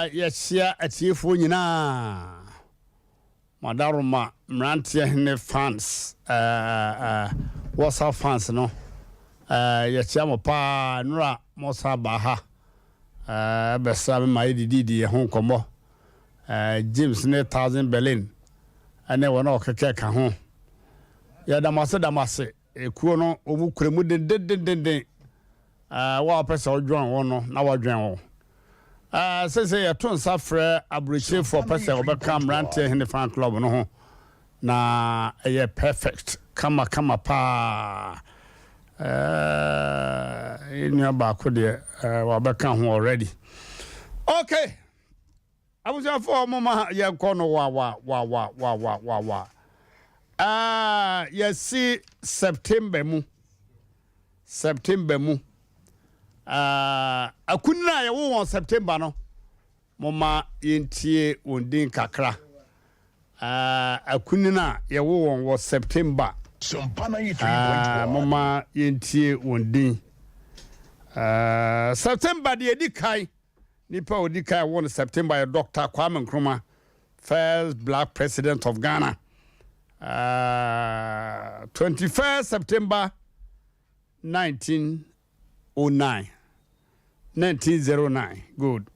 Yesia atiefo nyina Madaruma Mmrantehene fans WhatsApp fans no yesia mo pa nura mosa baha besa me mai didi ho komo James ne 1000 Berlin ane wona okeke ka ho ya damase ekuo no obu kuremu den wa pesa odwan wo no na wadwan wo say ya ton safre abroche for person obeka Mmrantehene fan club no ho na perfect kama pa inu ba ko de wa beka ho already okay abuja for mama ya kono wa ya see September mu akunna ya wo September no mama yentie ondin kakra akunna ya wo September Sompa 93.1 mama yentie ondin September de edikai nipa odikai won September ya Dr. Kwame Nkrumah, first black president of Ghana. 21st September 1909 good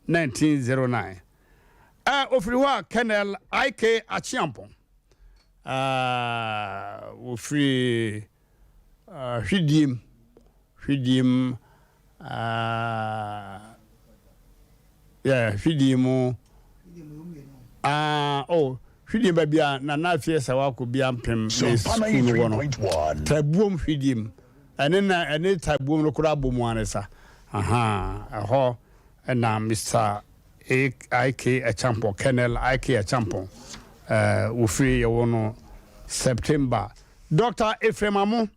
1909 ofriwa Colonel IK Achiampong ofri hwidim hwidim hwidim babia na nafie sawa ko bia mpem school wono tabuom hwidim ene tabuom no kura bomu anesa aho na Mr. IK Achiampong Colonel IK Achiampong ofri ye wono September Dr. Ephraim Amu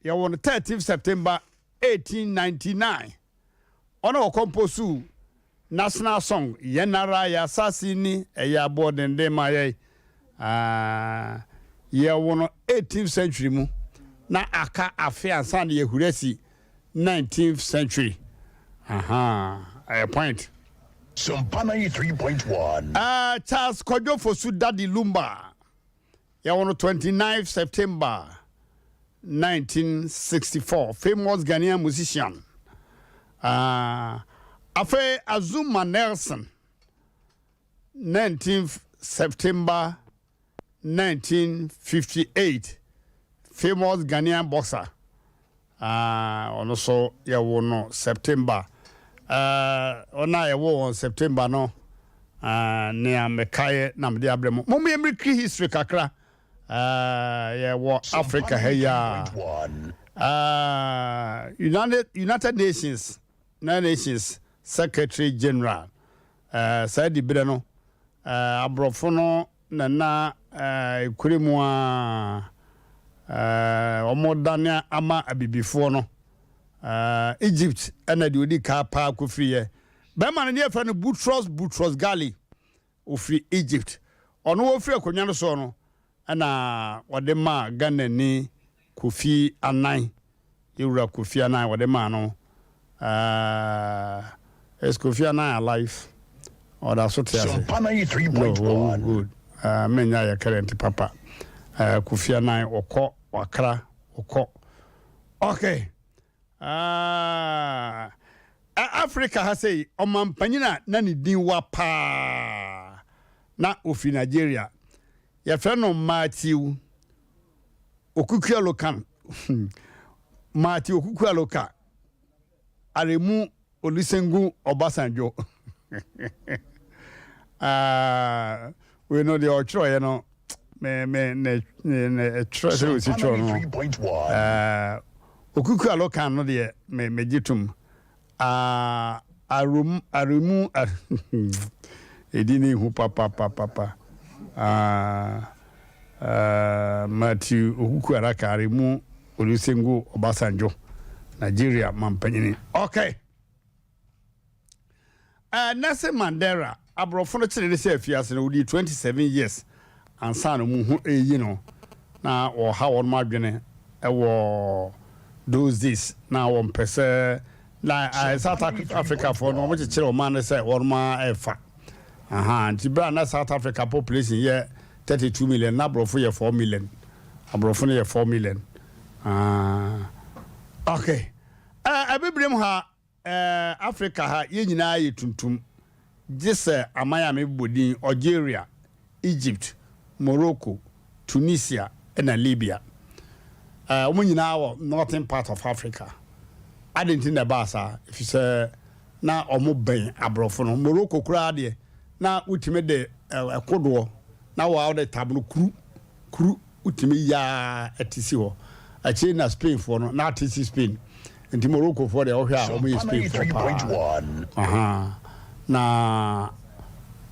ye wono 30th September 1899 ono composu national song yenara ya sasini eya bodende maye ye wono 18th century mu na aka afiansa na yehuresi 19th century a point Sompa 93.1 Charles Kojo Fosu Daddy Lumba ye wono 29th September 1964 famous Ghanaian musician Afe Azuma Nelson 19th September 1958 famous Ghanaian boxer also ya wono September ona ya wo September no ne amekaye na mde abremo mum yemri history kakra ya wo Africa heya United Nations Secretary General Saidi Bidano Abrofono na kurimwa omodania ama abibifo no Egypt ena de odi ka pa ko friye be man ne efra no Boutros Ghali ofri Egypt ono wo fri akonya no so no na wode ma Ghana ni Kofi Annan yura Kofi Annan wode ma no is Kofi Annan alive or that's what Sompa 93.1 good menya ya current papa Kofi Annan okọ wakra okọ okay Africa has say omampanyina na ni din wa pa na ofi Nigeria ya freno Matthew Okukualokan Matthew Okukualoka Aremu Olusegun Obasanjo we know the otro you know me trust we see tro no Okukualokan no de me gitum Aremu edini hu papa Matthew Okukualoka Aremu Olusegun Obasanjo Nigeria mampanyini okay Nelson Mandela abrofo no kire se afiase no wudi 27 years ansa no mu hu eyi no na wo ha won madwene e wo those days na wo mpese na South Africa for no much chiro man say or ma efa nti bra na South Africa population ye 32 million na brofo ye 4 million abrofo ye 4 million okay abibrem ha Africa ha ye nyina ye tuntum jese amaya me bodin Algeria, Egypt, Morocco, Tunisia and Libya omo nyina wo northern part of Africa. I didn't think about that. If you say na omo ben abrofo no Morocco kura de na utime de kodo na wa de tablo kru utime ya etisi ho achi na Spain for no na etisi Spain nti Morocco for de o hwa omo Spain for 3.1 na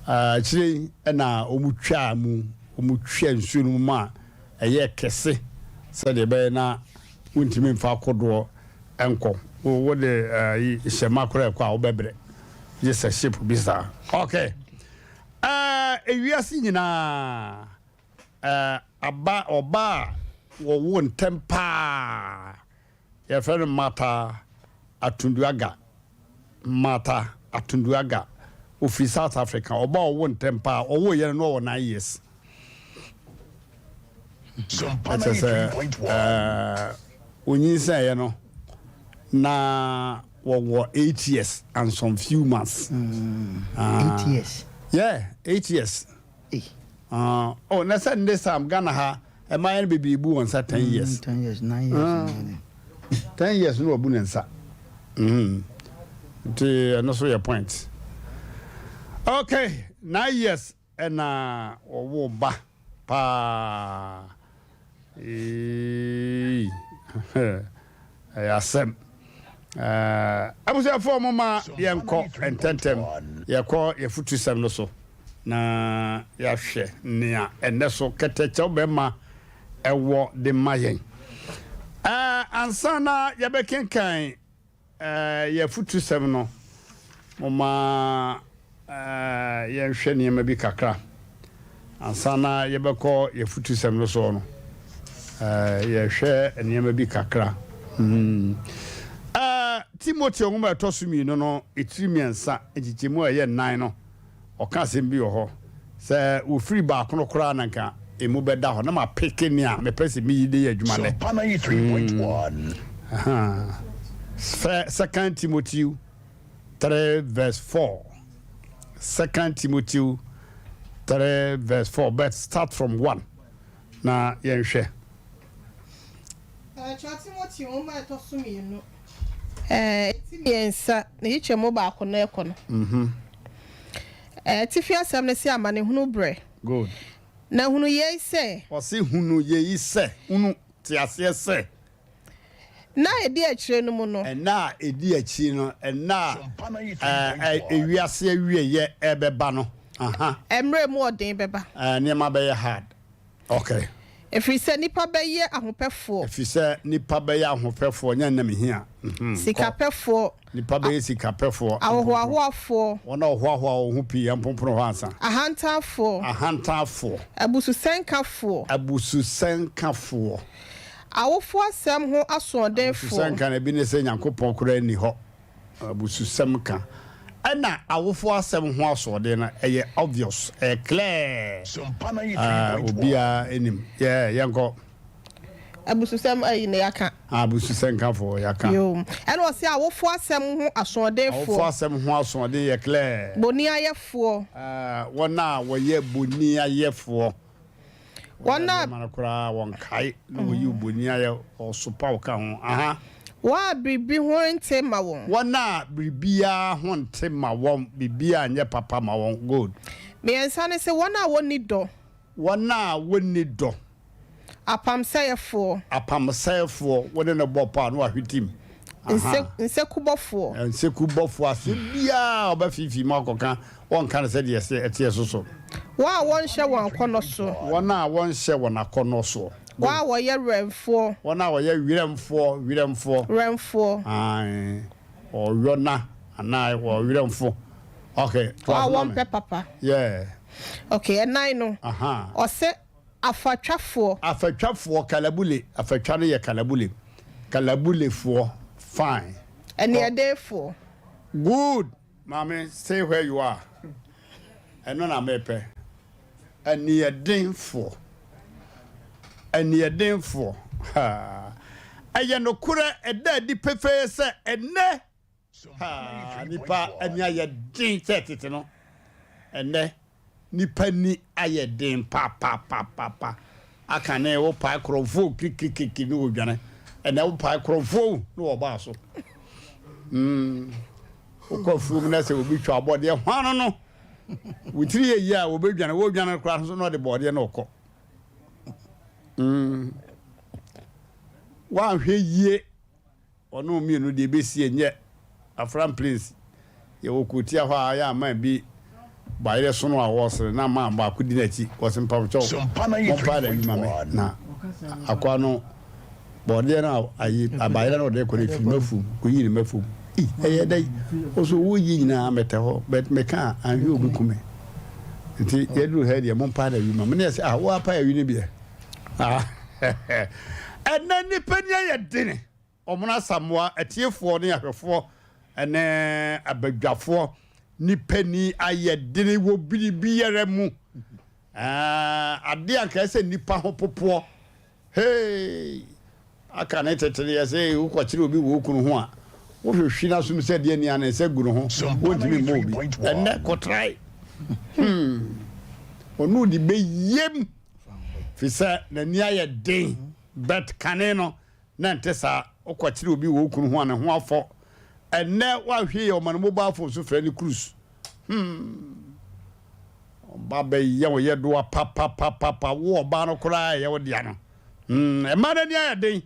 achi na omo twa mu omo twa nsuo no ma eye kese se de be na untime mfa kodo enko what the shema kore kwa obebre yes a ship bisa okay ewiase nyina aba oba wo won tempa ya friend mata atunduaga ofri South Africa oba wo won tempa owo ye no wo 9 years Sompa 3.1 onyin say no na wo 8 years and some few months 8 years yeah 8 years oh na say this time Ghana ha e man be bi bu on 10 years 10 years 9 years 10 years no obu nsa no so your point okay 9 years and wo ba pa Asem abusia for mama yenko ententem yeko yefutu sem no so na ya hwe nia enne so keteche be ma ewo de mayen ansana yebekenkan yefutu sem no mama yenhwe niam bi kakra ansana yebeko yefutu sem no so no yehwe niam bi kakra Timothy onguma tosumi no etirimiensa ejichemu aye 9 no okasem bi ho se wo free ba kono kra nanka emu beda ho na ma peke ni a me pese mi yide ya adwuma le Sompa 3.1 Second Timothy 3 verse 4 Second Timothy 3 verse 4 but start from 1 na yenhwe Timothy onguma tosumi no timiensa na yichemu ba kono ekono tifia sam na si amane hunu bre good na hunu ye se o si hunu ye se hunu ti ase se na edi akire no mu no na edi akire no na ewiase awie ye ebeba no emre mu odin beba niam be hard okay efise nipa beye ahopefo efise nipa beye ahopefo nya na mehia sikapefo nipa beye sikapefo ahohoafo wona hohoa ho pi ampompro ho ansa ahantafo abususenkafo awofo asem ho asodefo abususenka na bi ne se Nyankopon kora ni ho abususemka ana awofo asem ho asode na eye obvious clear Sompa 3.1 obia enim yanko abususem ayi ne yaka abususenka fo yaka yo ene o se awofo asem ho asodefo awofo asem ho asode ye clear boni ayefo wona wo ye boni ayefo wona manakura won kai no yi boni aye osopa wo ka ho wa bibi ho nte ma won wona bibia ho nte ma won bibia nye papa ma won good me ensa ne se wona woni do apamsayefo wona na bopa no ahwetim nsekubofo asibia obafifi makoka won kan se de etie soso wa won hye won akono so wona won hye won akono so wa wo ye remfo wona wo ye wiremfo ai o yona ana wo wiremfo okay wa won pe papa yeah okay enai no o se afatwafo kalabule afatwa no ye kalabule fo fine And you're there for. Good, mommy, stay where you are. And none am mepe. And near din for. And near din for. Ha. Aya no kura e da di pefe se enne. Ha, nipa anya ye din setete no. Enne nipa ni aye din pa. Aka na wo pa krofo kikikiki ni odwane. Enne wo pa krofo no oba so. Okofu na se obi twa bode hwano no. Witiri ye ya wo bedwane wo dwane kra so no de bode na okọ. Wa hwe yie ono mienu de besi enye Afran Prince ye wokutia hwa ya ma bi bayire so no awosre na ma ba kudi na chi wosimpa cho Sompa na na akwa no bode na ayi abayire na de ko le fi mafu ko yiri mafu eye dai oso wo yi nyina meta ho but me ka anhwe obi kume nti yedu he de mo pa da wi ma me na se wo apa ya wi ne bia and then the penya ye dine omuna samoa atiefo ne ahwefo ene abadwafo ni pani aye dine wo biribi yere mu ade anka se nipa ho popo hey aka na tetere ye se ukwakyire obi wo kunu ho a wo hwehwi na so mi se de ni ana se guru ho wo dimi mo bi ene ko try onu di beyem fisa na ni aye din bet kaneno na ntesa okwakyire obi wo kunu ho ana ho afọ enne wa hwe yo man mobile phone so fra ni cruise ba be ye wo ye do pa wo ba no kura ye wo dia no e ma na ni aye din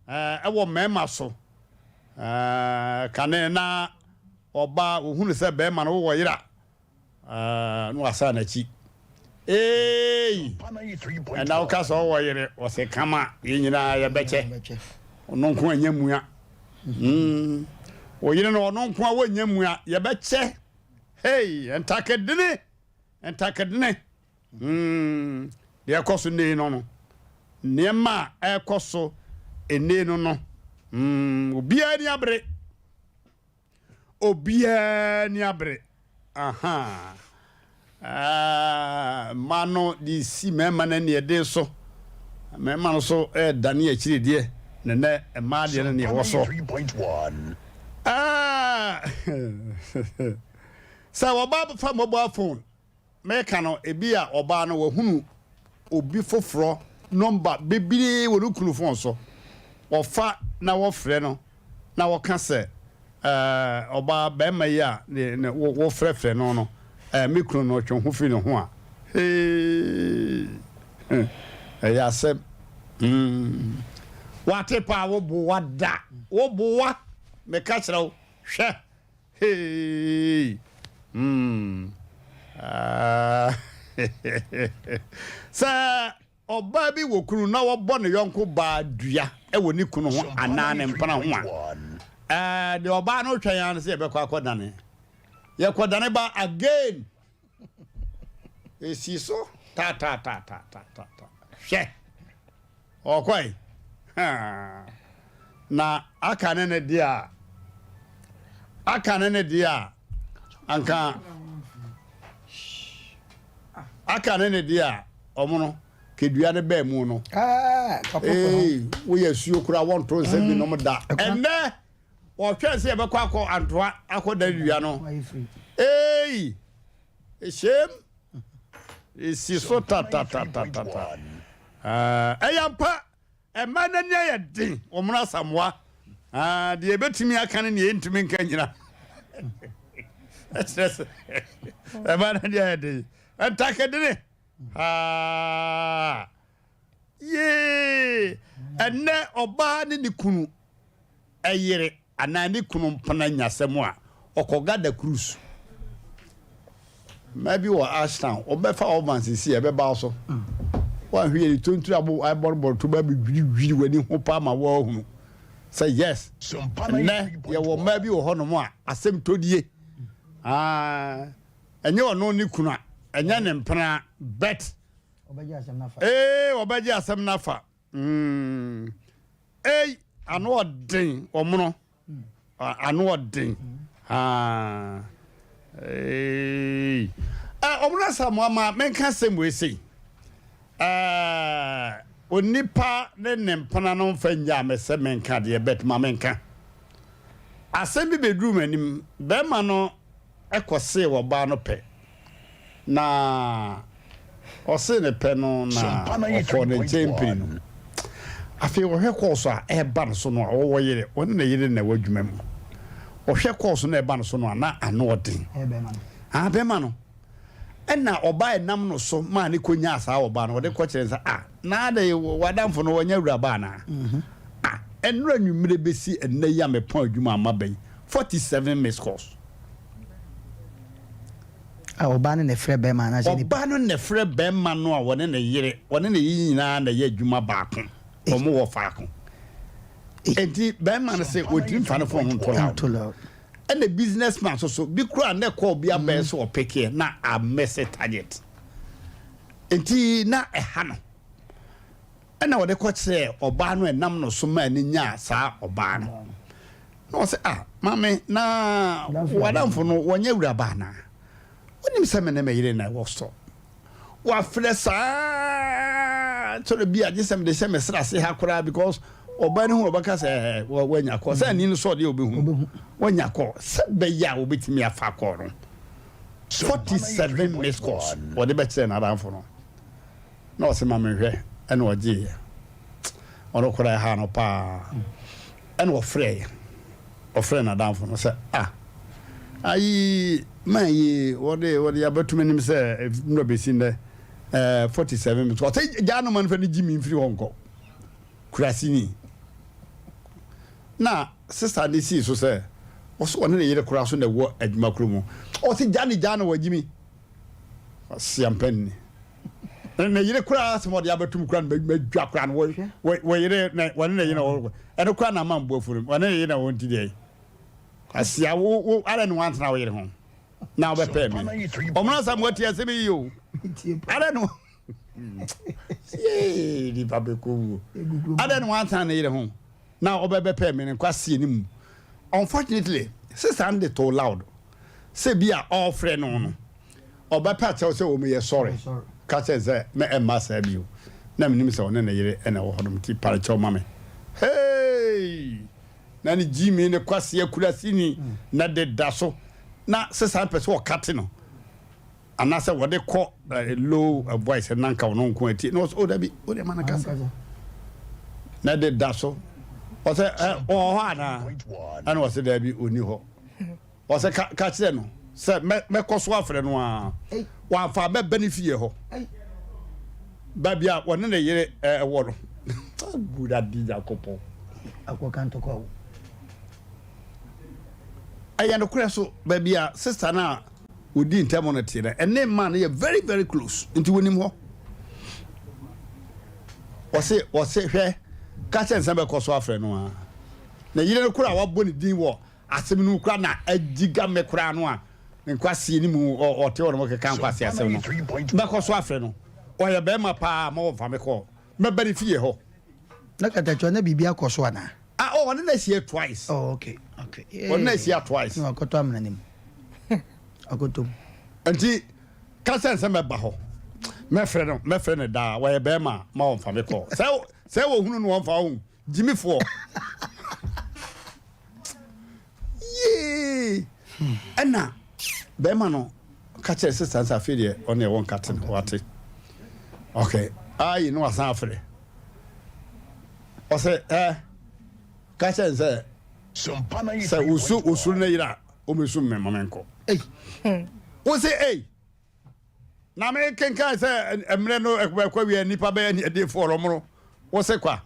e wo mema so kanena oba ohunu se be ma no wo yira no asa na chi and now cast all wire was a kama in ya beche. No kwa nyamua. O you know no kwa nyamua ya beche. Hey, and takadine. And takadine. Dia koso ne no. Nema e koso ene no no. Obia ni abre. Obia ni abre. Aha. Mano di si mema na ne de so mema no so dane akire de ne ne ma de ne wo so sa wo ba fa mobile phone me ka no ebi a oba no wo hunu obi foforo number bebiri wo kunu phone so wo fa na wo frɛ no na wo ka se oba ba ma ya ne wo frɛ no micro no twon ho fi no ho a ya se wate pa wo bo wada wo bo wa me ka kira wo hwe sa oba bi wo kunu na wo bo ne yonko ba dua e wo ni kunu ho anane mpana ho a de oba no twan ya se be kwa akodane ye kodane ba again esi so ta she okwai na akane ne dia anka akane ne dia omono kedua ne ba mu no wo yesuo kura won to se bi no mo da enne o hwe se be kwa akọ antoa akoda dua no eshem esi so ta eyampa emana nya ye din omuna samwa de ebetimi aka ne entimi nka nyina emana nya ye din antakadene ye enne oba ne nikunu eyire anani kunu mpana nyasemu a okogada cruise maybe wa Ashtown obefa obansisi ebeba so wa hwe tontu abo aiborbor to ba bi wani ho pa ma wa hunu say yes ne ye wo maybe wo hono mo a asem todie enye ono ni kuna enye ne mpana bet obaji asem nafa obaji asem nafa ano odin omono ano den omuna samama menka semwe sei onipa ne nempana no mfanya mese menka de bet ma menka asem bi bedroom anim be ma no ekose wo ba no pe na ose ne pe no na ko ne champion no afi wo hwe course a e ba no so no wo yire won na yire na wadwuma mu wo hwe course no e ba no so no na ano den be ma no enna oba enam no so ma ne konya asa oba no de ko kire nsa na da wadamfo no wonya wura ba na enra nwumire besi enna ya me pon adwuma amaban 47 miss course oba ne frɛ be ma na je ni oba no ne frɛ be ma no a wone ne yire wone ne yina na ye adwuma baako omo wo faako enti be ma no se odin fa no fo ho to and the businessman so bi kura na call bi abɛ so opeke na a message target enti na ɛha no ɛna wɔde kɔ kyerɛ ɔbaa no ɛnam no so ma ni nya saa ɔbaa no na ɔsɛ mame na wadamfo no wɔnyɛ wura ba na wonim sɛ me ne meyire na wɔ so wafrɛ saa sɔrɔ bi agye sɛ me de hyɛ me sra se ha koraa because oba ne hu obaka se wanya ko se ani no so de obehu wanya ko se be ya obetimi afa ko no 47 miss course wo de be kire na adanfo no na o se ma menhwe ene oje ono kora ha no pa ene o frɛ na adanfo no se ayi mayi wo de abatumi nim se no be sin de 47 miss course ja no man fa ni jimi mfiri honko kurasini na sister ni si so say oso one ne yire kura so na wo adwuma kuro mu o si jani wajimi Asem Mpe Nipa na yire kura so mo de abatum kura na madwa kura no wo yire na one ne yire wo eno kura na mambo afuru one ne yire na won ti dey asia wo ara ne wantena wo yire ho na wo be pay me omna sam wati asem yi o ara no di babeko ada no wantena ne yire ho now obebe pay me nkwase anim unfortunately sister and too loud say be all friend no oba pa tell say o me sorry ka say me emma say bi o na me nim say one na yire na wo hodom ti para chow mame hey na ni jimi ne kwase akurasi ni na de daso na sister person o kate no anase wo de call low voice na nka no nko ati no so da bi o de manakasa na de daso o se o ha na ana o se da bi oni ho o se ka kire no se me koso afre no a wa fa be benefit ho ba bia wona na yire wo no buda di jakopo akokanto ko aya no kure so ba bia sister na odi intemonity na ene man ye very very close into wonim ho o se hwe ka che nsa be koso afre no a na yire no kura wa boni din wo asem no kura na agiga me kura no a nkwase ni mu o te wono ke kan kwase asem no be koso afre no o ye be ma pa ma wo fa me ko me bari fie ho na kata chwa na bibia koso ana o na sie twice okay o na sie twice no akoto amna nim akoto anti ka che nsa me ba ho me frɛ no da wa ye be ma wo fa me ko say wo hunu no won fa ho jimi fo ye ana be ma no ka che sister sa fie on e won katin wate okay ayi no asan afre o say ka che say Sompa say usu na yira o me sum me mamenko o say na me kenkan say emre no ekwa wi nipa be ni ade fo romro wo se kwa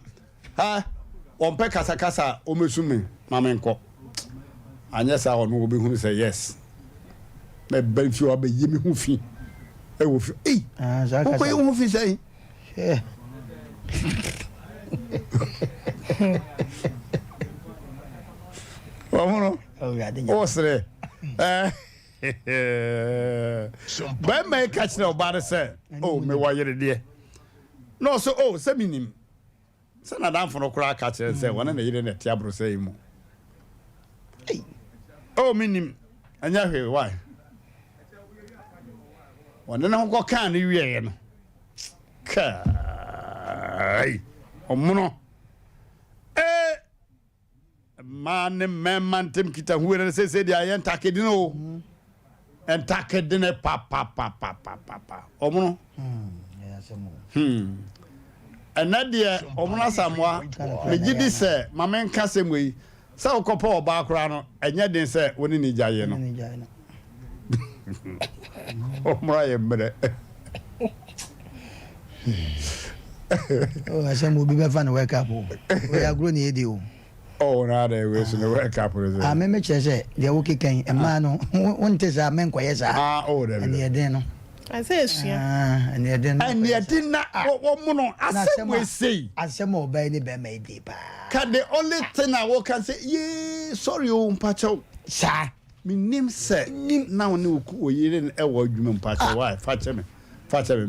on pe kasa o me sum me mamenko anya sa onu obi hu say yes me ben fi obi yimi hu fi wo fi ko yi hu fi say Wamono o sere ba me catch na oba say oh me wa yere de no so say minim say na dan for no kura catch say wona na yere na ti abro say mu oh minim anya hwe why wona na ko kan ni wiye no kai omuno man mantem kita huere se dia yen takedi no en takedi ne pa omuno anadia omuno samwa megidi se mamen kasemwe sa okopo oba akora no enya den se woni ni jaye no omra ye mre oh Asem obi be fa no wake up we agro ni edi o oh na dey we so no wake up ah me chese de wo kikan e ma no wonte sa men koye sa oh dey ani eden no I say sua ani eden na wo mu no asem we say Asem oba ni be ma edi pa can the only thing I can say yeah sorry o mpacho sa me nim say na woni oku oyire e wo adwuma mpacho why fache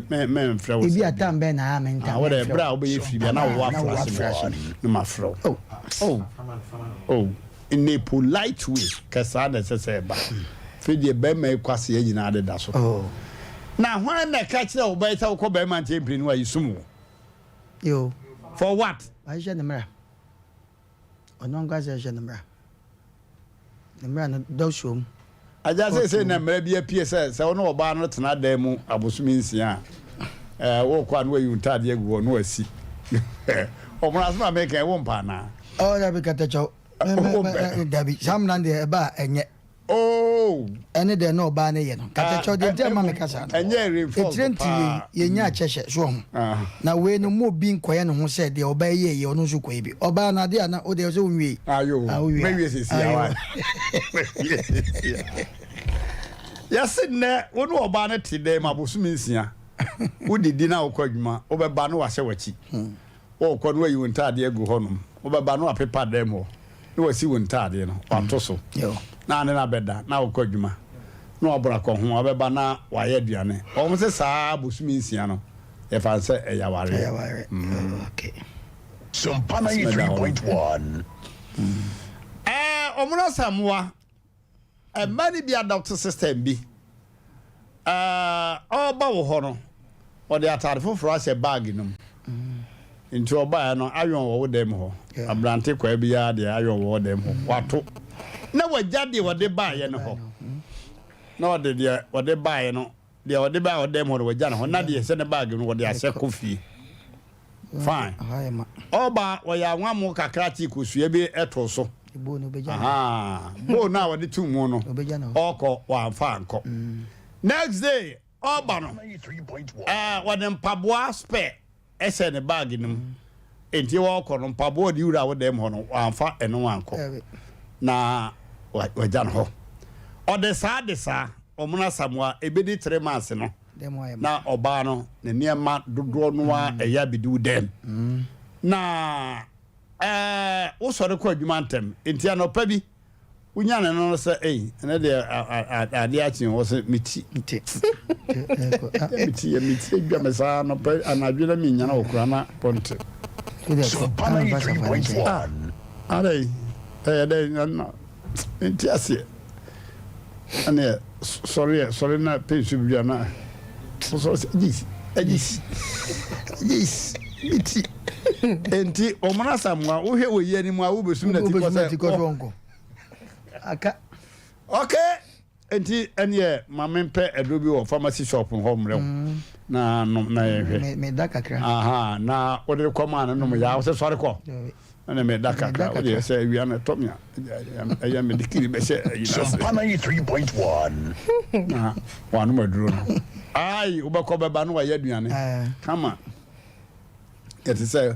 me me mfra wo ebi atam be na amenta what e bra wo be free bia na wo afrash no ma fro oh in a polite way kasa na say ba fe de be ma kwase anyina ade da so oh na hwan na ka kire wo be ta wo be man tempri no ayisumu yo for what I je nemra onon ga je nemra no do shom aja say na mra bia pie say wono oba no tena dan mu abosumi nsia wo kwa no ayuntade agu no asi omra so make e wo mpa na oh da be katacho dabi samnande ba enye oh ene de no ba ne ye no katacho de de ma me kasa enye reinforce etrenti ye nya chehye so ho na we no mo bi nkoye no ho se de oba ye ono so koye bi oba na de na o de so nwie ayo me wie sisi awa yasinne wono oba na tide ma bosumi nsia wodidi na okwadwuma obeba no wahye wachi wo kɔ no ayi wontade agu hɔnom obeba no apepa dem ho no wasi wontade no wato so na ne na beda na okwadwuma no obra kɔ ho obeba na waye aduane o mo se saa bosumi nsia no e fa nse eyaware okay Sompa 3.1 omuno samwa mani bi adopt system bi oba wo ho no o de atare foforo ase bag num nti oba no ayon wo dem ho abrante kwa bi ya de ayon wo dem ho wato na wajade wo de ba ye no ho na wo de wo de ba ye no de wo de ba wo dem ho wajane ho na de se ne bag no wo de ase kofi fine oba wo ya nwamu kakra ti kosua bi eto so bo no beja bo na wo de tumu no oko wa fa anko next day oba no wo de mpaboa spare ese ne bag nim enti wo ko no mpaboa di wura wo dem ho no wa fa eno anko na wajan ho o de sa omuna samwa ebedi 3 months no na oba no ne niema dodo no a eya bidu dem na wo sore ko adwuma ntem enti anopa bi unya ne no se ene de ade achi wo se miti miti edwa mesa no pe anadwela mi nya na okura na ponte Sompa 3.1 are na enti ase ane sorry na pensu bia na so yes miti enti omana samwa wo hwe wo yani mu a wo besum na tikose aka okay enti ene mame mpe edo bi wo pharmacy shop ho mre na no na ye me da kakra na wo de koma na no ya wo se sori ko na me da kakra wo de se wi ana tomia ya me dikiri be se Sompa 3.1 na wa no maduro no ai wo be ko be ba no wa ya aduane kama it is yeah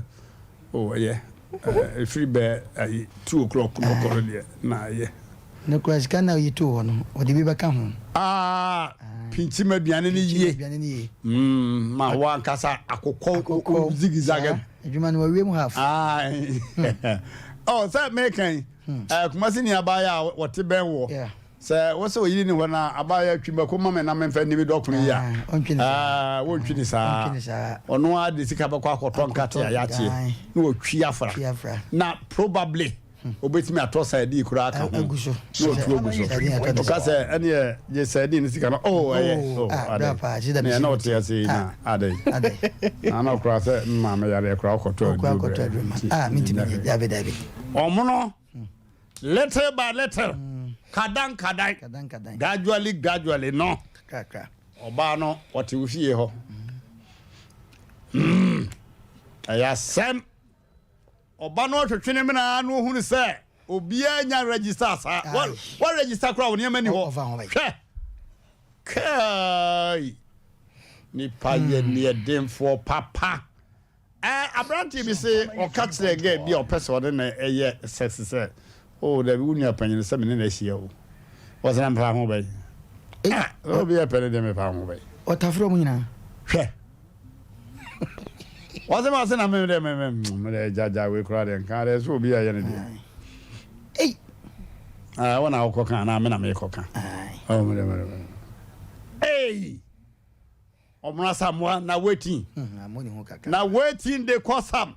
free be 2 o'clock no ko de na ye no crash kana yitu ho no odi bi beka ho pinchi maduane ni ye ma wa nkasa akokɔ zigzag adwuma no wa mu half oh say mekan kuma sini abaya wote ben wo say wo say oyiri ni wona abaya twimba ko mama na memfa ni bi dokunu ya wo twini sa ono ade sika bakɔ akɔtɔ nkate ya tie na wo twi afra na probably obetimi ato side kura aka aguso no tu oguso o ka say ene ye side ni sika no ade na o te ase na ade ana kura say ma me yare kura okoto minti David omono little by little kadan gradually no kaka oba no what we fie ho aya sem oba no twetwene me na no hunu se obia nya register sa what register kra woni amani ho kai ni paye ni edemfo papa abranti bi se o catch the game bi o person de na eye sex se oh da bi unu apanyin se me na hia o was na mfa ho bai o bi apere de me fa ho bai o tafro mu nyina hwe was ma se na me de jaja we kra de nka de so bi aye ne de wana okoka na me na me koka oh me omra samwa na waiting na waiting de kosam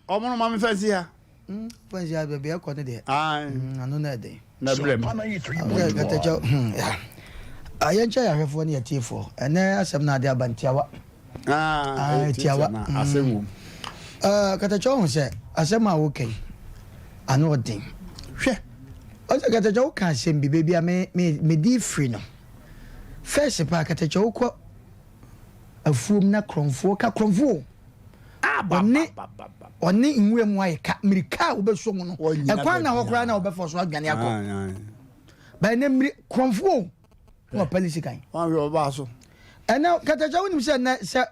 omro ma me fasi ha fasi ha be e ko ne de anu na de na blem gatacho ayancha ya hwefo ne yatifo ene asem na de abantiawa tiawa asemu gatacho ho se asem a wo kai anu odin hwe o se gatacho kan asem bi bia me di free no first pa katacho uko afuom na kromfo ka kromfo oni inwe mu aye ka mirika obeso mu no e kwa na hokra na obefo so adwane akọ ba ne miri kromfo no police kan wan we oba so ena katacho unim se na se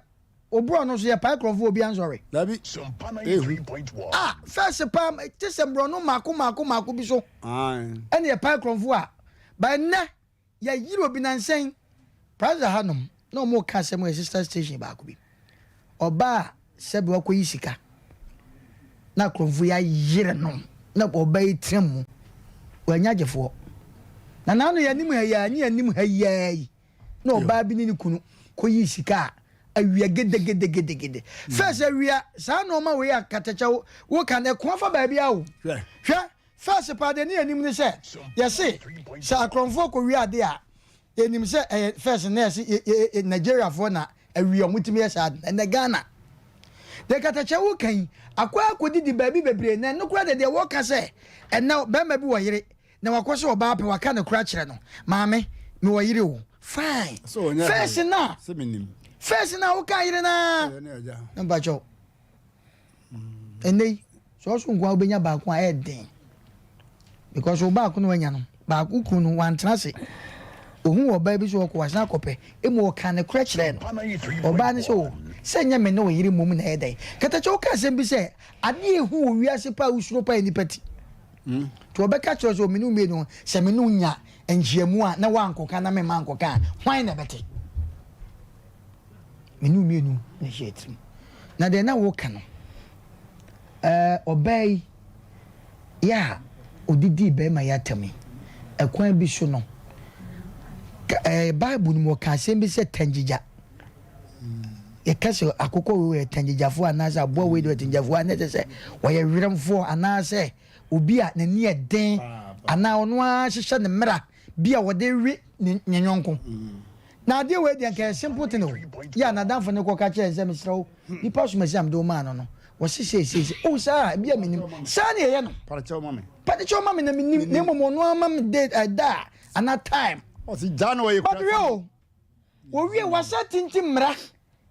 obro no so ye pa kromfo obi ansori dabi Sompa 93.1 first pa tisembro no mako bi so ena ye pa kromfo a ba na ya yiro bi nansen Praza Hanum, no more castle, my sister station back. Oba, Sebu Yisika. Na Kronvuya Yirenom, no obey Trim. When yaja for. Nanano Yanimu Nimu Hay, no Babini Kunu, Koyisika. We are get. First, we are San Oma, we are Catacho, what can a quafa baby out? First, pardon, and said, yes, say, Sa Kronfoko, we are there. Enim se first nurse Nigeria for na awie omutimi yesa na Ghana de katacha wo kan akwa akodi di baby bebre na no kura de wo ka se na be ma bi wo yire na wakoso oba pe waka na kura kire no maame me wo yire wo fine so first na wo ka yire na nba cho enei so ngwa obenya ba ko a den because oba ko no wanya no ba ku kunu wan trase ohun oba bi so ko wasa akope emu ka ne krekere no oba ne so senya me no yiri mum na edai katacho ka sem bi se ade ehu owiase pa usuro pa ni pati to obeka cho so menu me no se menu nya enjiamu a na wankoka na me mankoka hwan na beti menu na shetim na de na wo ka no obai ya odidi be ma ya tami ekwan bi so no Bible ni mo ka sem bi se tanjija e kase akoko we tanjijafo anasa abo we do tanjijafo anase se wo ye wiramfo anase obi a na ni eden ana ono a hihye ne mra bi a wo de wi nyanyonko na de we de ka simple thing ya na danfo ne ko ka che nsem srawo ni pasu masiam do ma no wo se o sa bi a menim sa ne ye no paracho mame na menim ne mo no ama me de da ana time o si January but yo wo wie wasa tinti mra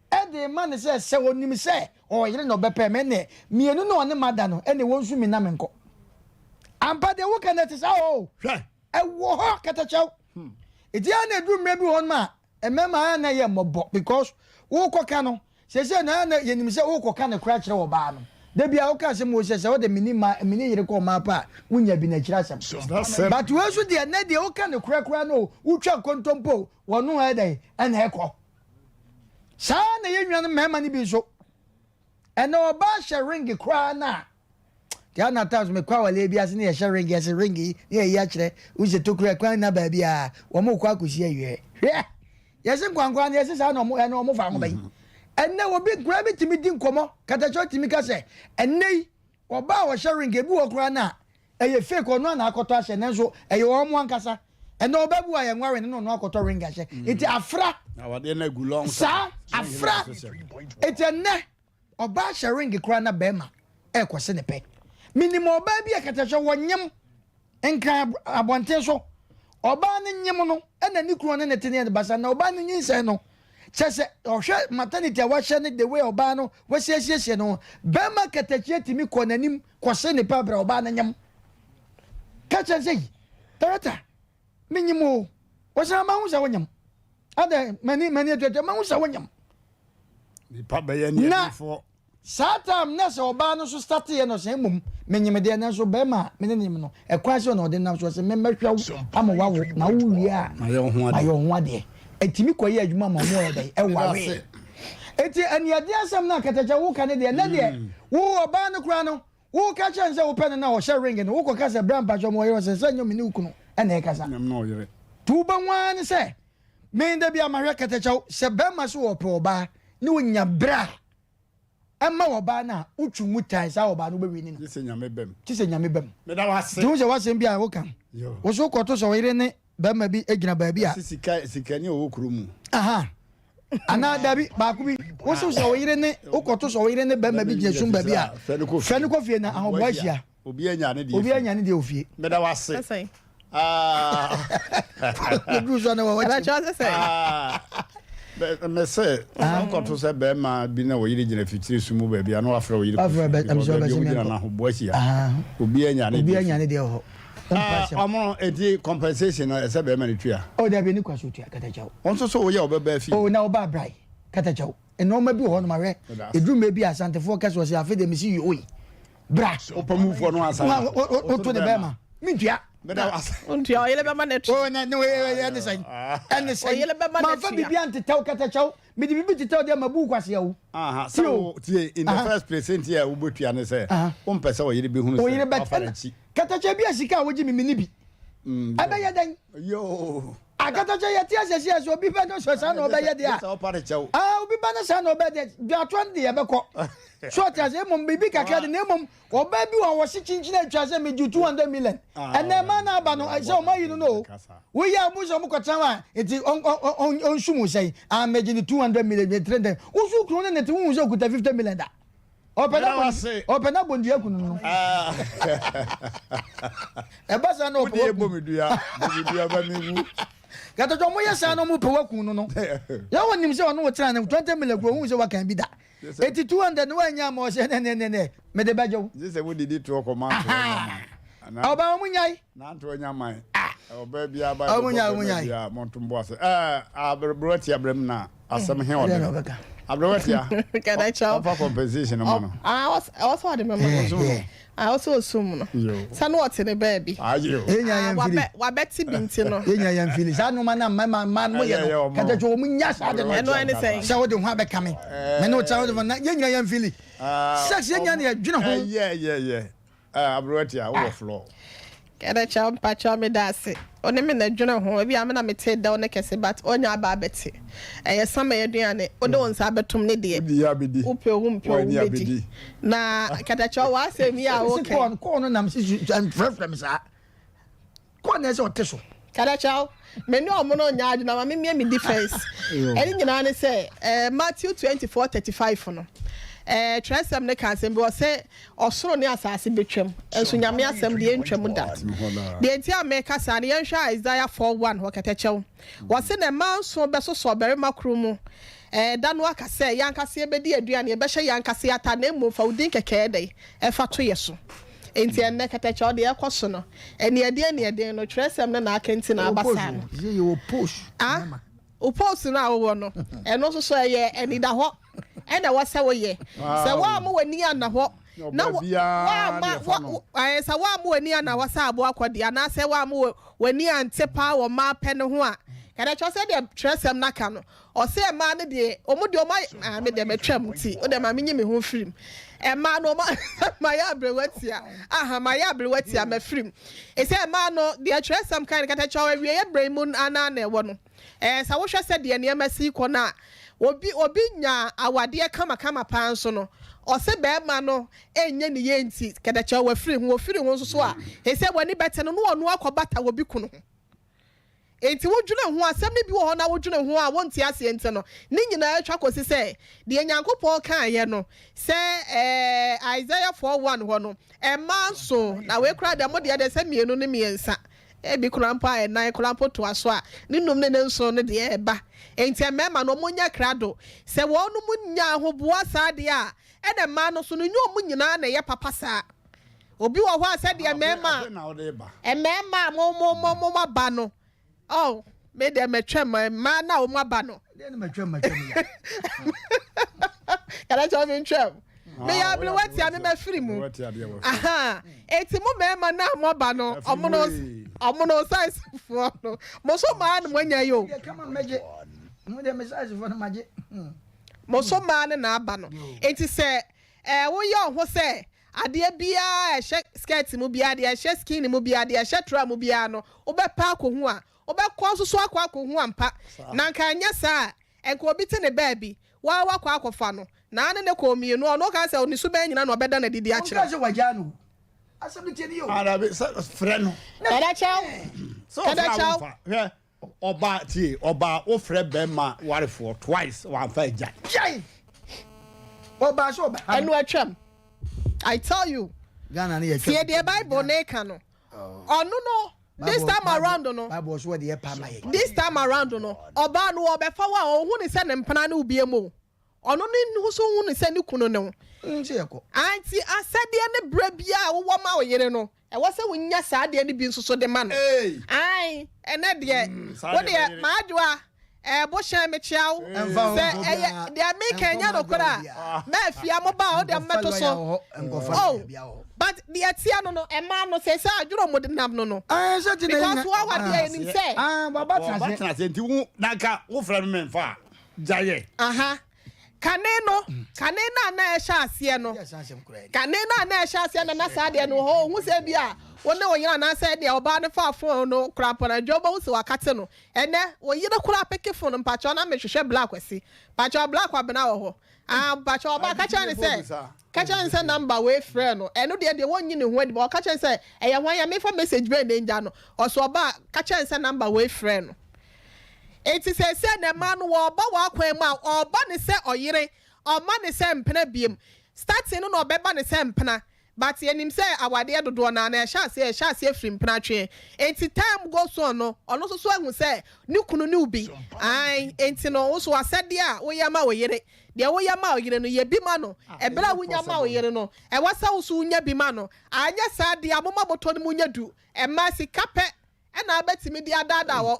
e de man se wonim se o yire no bepe me ne mienu no ne mada no ene wonsu mi na menko ampa de wo kana ti sa o hwe e wo ho katachaw edi ana du mra bi won ma e mema na ye mobo because wo koka no se na yenim se wo koka na kra kire wo ba no de bia wo ka se mo se wo de mini yire ko ma pa wunya bi na kira sam but we so de na de wo ka na kra no utwa kontompo wonu ha dai ana ekọ sa na ye nwan mema ni bi so ena oba she ring kra na ya na tazo me kwa wale bia se na ye she ring ye se ring ye ya kire u se to kra na ba bia wo mo kwa akusi awie ye se kwankwa na ye se sa na mo mo fa ngo bai enne obi kura bi timi di nkomo katacho timi ka se enne oba wo sharing ebi wo kura na eye fake ono na akoto ahye nenso eye wo mo ankasa eno oba bu aye nware ne no akoto ring ahye iti afra na wade na gulong sa afra iti ne oba sharing kura na bema e kwose ne pe minimum oba bi akatahye wonyem enka abonten so oba ne nyem no ena ni kuro ne tene ne basa na oba ne nyinse no chese ohwe maternity a wahye ne the way oba no wahyehyehye no bema katahye timi konanim kwose ne pa bra oba ne nyem kacha sei tarata minyimo wasa ma hu sa wonyam ada mani tete ma hu sa wonyam ni pa be ye ni fo satam na so oba no so start ye no se mum menyim de na so bema menenim no e kwa se no de na so se memehwa amawawo na wo wi a ayo ho ade etimi koye adwuma ma mo ede e ware eti aniade asam na katacha wo kan de na de wo oba no kura no wo ka chen se wo pen na wo share ring no wo ko ka se brand patcho mo yero se nyomi ni ukunu ena e kasa nyam no yere tu ba wan se me nda bia mahwe katacha se bema so wo pro ba ni wo nya bra ama wo ba na utu mutai sa wo ba no be wi ni ti se nyame bem me da wase tu se wase bia wo kan wo so ko to so yire ne bema bi egina ba bi a sika ni wo kuru mu aha ana dabi ba ku bi wo so so yire ne wo ko to so yire ne bema bi jesum ba bi a feni ko fie na ahobwa hia obi anya ne de ofie me da wase du so na wo Ala cha say. me say ko to se be ma bi na wo yire gina fitiri sumu ba bi a no afra wo yire am so ba na ahobwa hia obi anya ne de ho amo edi compensation na ese be ma ne tua o da bi ni kwaso tua katachaw onso so wo ye obeba fi o na oba brai katachaw eno ma bi ho no ma we edu me bi asantefo kaso se afi de mi si oyi bra opamufo no asan o to de be ma mi tua beda was Unti o yele be ma net. o na no ene sai ma fa bibi ante taw katachaw mi di bibi ti taw de ma bu kwase yawo aha so tie in the first place entia wo botua ne say o mpese o yire be hunu o yire be katachaw bi asika wo ji mi ni bi abaya dan yo akatachaw ya ti asese aso obi be no so sa no obaya de a obi ba na sa no obaya de duatwan de ye be ko so ti ase mum bibi kakra de mum oba bi wo se chinchina atwa se me ju 200 million ene ma na ba no se o ma yi no we ya mu so mu ko tran enti on sumu sei a me ji 200 million 300 usu kro ne te hu so kuta 50 million da opena bondia kunu no e ba sa no o bomidua ba mewu gato jo mo yesa no mu pe wakunu no ya wonim se ono wotira na 20 million kro hu se wakan bi da 8200 no anya ma o se ne me de bajo se wo didi to ko ma to oba mu nyai na to anya mai oba bia ba omunya montumbo ase abroti abram na asem he o abroti Can I chow? For compensation no I was what remember. I also assume no. San what in a baby. Ayo. Wa beti binti no. Enya yan fili sa no man mo ye no kata jo mu nya sa de no no anything. Sa wo de ho abeka me me no cha wo de na enya yan fili sex enya na adwene ho yeah abroti a wo floor. Can I chow pacha me dase. Oni me na dwene ho e bia me na me te da one kese but onya aba beti. Eye sama ye duane o de onsa betum ne de. Upe bedi. Na katacha wa asem ya okay. Ko no nam si frefrem sa. Ko na se o teso. Katacha me no mo no nya aduna ma me me defense. Eni nyina ne say Matthew 24:35 no. Tresem ne kansem bi o se osoro ne asase betwam enso nyame asem de entwam da de enti ameka sa ne yenhwa Isaiah 4:1 ho katachew wo se ne manso beso so bere makro mu da no aka se yankase ebedi aduane e be hye yankase ata na emu fa udin keke dey e fa to yeso enti enne katachew de ekoso no eni ade no tresem ne na akenti na abasa no ye o push o post na wo no eno so ye eni da ho ena wasa wo ye se wa mo wani ana ho na wa sa wa mo wani ana wasa abo akwade ana se wa mo wani ante pa wo ma pe ne ho a kada cho se de tresem naka no o se ma ne de o mo de o ma me de metwam ti o de ma menye me ho firim e ma no ma ya brewatia aha ma ya brewatia ma firim e se ma no de tresem kan kada cho we ye bremun ana na e wo no sa wo hwe se de nneema si ko na obi nya awade kama pan so no ose be ma no enye ne yenti kedacha wa firi ho so a he se wani bete no no akobata wo bi kunu enti wodwune ho asem ne bi wo ho na wodwune ho a wonti ase enti no ne nyina atwa kosi se de Nyankopɔn kan ye no se Isaiah 4:1 ho no so na we kra de mo de se mienu ne miensa bi krampa e nan krampo to aso a ne num ne nso ne de e ba enti mema no monya krado se wo no munya ahoboa sa de a e de ma no so no nyu mu nyina na ye papa sa obi wo ho ase de mema mema mo ba no oh me de metwem ma na o ba no de metwem ya kala cho me ntwem me ya bi wati a me ma firi mu aha eti mo mema na mo ba no omono size for no mo so ma na mo nya yo come on meje mo de message for na maje mo so ma na aba no enti se wo ye ho se ade bia skirt mu bia ade skin mu bia ade tra mu bia no obepa akohu a obekọ so akohu ampa na nka anya sa enko obi te ne baabi wa akofa no na ane ne ko mienu no ka se onisu ba nyina no obeda na didi a kire o ka se waja no asem tie ni yo ara be frɛ no kada chao oba o frɛ be ma ware for twice one five jai oba so oba enu atwam I tell you Ghana na ye tie the Bible na ka no onu no this time around no Bible so de pa ma ye this time around no oba no obefa wa ohun ni se ne mpana na ubie mu onu ni hu so hu ni se ni kunu ne nse yeko anti asade ne bra bia wo ma oyere no e wo se wonya saade ne bi nso de ma no ai ene de wo de ma adwoa bo shan me chiao se de America nya no kora ma fia mo ba o de meto so but the atia no ma no se adwuro mo de nam no se ti because wa wa de ni se baba trase nti wo naka wo fra me mfa jaye aha kane na ehya ase no kane na ehya ase na saade no ho hu se bia wone wo yina na say de oba ne fa phone no krapa na joba wo se wakate no ene wo yina kura peke phone mpacho na mehwehwe black kwesi pacho black abena wo ho pacho oba kacha ne say number we friend no eno de wonyi ne ho adi ba kacha say eye hwan ya me fa message be danger no oso oba kacha say number we friend no eti say na man wo oba wa kwan ma oba ne say oyire oma ne say mpena biem starting no obeba ne say mpena but yenim say awade dodo na ehya ase frim pnatwe enti time go so no ono so ahu say ni kunu ni ubi ai enti no so asede a wo yama wo yire de wo yama wo yire no ye bi ma no ebra wo yama wo yire no e wasa wo so nya bi ma no anya sa de amoma boto ni munya du e ma sikape e na abetimi de adada wo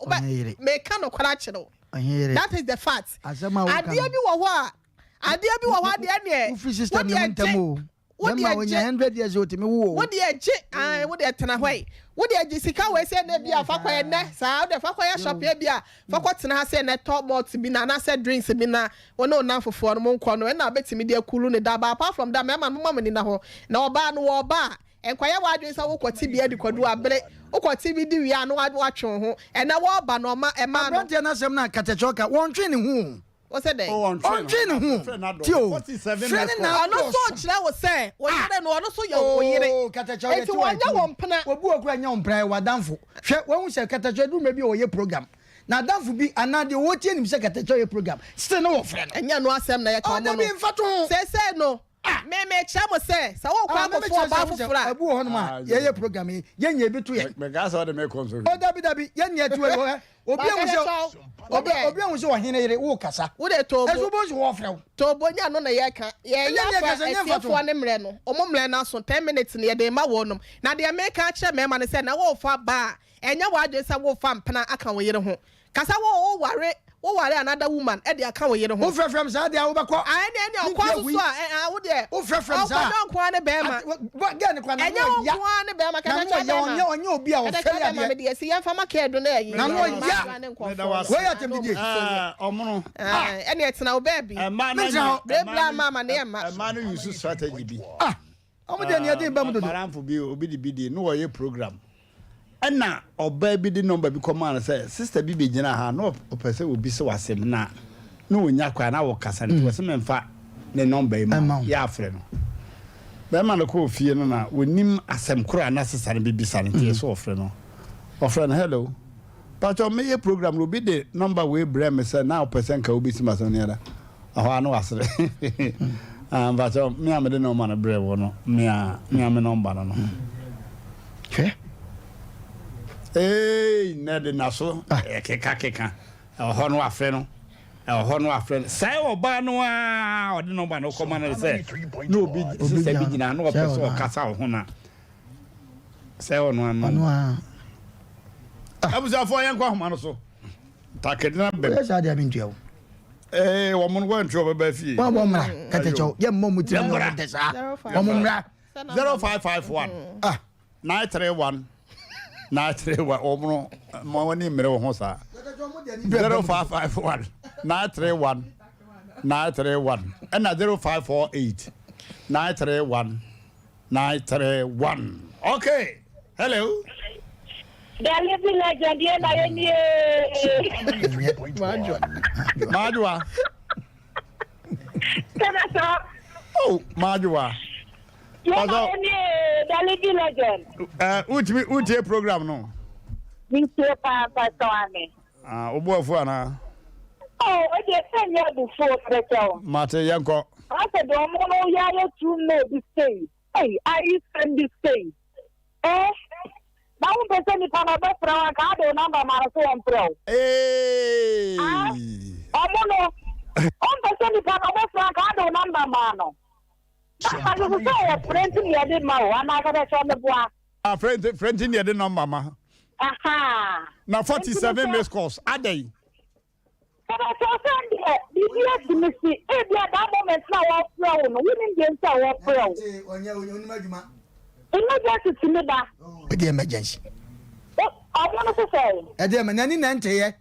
me ka no kwara kire that is the fact ade bi wo ho ade ne wo free system ni ntamo what the 100 years old me wo what the what the tena hwai what the sika we say na bia fa kwa ne sa de fa kwa ya shop bia fa kwa tena ha say na top malt bi na say drinks bi na wono na fofo no monko no na betimi de kulu ne da ba apart from that me ma ni na ho na oba no oba enkwaya wadwe sa wo kwati bia di kwadu abere wo kwati bi di wi anu atwe ho na wo oba no ma e ma no Mmrantehene na sem na katechoka won twe ne ho o said that on train ho tio 47 na no so kire wo say wo yire no no so ye wo yire katechoka eti wo nya wo mpena obu okura nya mpena wadanfo hwe wo hu se katechoka du mebi o ye program na danfo bi anade wo tie nim se katechoka ye program still no wo frɛ no enya no asɛm na ye ka mo no bi mfato se no me kira mo se sa wo kwa ko fo ba fofura abu ho no ma ye program ye nya bi to ye me ga sa de me konso o dabi ye nya tu we obi ahun se wo hene yire wo kasa wo de tobo ezo bo so wo frɛ tobo nya no na ye ka ye ya fa efo ne mre no omo mre na so 10 minutes ne ye de ma wo nom na de me ka kira me ma ne se na wo fa ba enya wo adwe se wo fa mpena aka wo yire ho kasa wo ware another woman e de aka wo yire ho wo frɛfrɛm sa de a wo bɛkɔ ai ne okwa so a wo de wo frɛfrɛm sa o kwa ne be ma ga ne kwa na enya okwa ne be ma ka na ya onye obi a wo fɛ ya me de si yan fa ma ka do na yi na no ya wo ya tem dije omono ene etena wo baby bla mama ne ma ma no use strategy bi omo de ne de ba mu do maramfo bi obi di no wo ye program ɛna ɔbaa bi di number bi command say sister bi be gina ha no opese obi se wasem na onya kwa na wo kasa ne wose memfa ne number yi ma ya afre no be ma no ko fie no na wonim asem kura na sesare bi bisa ne tie so ofre no hello but o me program no bi de number we bre me say na opese nka obi sima so ne da aho anu asre but me am de number na bre wo no me am number no okay. Hey, Ned Naso, keka. Hono afre no. Say obano or no man no command say. No big sister bigina no person kasa ho na. Say ono anu. Abuza fo yen kwa ho no so. Takedina be. Yes, I am into you. Wo mon go ntro be fi. Wa mra katecho ye mo muti no de sa. Wa mra 0551 931 931 omno mawani mere wo ho sa 0551 931 and 0548 931 okay hello Majwa oh Majwa which program no? We say Papa Tony. Obuafu ana. Oh, I just send you before the Mate yanko. I said, don't know ya to know this thing. Hey, I send this thing. Now we send it on a best round. I don't number my phone pro. Hey. I'm on send it on a best round. I don't number mano. I was saying, printing your did my one. I got a on the bois. Printing your number, ma. Aha. Now 47 missed calls a day. But I saw Sunday. Did you have to miss it? If you had that moment now, I'll throw no women against our pro. Emergency to me back. With the emergency. I want to say. At the Manani Nante, eh?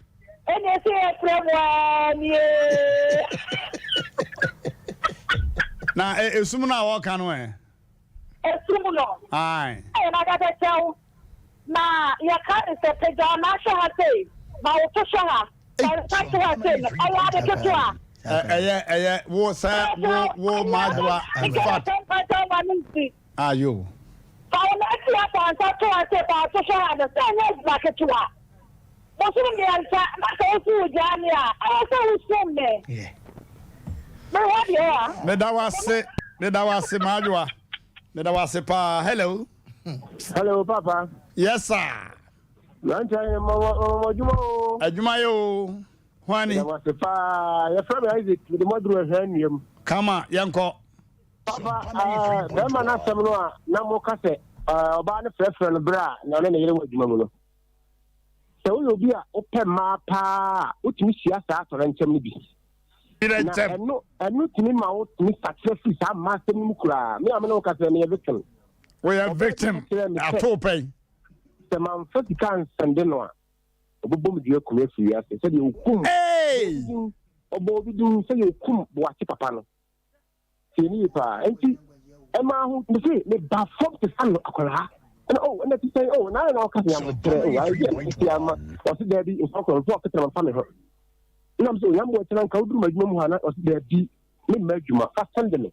And they say a problem. Now, it's soon I walk away. It's soon. Aye. And I got to tell. Na ya kare se peja na sha say ma o to sha ta sha say I ya de to wo sa wo madwa in fact ayo fa na ti ya pa sa to say pa to sha da say na ba ke to a mo su ni an sa na so su jani a I so su me yeah me wa dia me da wase madwa me da wase pa hello papa. Yes, sir. Ajuma yo. Wani. Kama yanko. Papa, dama na samno na mo kase oba ne frefre bra na ne yere wadwuma mu no. Se wo obi a opɛ ma pa utimi siasa atore ntem ni bi. Enu timi ma wo timi sacrifice ama sem mu kura. Me amene wo kase me victim. We are victim. Atope. The man first can send in one. Obum di ekure fi ya se de okum. Hey! Obo bi dun se ye okum bo ati papa no. Se ni pa enti e ma hu me se me ba fom te san akola. And and ti say na na ka ya mo tre I ti ama o se de bi o ko so ka tra fa me ho. Ina so ya mo tra ka uduru madwuma mu ha na o se de bi me madwuma fa send me.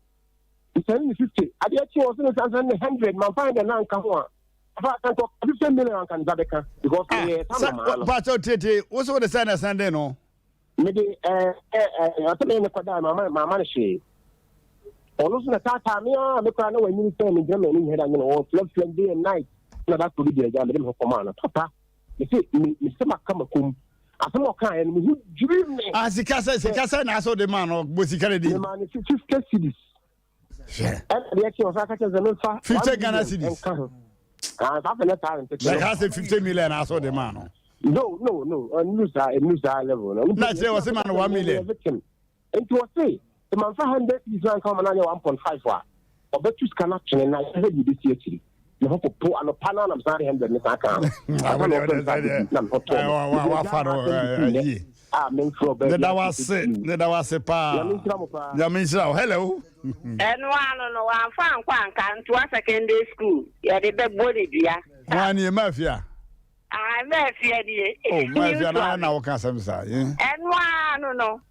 It's 50. I did you also 100 man find a nan ka ho a. Fa kan ko 50 million kan zabeka because but tete also the Sunday no. Me de I tell me ko da mama she. Ono so na tata me me kwa na wani say me grema ni heda no o flip day and night. Na that to be the jam me ko ma na papa. Me say me se makama kum. Asemo kan en me dream me. Sikasa na so the man no bosikare di. Me man 50 cedis. Yeah. And the action of Africa is 50 Ghana cedis. Like I said 50 million I saw the man. No. On news level. Not say was a man 1 million. And to say the man 500 is one common 1.5 wa. Or bet you cannot change and I heard you this year. You have to pull on a panel of 100 Mr. That was a pa. Hello. And one fan can to a secondary school. Yeah, the body, dear. One year mafia. I met you. Oh, my God, now can some say. And one, no.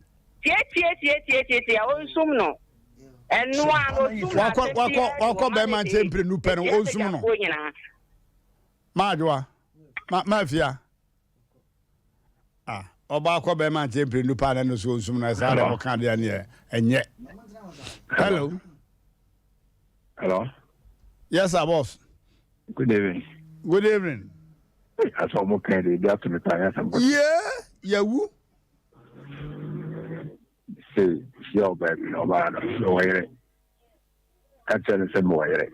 Tie, Osumno. And one, walk by my temple, no pen, Osumno. Madwa, Mafia. Ah, Obako by my temple, no pan and so soon as I don't can and yet. Hello. Hello. Yes, I was. Good evening. Good evening. That's all okay. They have to retire. Yeah, woo. See, your baby, no matter. No way. That's the same way.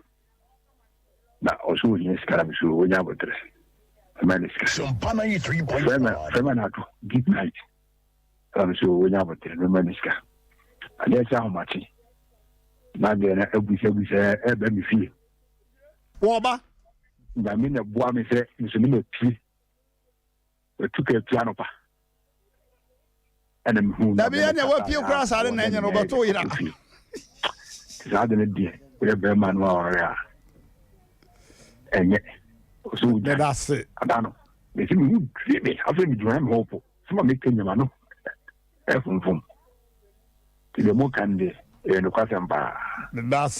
Now, also, in Scaramush, we have a dress. A man is Sompa 93.1. Feminatu, good night. I'm sure we have a dress. And that's how much. Now, then, we say, baby, feel. Woba. I mean, a boy, me say, you should be tea. We took a piano. And I'm who. That be any what you cross out and then over to it. I didn't do it. We have a man warrior. And yet, so that's it. I don't know. They say, you treat me. I think you am hopeful. Someone making your man. From the more candy. That's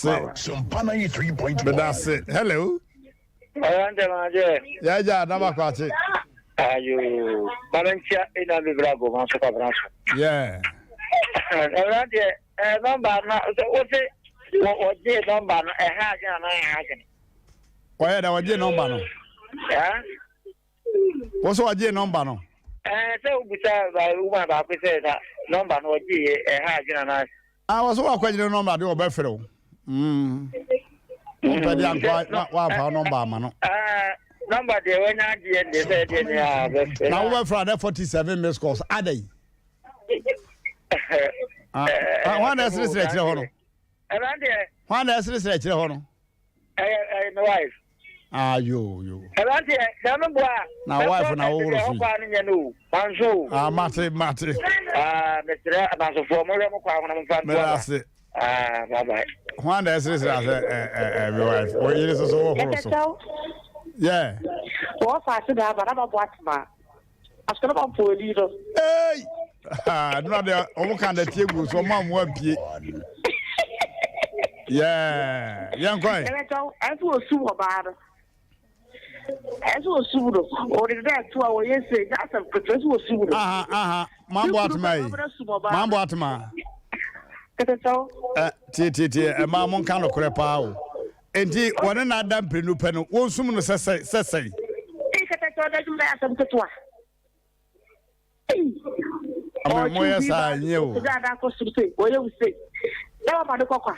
it. Sompa 93.1. But that's it. Hello. Yeah, never catch it. You Valencia in a Vibrago, Mansoka Branch. Yeah. Around the number, what's it? What did number? A hagen and I hagen. Why there was a number? Yeah? What's what a number? No. So, besides, I woman, I said that number no G, a hagen and I was walking the number to a buffalo. Number they went out and they said, now we're from 47 missed calls. Are they? One has research. Around there, One has research. my wife. Ah, you. Around here, Now, wife and all of you. Ah, Mate. Mr. Abaso for more That's it. bye. One has research. Wife. Or it is also. Yeah. What I said about what man? I was going to pour a little. Hey! Not the old kind of table, so mom won't be. Yeah, young quiet. As was super bad. As was super, or is that 2 hours yesterday? That's a professor was super. Mambo at me. Mambo at ma. A mamma kind of crepa. And he, one another penupeno, won't soon say. Yes, I knew. No, my cocoa.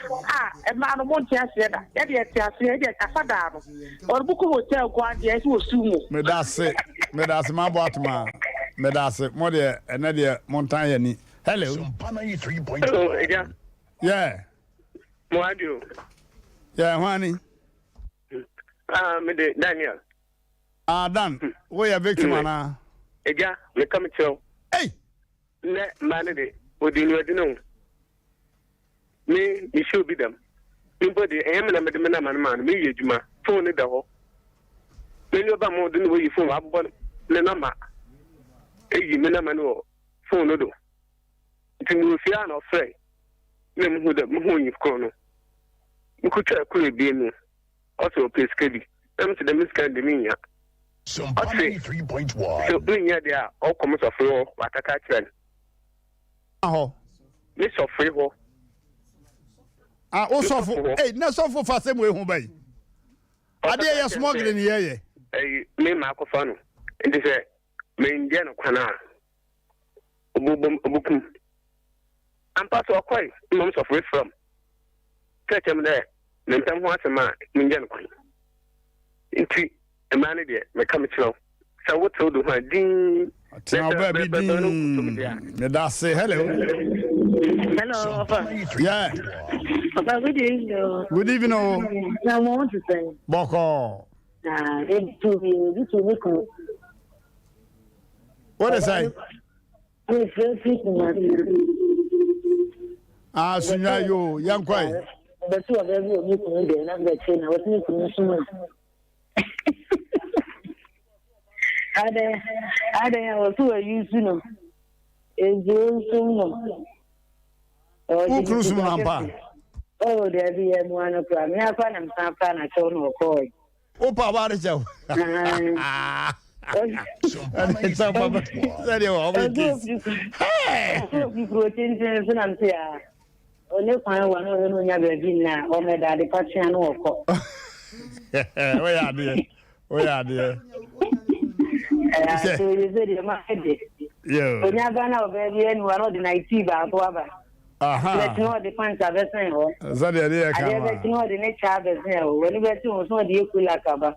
And Madame Montia said that. Or book hotel, one yes, was soon. Medas my bottom. Medas, Modia, and Nadia Montaigne. Hello. Sompa 93.1. Yeah. What do you? Yeah, honey. Daniel. Dan, we are victim now. Eja, we come to. Hey! Man, would you know? Me, you should be them. Nobody, I am a man, me, you phone it the whole. When you are more than the way you phone up, but the number. Hey, Minamano, phone no do. To move Fiano, Frey. Name who the moon you've gone. You could be in also a place, Kedi. I'm to the miscandemia. Sompa 93.1. So, doing there, all comments of law, what I catch then. Oh, Miss of free ho. Also, hey, not so for same way home by. I dare you smuggling here. Hey, me, Marco Fano. And they say, me Indiana Kana. Obukum. I'm part of quite months of free from. Catch him there. Then some once a man, Indiana Queen. Into a man there, may come to. So what to do, my dean? That's say hello. Hello, Yeah. Papa, good evening. Good evening. I want to say, Boko. this will make What is that? Sunya, you, young quiet. The two of them will meet me there, and I'm the train. I was making Ade was who are you no. Is you Who cruise Mampa? Oh, there be one of them. I find them some kind of tone or call. Opa, about it, Joe. It's up, Papa. Said you always. Hey! You protein and say, only find one of them when you have been now, or my daddy patching or Where are they? Where are they? So you said you might have it. Yeah. When you're going to be anyone of the night, let you know the pants are the same. Zadia, I never know the nature of the same. When you get to was not the Kulakaba.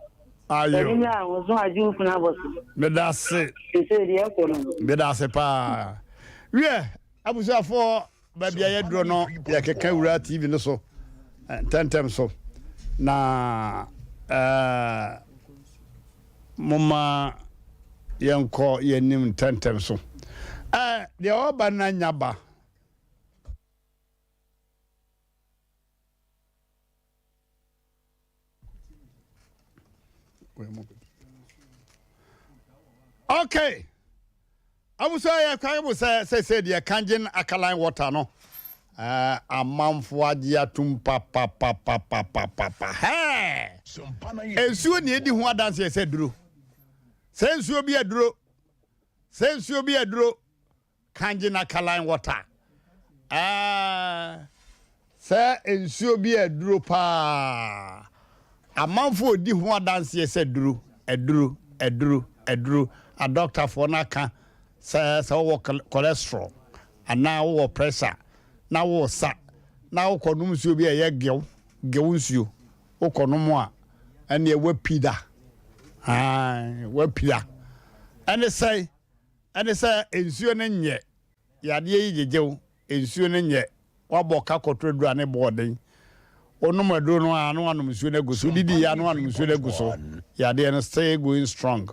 Are you? you? Was not a Jew when I was. But that's it. You say the economy. But that's a pa. Yeah, I was there for baby. I don't know. Yeah, can TV no so. 10 times so. Na mama yanko yenim 10 times so. The oba na nyaba. Okay. I was say the Kanjin alkaline water no. A month for dia tumpa papa. Hey. Ensuo ne edi ho adanse se duro. Se ensuo bi aduro. Se ensuo bi aduro. Kanjin alkaline water. Se ensuo bi aduro pa. A month for di ho adanse se duro. Eduru. A doctor for naka says our cholesterol and now our pressure now our sa now conums you be a girl girls you o konomoa and ye wepida wepida and they say ensuo ne nye yade yi jejew ensuo ne nye waboka kotredu ane boarding onum edu no anu anum nsuo ne guso didi ya anu anum nsuo ne guso yade and stay going strong.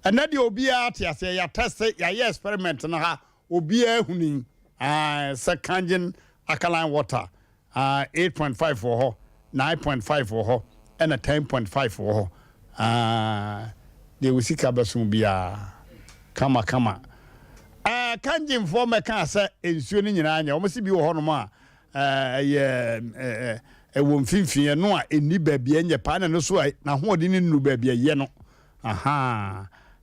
And that the obia say ya test ya experiment na ha obia huni Kanjin alkaline water 8.5 for her 9.5 for her and a 10.5 for her they will see kabasum bia kama Kanjin for me kan say ensuo ni nyina anya o msi bi wo ho no ma won finfin no a eni baabia nye pa na no so na ho odi ni nu baabia ye no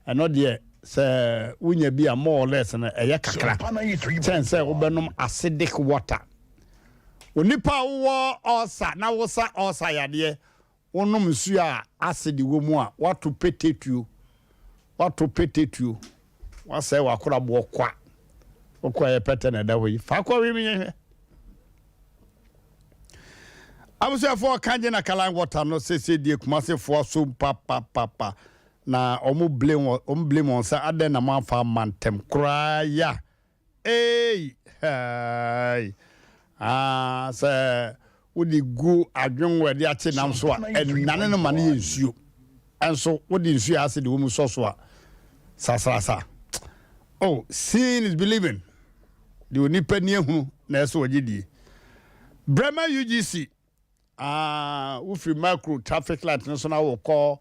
eno de se unya bi a more or less na eye kakra chance wo benom acidic water onipa wo osa na wo sa osa yade wonom nsu a acid wo mu a wato petetuo wase wakora bo kwa okwa ye pete na da we fa kwa wi mi I was there for Kanjin alkaline water no say die kumase for Sompa na omu blame on say aden na man fa mantem kra ya say wodi gu adwen we de ache nam so a enane no mane yensuo enso wodi nsuo ase de wo mu so a sasasa oh seeing is believing de oni pani ehunu na eso wagidie Brema UGC we free macro traffic light no so na wo call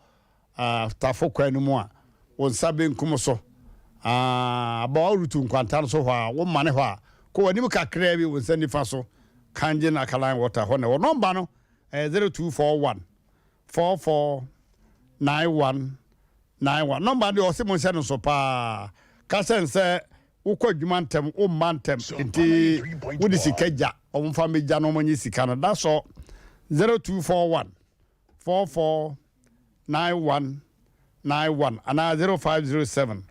tafo kwanu mu a won sabe nkum so ba rutu nkwanta so ho a wo mane ho a ko wani mu kakra bi won sani fa so Kanjin alkaline water ho na wo number no 0241 449191 number de o se mo se no so pa ka sense wo kwadwuma ntem o mantem nti wo di sikaja o mfa meja no manyi sika no that's all 0241 449191 and 0507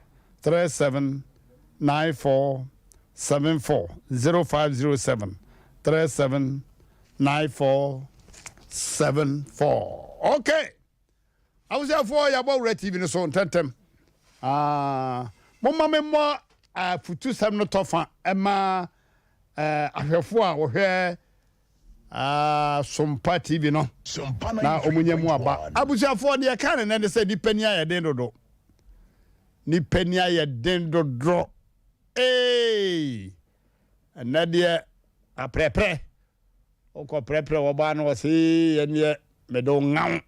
379474 0507 379474 okay I was there for your about TV no so tentem mama memo futu sam no tofa ema ahwefo a wo hwe Sompa TV no na omunyemu aba abusiafo de kan ne se di pani aye den dodo ni pani aye den dodo na de aprepre oko prepre wo ba no se ye ne me do ngam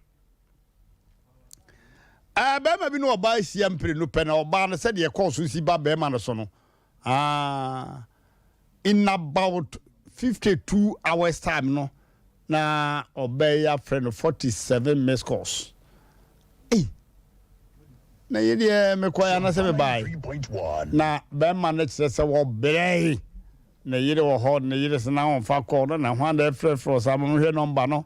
Bema bi no oba Asem Mpe no pe na oba no said ye course si ba bema no so no. In about 52 hours time no na obey ya friend 47 missed calls. Na yede me kwaya na se me bai. Na bema na kire se wo brei. Na yede wo ho na yede se na on fa call na hwan da frɛ sa mo hwe number no.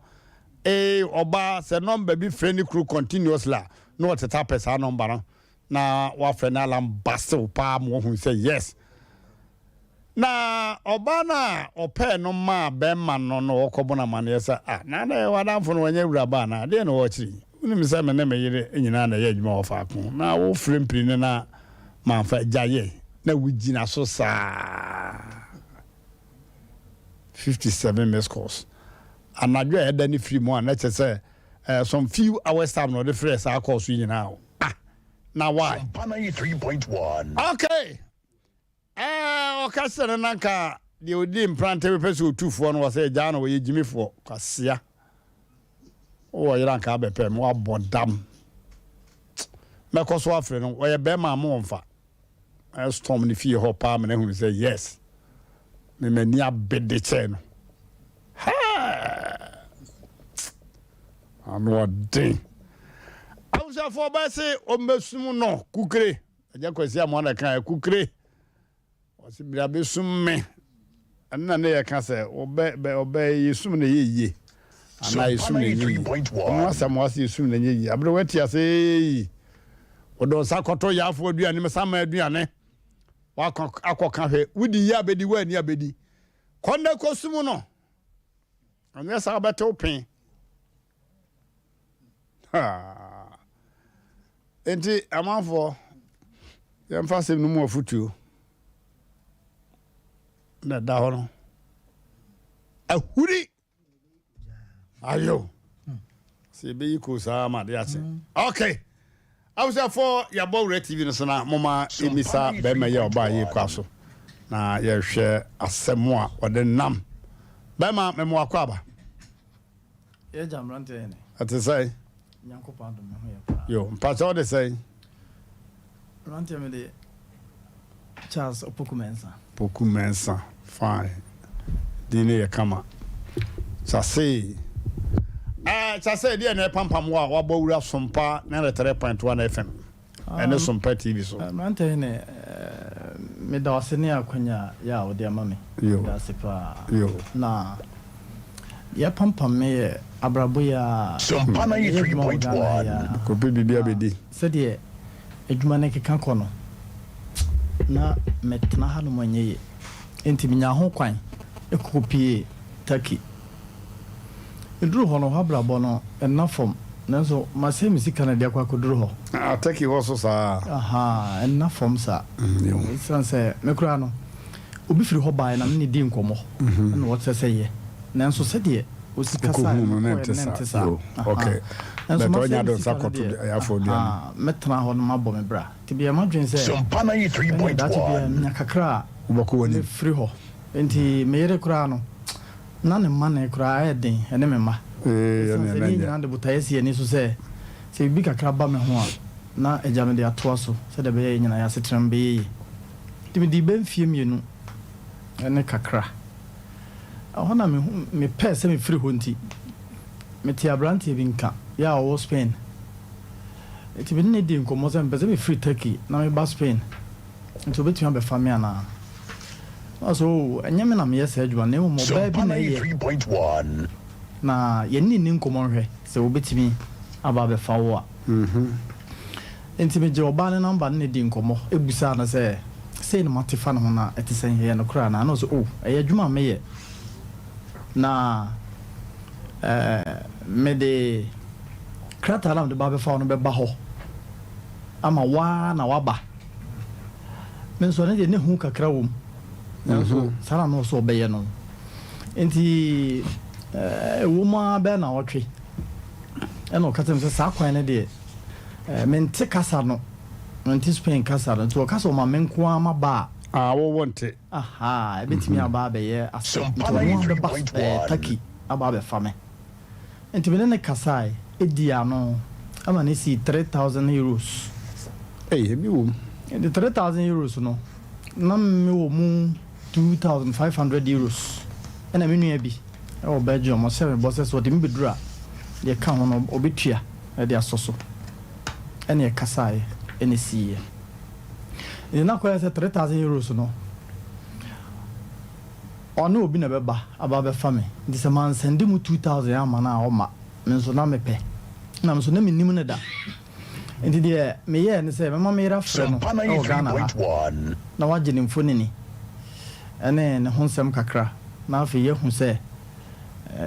Oba se number bi friend crew continuously. No what tap esa number no. Na wa friend alarm basel pa mo hu say yes. Na oba na ope no ma bema no okobo na mane say na wadamfo no wanya wura ba na de no wo chiri. Unim say me na me yire nyina na ye adwuma wo fa ko na wo frimpri ne na manfa jaye na wugina so sa 57 missed calls anadwo e da ni free mo na che say some few hours time no the fresh sa calls nyina na why 3.1 okay okasere nanka de odi Mmrantehene person otufo no was say jana we yigimifo kwasia o yira nka bepe mo abodam mekoso afre no we be ma mo mfa storm ni fie ho pa me na hu say yes me mani abede che no ha anu odin awusa fo ba say o mesum no kukre aja kwasi amon na kan kukre o si bia be sum me anna ne ya kan say obe yesum na ye ana isum na ye no asam isum na ye abre wati ase odo sakoto ya afo aduane me sama aduane wa akoka hwe wudi ya bedi wa ni abedi konda kosum no anya sa bete open enti amanfo yamfa sem no mu afutuo na da hono ahuri ayo se be yiko sa ma de ase okay I was for your bow TV no sana mama emisa be ma ye oba ye kwaso na ye hwe asemo a ode nam be ma me mo akwaba ye Mmrantehene ate say nyankopon do me ho ye pa yo mpacho de say Mmrantehene de Charles Opokumensa fine dine ye kama sase chase dia na pampam wa bawura Sompa na 3.1 FM ene Sompa TV so Mmrantehene me da wasene akwanya ya odi amame da sepa na ya pampam me abrabo ya Sompa 3.1 ko bibia bedi se de adwuma ne keka kono na metna ha no manye enti minya ho kwan ekopie taki nduru ho no habrabo no enafom nanso masem sika na dia kwa koduru ho ataki ho so sa enafom sa sanse mekura no obi firi ho bae na me di nkomo na what say ye nanso se de osika sa nentesa okay nanso ma nya do sakoto ya fo dia metna ho no mabọ me bra tibia madwen se Sompa 3.1 that tibia nya kakra ubako woni firi ho enti meyere kura no na ne ma na kura eden ene me ma ene na de butayesi ani so se bi kakra ba me ho a na ejame de ato aso se de be nyina ya setram be timi di ben fie mienu ene kakra ahona me pɛ sɛ me firi ho nti me ti abrante bi nka ya o Spain eti bi ne di nkomo sɛ me free Turkey na me ba Spain nti obetuma be fa me ana also enyeme na me yesa adwuma na mo ba bi na ye 3.1 na ye ni nkomo hwɛ sɛ obetimi aba be fa wo a enti me je oba ne number ne di nkomo ebusa na sɛ sei no matifa no na etisen he no kra na no so ɛyɛ adwuma me ye na me de krata lam de ba be fa no be ba ho ama wa na waba men so ne hu kakra wom so sara no so be ye no enti woma be na otwe eno katem se sa kwan ne de men te kasa no nti Spain kasa no to kasa ma men ko ama ba wo wonte ebetimi aba be ye Asem Mpe Nipa Turkey aba be fa me enti me ne kasai edi ano ama ne si 3,000 euros. Hey, me wom. The 3,000 euros no. Na me wo mu 2,500 euros. And I mean bi. Oh Belgium or 7 bosses what him bedra. They come on obitua e dia soso. And ye kasai any see. You na kwa 3,000 euros no. Ono obi na beba aba be fa me. This man send mu 2,000 ama na o ma. Me so na me pe. Na me so na me nim ne da. Enti de me ye ne se me ma me ra frɛ no. O Ghana. Na waje ne mfoni ni. Ene ne honsem kakra. Na afi ye hu se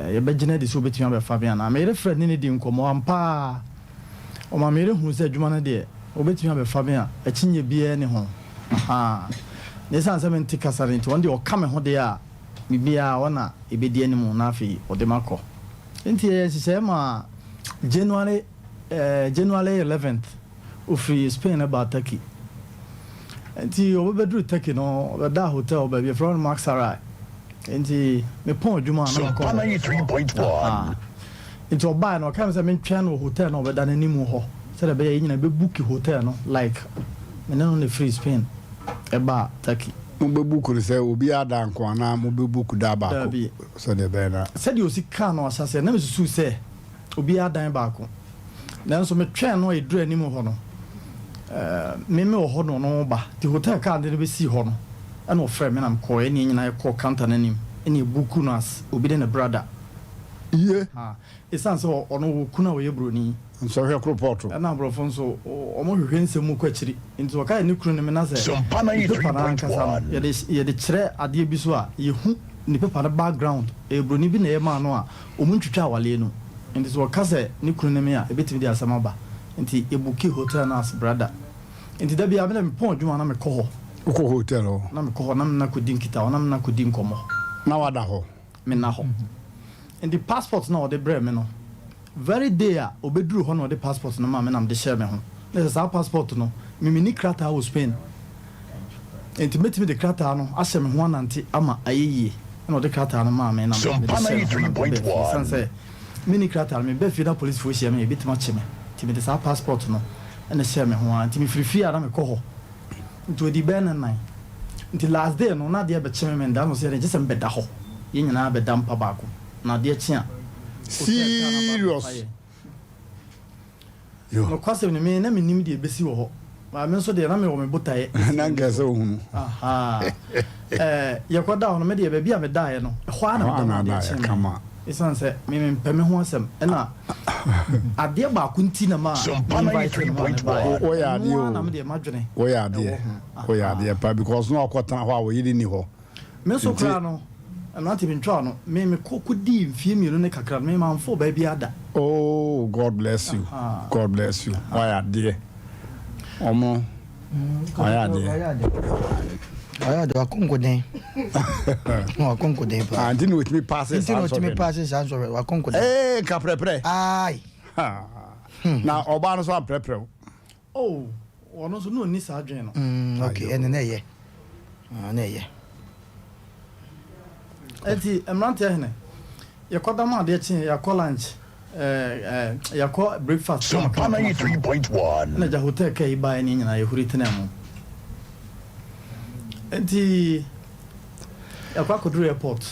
ye begina de so betimi aba fa bia na me re frɛ ne di nkomo ampa. O ma me re hu se adwuma na de obetimi aba fa bia akinye bia ne ho. Aha. Ne san se me ntika sare nti wonde o ka me ho de a bibia wona ebedi animu na afi o de makọ. Enti ye se ma January 11th ofri Spain about Turkey. Enti obedru Turkey no da hotel ba bi from Max Sarai. Enti me pon adwuma na ko. 93.1. Enti oba no ka me se me twa no hotel no obeda na nimu ho. Se da be ye nyina be book hotel no like me no na free Spain eba Turkey. Mo be book se obi ada nko ana mo be book da ba ko. So de be na. Se di osika no asase na me susu se obi adan ba ko. Nanso me twa no edru animu ho no. Me ho no ba. The hotel card de be si ho no. Ana ofre me na ko eni nyina e ko counter nanim. Eni buku no as obi de na brother. Iye. Ha. Esanse ono kuna we broni. Nso hwe kropoto. Na brofo nso omo hwehwe nsemu kwa chiri. Nti o kai ni kunu ne me na se. Sompa 93.1. Ye de kire ade bi so a ye hu ni paper background. E broni bi na ye ma no a omu ntwitwa wale no. Nti so kase ni kunu ne me a ebetimi de asama ba. Nti ebuki hotel na as brother. Nti da bia me pon adwuma na me kɔ hɔ. Uko hotel ho. Na me kɔ hɔ na me na kodi nkita na me na kodi nkomo. Na wada ho. Me na hɔ. Nti passport na ɔde brɛ me no. Very day a obeduru hɔ na ɔde passport no ma me na me de share me ho. Na sa passport no me ni krata ho Spain. Nti metimi de krata no ahyɛ me ho anante ama ayeye. Na ɔde krata no ma me na me de share. 93.1. Sanse mini krata me be fi na police fo share me ebitima kye me. Nti me de sa passport no na share me ho anti me free ara me kɔ hɔ. Nti odi be na nan. Nti last day no na de be kye me nda no se de gye sem beda hɔ. Ye nyina beda mpa ba ko. Na de kye a serious. Yo. No kwase me na me nim de besi wo ho. Ma me so de na me wo me botae. Na ngase wo hunu. Aha. Ye koda ho no me de be bia me dae no. Ho ana me de kye. Kama. Isan se me mpeme ho asem. Na ade ba ku nti na ma. Sompa 93.1. O ya ade o. Na me de madwene. O ya ade. O ya ade pa because no akwata ho a wo yiri ni ho. Me so kra no. Anati bin twa no me kokodi mfie mienu ne kakra me manfo ba bia da. Oh, God bless you. God bless you. Why are there? Omo. Why are there? Aya do akonko den. No akonko den pa. And didn't with me passes. Didn't with me passes answer akonko den. Eh, ka prepare. Ai. Na oba no so prepare. Oh, ono so no ni sa adwen no. Okay, ene na ye. Na ye. Eti Mmrantehene yakoda ma de chi yakọ lunch yakọ breakfast Sompa 93.1. na ja hotel kai ba ni nyina ye huri tenam enti yakọ akodru airport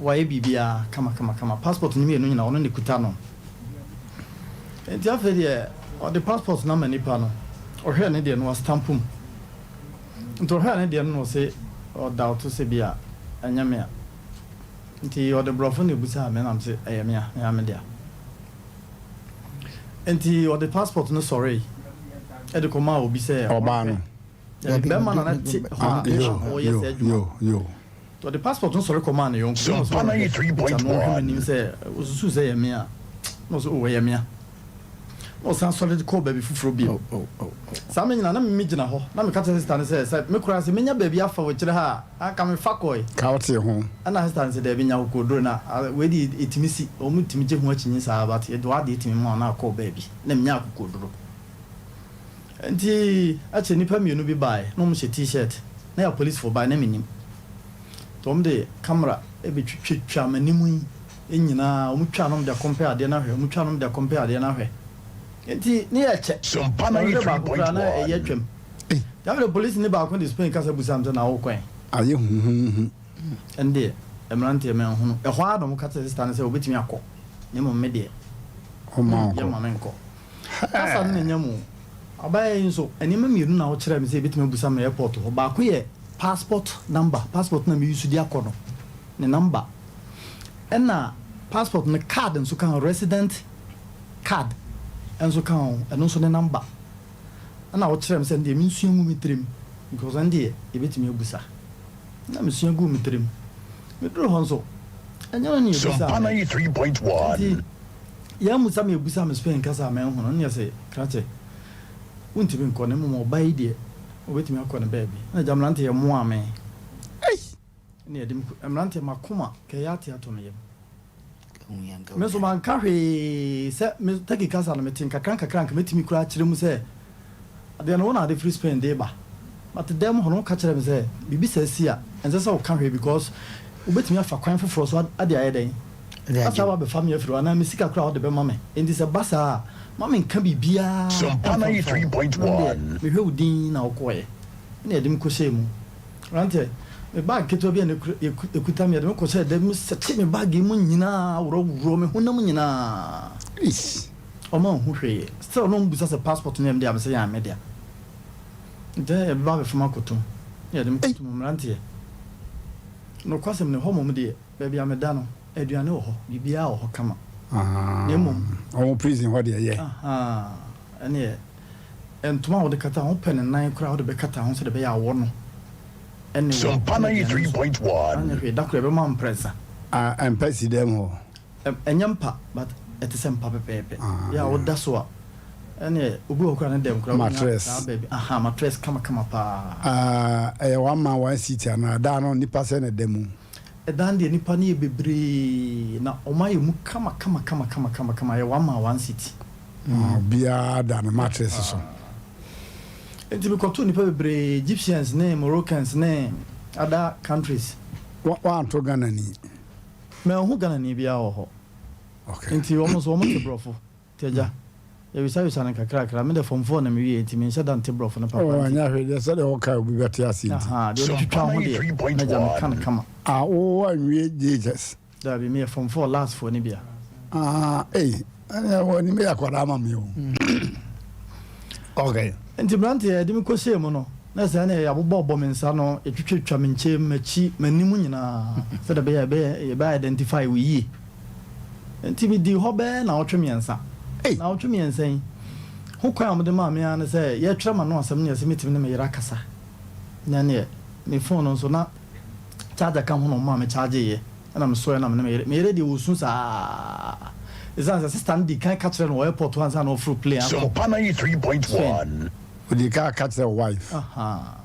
wa ye bibia kama passport ni me no nyina ono ne kuta no enti afa de o de passport na manipa no o hwe ne de no stampum nto hwe ne de no se o da auto se bia anyame nti o de brofo ne busa me nam se ayamia ya me dia nti o de passport no sorry e de koma obi se oba no be man na ti o yes adwuma yo o de passport no sorry koma na yon Sompa 93.1. nim se osusu se yamia no so o yamia o san solid ko baby fufuro bi sa me nyina na me gina ho na me ka tell sister say me kura se menya baby afa wo kire ha aka me fa koi ka wote ho ana sister se de bi nya ko dro na we di etimisi o mu timi je ho achinyi sa ba te do ade etimi mo na ko baby na menya ko dro enti a che nipa mienu bi bai no mo she t-shirt na ya police for bai na menim tom de camera e bi twitwa manimu yi enyina o mu twa no de compare de na hwe o mu twa no de compare de na hwe Enti ni ya che Sompa 93.1 ya twem ya the police ni ba ko di Spain kasa busam na wo kwan aye ende Mmrantehene men hunu e ho adom kata sister na se obetimi akọ ne mo me de o ma ya ko ma men ko asa ne nyamu abaye nso enima mienu na wo kire me se obetimi busam na airport ho ba ko ye passport number passport na me use di akọ no ne number ena passport ne card nso kan resident card enso kan eno nso ne number ana wo kire me se ndie me nsu emu mitrem because ndie ebetimi abusa na me nsu egu mitrem me dro honso anya ni ebusa Sompa 93.1 ya musa me ebusa me Spain kasa me hono ne se krache untimi nko ne mo bai die obetimi akọ ne baby na Mmrantehene mo ame ne edim Mmrantehene makoma ke ya tia to me yem me so man ka hwe se me taki kasa na me tin kakran metimi kura kire mu se ade na wona de free Spain de ba but dem hono ka kire me se bibi sasi a ense se o ka hwe because ubetimi afa kwan foforo so ade ayeden asa wa be family afiro na me sika kura o de be mame enti se basa mame nka bibia Sompa 93.1 me hwe udin na okoye ne edim ko shemu rante me bag keto bia ne ekuta me de ko se de me seti me bag mu nyina wuro me honam nyina is o ma hu hwe still no mbusa se passport ne me say ya media de e ba be fuma koto ya de me koto Mmrantehene no kwasem ne homo de ba bia me da no aduane wo ho bibia wo ho kama ne mum o prison ho de ye ene entuma wo de kata ho pen nan kura wo de be kata ho se de be ya wo no ene Sompa 93.1 ane hwe da kura be ma impressa empathy dem ho enyampa but etesempa pepepe ya wo da so a ene obi okura ne dem kura mattress baby mattress kama pa one man one city na da no nipa se na demu edan de nipa ne bebre na omaye mu kama ya one man one city bia da na mattress so enti be koto nipa bebre Egyptians ne Moroccans ne other countries wa anto Ghana ni me hu Ghana ni bia ho okay enti almost te brofo teja ya wisa na kakra me de form 4 na me wi enti me nshada nte brofo na papa anya hwe de se de ho ka obi beti asenti de twitwa ho de na jam kan kama o anwie Jesus da bi me form 4 last for ni bia anya woni me akwada ma me o okay enti Mmrantehene de me ko se mu no na se na ya bobo me nsa no etwitwa me nche machi manimu nyina se da be ya identify we yi enti bi di ho be na otwe me nsa na otwe me nsa yi ho kwa am de ma me an se ye twere ma no asem ne se metimi ne me yira kasa na ne me phone no so na charger kam ho no ma me charge ye na me so na me yire de wosu sa izan se stand di kan catch no airport one san off play Sompa 93.1 odi ka catch the wife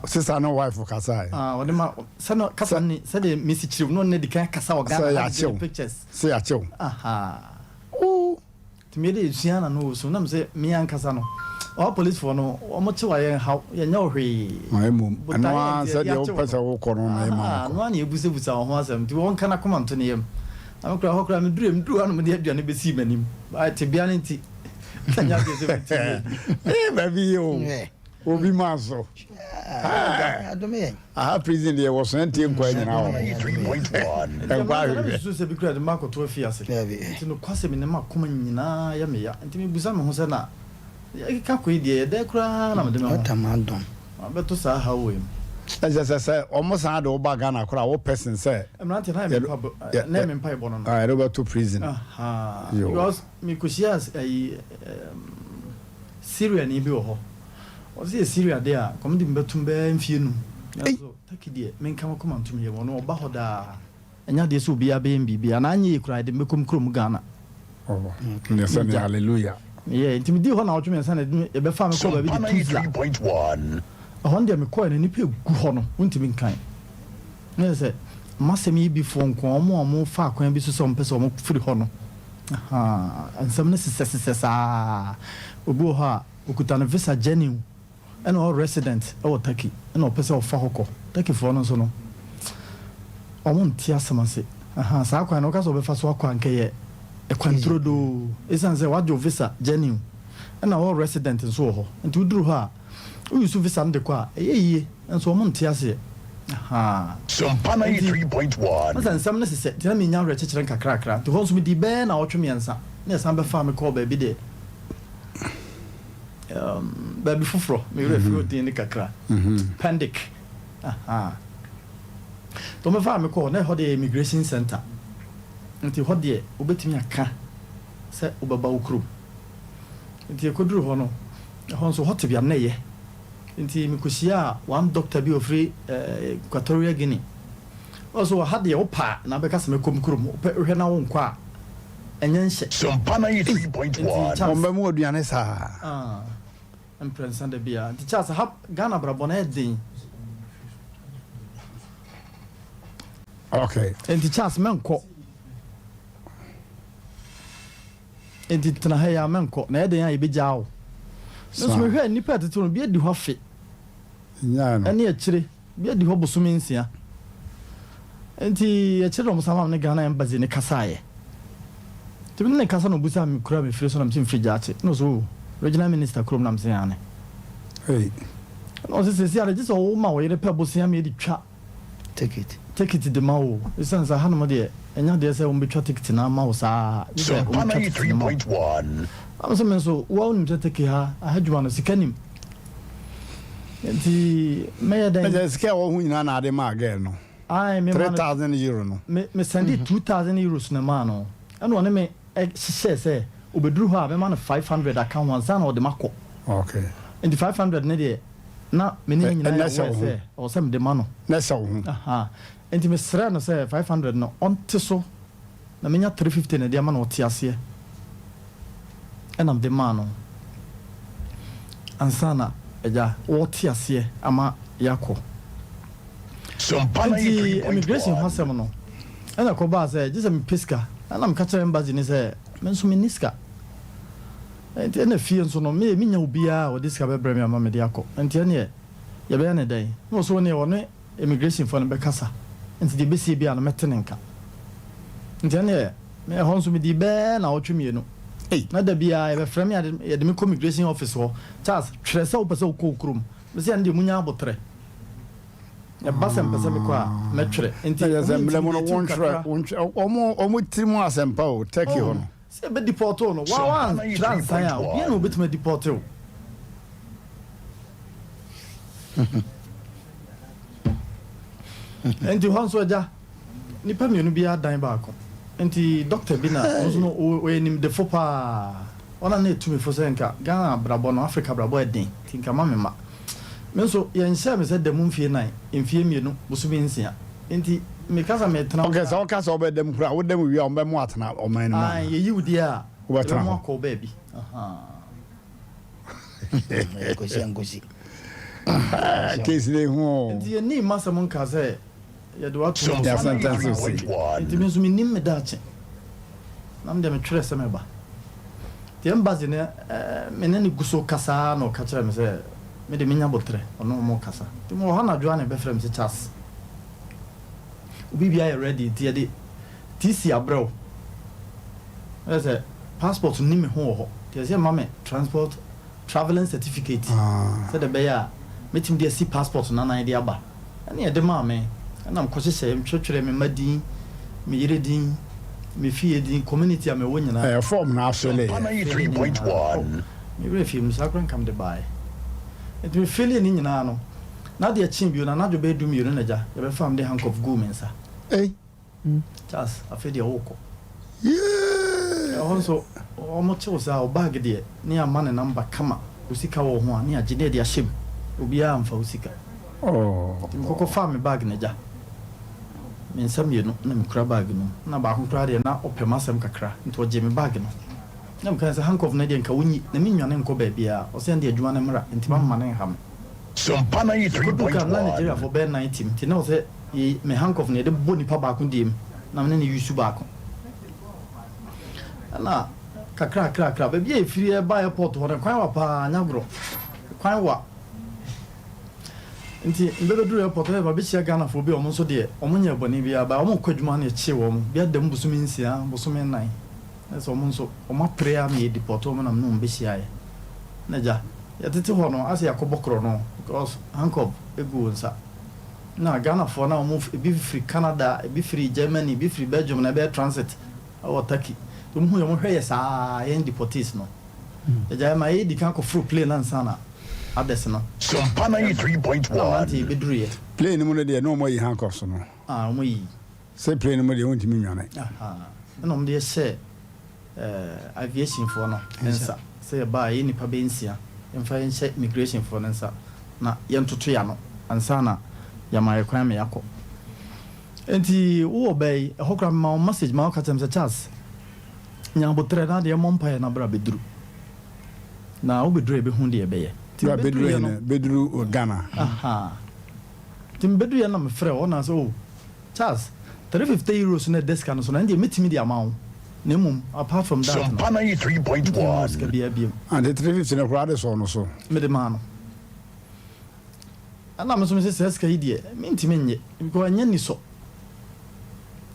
sister no wife kasa wode ma se no kasa ni se de misi chiri no ne di kan kasa o Ghana pictures se ya chew timi de suana no so na me se me an kasa no o police for no o mo chewa ye ha ye nya ohwe mum ano se de o pesa wo kono na ma no na ebusebusa ho asem ti won kana komanto ne yem amkra hokra me duru anu me de aduane be si manim ba te bia ne nti tanya de se beti baby yo obi maso adome prison there was anti nkwa nyina ho 93.1 so se bi kra de makoto afiase nti no kwase me ne makoma nyina ya me ya nti me busa me ho se na ka ko ide de kra na me de me ho tamadon abeto sa ha wo say almost had the oba Ghana kura wo person say Mmrantehene na me pa ibo no I go to prison because me kusias Syria ni bi wo ho o se Syria de a komdi mbetum be mfie nu so takidie me nka makoma ntum ye no oba hoda enya de so bia be mbibia na anye kura de mekom krom Ghana ne say hallelujah intimidi ho na otwe me sana e be fa me ko ba bi de tuzla 93.1 honde me ko na nipa gu ho no untimi nkan ne se masem yi bi fo nko omo fa kwan bi so mpese omo firi ho no ansam ne sesesa obi ho a okuta na visa genuine and all resident Turkey and all person of Fahoko Turkey for no so no omo ntia samase saa kwan no ka so be fa so akwa nke ye e kwantro do esan se wadjo visa genuine ɛna wɔ resident nso wɔ hɔ nti woduru hɔ a woyusu visa no de kɔ a ɛyɛ yie nso ɔmo nte aseɛ Sompa 93.1. masa nsɛm no sesɛ nti na menya werɛ kyekyerɛ nkakrakra nti hɔ nso medi bɛɛ na ɔtwe mmiɛnsa na ɛsan bɛfaa me kɔɔ baabi de baabi foforɔ mewerɛ firi odin ne kakra pendic to mɛfaa me kɔɔ na ɛhɔ de immigration center nti hɔ deɛ wobɛtumi aka sɛ wobɛba wo kurom nti ɛkɔduru hɔ no ɛhɔ nso hɔ te bia na ɛyɛ nti mekɔhyia one doctor bi ofiri Equatorial Guinea ɔso ha deɛ wopa na bɛka sɛ mɛkɔm kurom wohwɛ na wo nkɔ a ɛnyɛ nhyɛ Sompa 93.1. Ɔmbɛ mu aduane saa mprɛnsa da bia nti Charles ha Ghana brabɔ na ɛden okay nti Charles mɛnkɔ nti tena ha ya mɛnkɔ na ɛden a yɛbɛgyaa wo nso mehwɛ nnipa ɛtete no bi adi hɔ afe ɛne akyire bi adi hɔ bosome nsia nti akyire dɔm sama ne Ghana embassy ne kasaeɛ nti ne kasa no busa me kura me firi so na mse mfiri gyaakye no so regional minister krom na mse ane no se se ala gye wo ma wo yere pɛ bosia me di twa ticket de ma wo isan sa hanum de enya de sɛ wo betwa ticket na ma wo saa Sompa 93.1. am so men so wo nim ticket ha ahadwuma no sikanim nti me da me sika wo hu nyina na ade ma girl no ai me 3000 euro no me send 2000 euros na ma no ɛno ɔne me hyehyɛ sɛ obeduru hɔ a me ma no 500 account one sana ɔde makɔ okay and the 500 ne de na me ne nyina yɛ sɛ ɔsɛ me de ma no na sɛ wo aha enti me srɛ no sɛ 500 no ɔnte so na menya 350 ne de ma no ɔte aseɛ ɛna me de ma no ansana ɛgya wɔte aseɛ ama yakɔ Sompa enti immigration 93.1. hasɛm no ɛna kɔbaa sɛ gye sɛ me peska ɛna me ka kyerɛ embassy ne sɛ me nso me niska enti ɛna fie nso no me nya obiaa ɔde sika bɛbrɛ me ama me de akɔ enti ɛne yɛbɛyɛ ne dɛn na ɔso ne wɔne immigration fo no bɛkasa enti de bɛsie bia no mɛte ne nka nti ɛne me ɛhɔ nso me di bɛɛ na ɔtwe mmienu na da bia yɛbɛfrɛ me yɛde me kɔ immigration office hɔ Charles twerɛ sɛ wopɛ sɛ wokɔ kurom bɛsɛ ɛne deɛ munya abotrɛ ɛba sɛ mpɛ sɛ mekɔ a mɛtwerɛ nti yɛsɛ mmerɛ mu no wontwerɛ ɔmo tiri mu asɛmpa o Turkey hɔ no sɛ bɛdeport no wa twerɛ ansan a obia na wobɛtumi adeport o nti hɔ nso agya nipa mmienu bi adan baako nti doctor bi na nso no ɔyɛ nimdefo paa ɔna na ɛtumi fo sɛ nka Ghana brabɔ no Africa brabɔ ɛden nti nka ma me ma me nso yɛnhyɛ me sɛ da mu mfie nan mfie mmienu bosome nsia nti mekasa metena okay sɛ woka sɛ wobɛdam kora wodam wie a ɔmbɛmu atena ɔman no mu yɛyi wo deɛ a wobɛtena mu hɔ akɔ baabi case ne hu nti yɛni ma sɛ mo nka sɛ yɛde wato Sompa sentence o si. 93.1. nti me nso menim me daakye na mede metwerɛ sɛ meba nti embassy ne mene ne gu so kasaa na ɔka kyerɛ me sɛ mede menya botrɛ ɔno ɔmo kasa nti mo hɔ na adwoa ne bɛfrɛ me sɛ Charles obi bia yɛ ready nti yɛde TC abrɛw ɛsɛ sɛ passport ni me ho wɔ hɔ nti yɛsɛ ma me transport travelling certificate sɛ de bɛyɛ a mɛtumi de asi passport na nan de aba ɛne yɛde maa me ɛna mkɔhyehyɛ mtwerɛtwerɛ me ma din me yere din me fie din community a mewɔ nyinaa form na asole Sompa 93.1. mewurɛ fie mu saa kora nkam de baeɛ nti mefeelie ne nyinaa no na de akyi bio na nadwo bɛyɛ du mmienu na gya yɛbɛfa m de handcuff gu me nsa Charles afei deɛ wokɔ ɛhɔ nso ɔmo kyew sɛ a wo bag deɛ ne ama ne namba kama wo sika wɔ ho a ne agye ne de ahyɛ mu obiara mfa wo sika nti mekɔkɔ faa me bag no gya me nsa mmienu na mekura bag no na baako koraa deɛ na ɔpɛm asɛm kakra nti ɔgye me bag no na meka sɛ handcuff no deɛ nka wonyi na menwane nkɔ baabiaa ɔsɛ de adwuma no mmra nti mamma ne nha me Sompa kɔduka na 93.1. Nigeria fo bɛɛ 90 nti na ɔsɛ me handcuff no yɛde bɔ nipa baako deɛ mu na mene ne yusu baako ɛna kakra baabi a ɛfiri ɛba airport hɔ no kwan wa paa nyagorɔ kwan wa nti mbɛbɛduru airport ɛba bɛhyia Ghanafoɔ bi a ɔmo nso deɛ ɔmo nyɛ bɔne biara ba ɔmo kɔ adwuma no ɛkyee wɔ mo bi adam bosome nsia bosome nnan ɛsɛ ɔmo nso ɔmo apere a meyɛ deport ɔmo nam ne ɔmo bɛhyiaeɛ Naja. Yɛtete hɔ no ase yakɔbɔkoro no because handcuff egu nsa. Na Ghana for na move ebi free Canada, ebi free Germany, ebi free Belgium na be transit or Turkey. To mu hwɛ yɛ saa yɛn deportees no. Naja ma yɛ di kan kɔ fro plane lansa na ades no. Sompa 93.1. Bedruye. Plane mu no de no mo yi handcuffs no. Mo yi. Say plane mu de won timi nwane. Na mo de share aviation for no nsa. Say ba yɛ nipa be nsia. Emfa yɛnhyɛ immigration for nsa. Na yɛntoto ya no. Ansa na yama yɛkwan me yakɔ. Enti wo obey ehokra ma message ma ka tem se Charles. Nya botre na de mompa na bra beduru. Na wo beduru ebe hu de ebe ye. Ti beduru Ghana. Tim beduru na me frɛ ona so Charles 350 euros na desk no so na ndie metimi de amount. Nemum apart from that. Sompa 93.1. And the 350 na kwade so no so. Me de ma no. Ana me so me se ska idie. Me ntimi nye. Because anya ni so.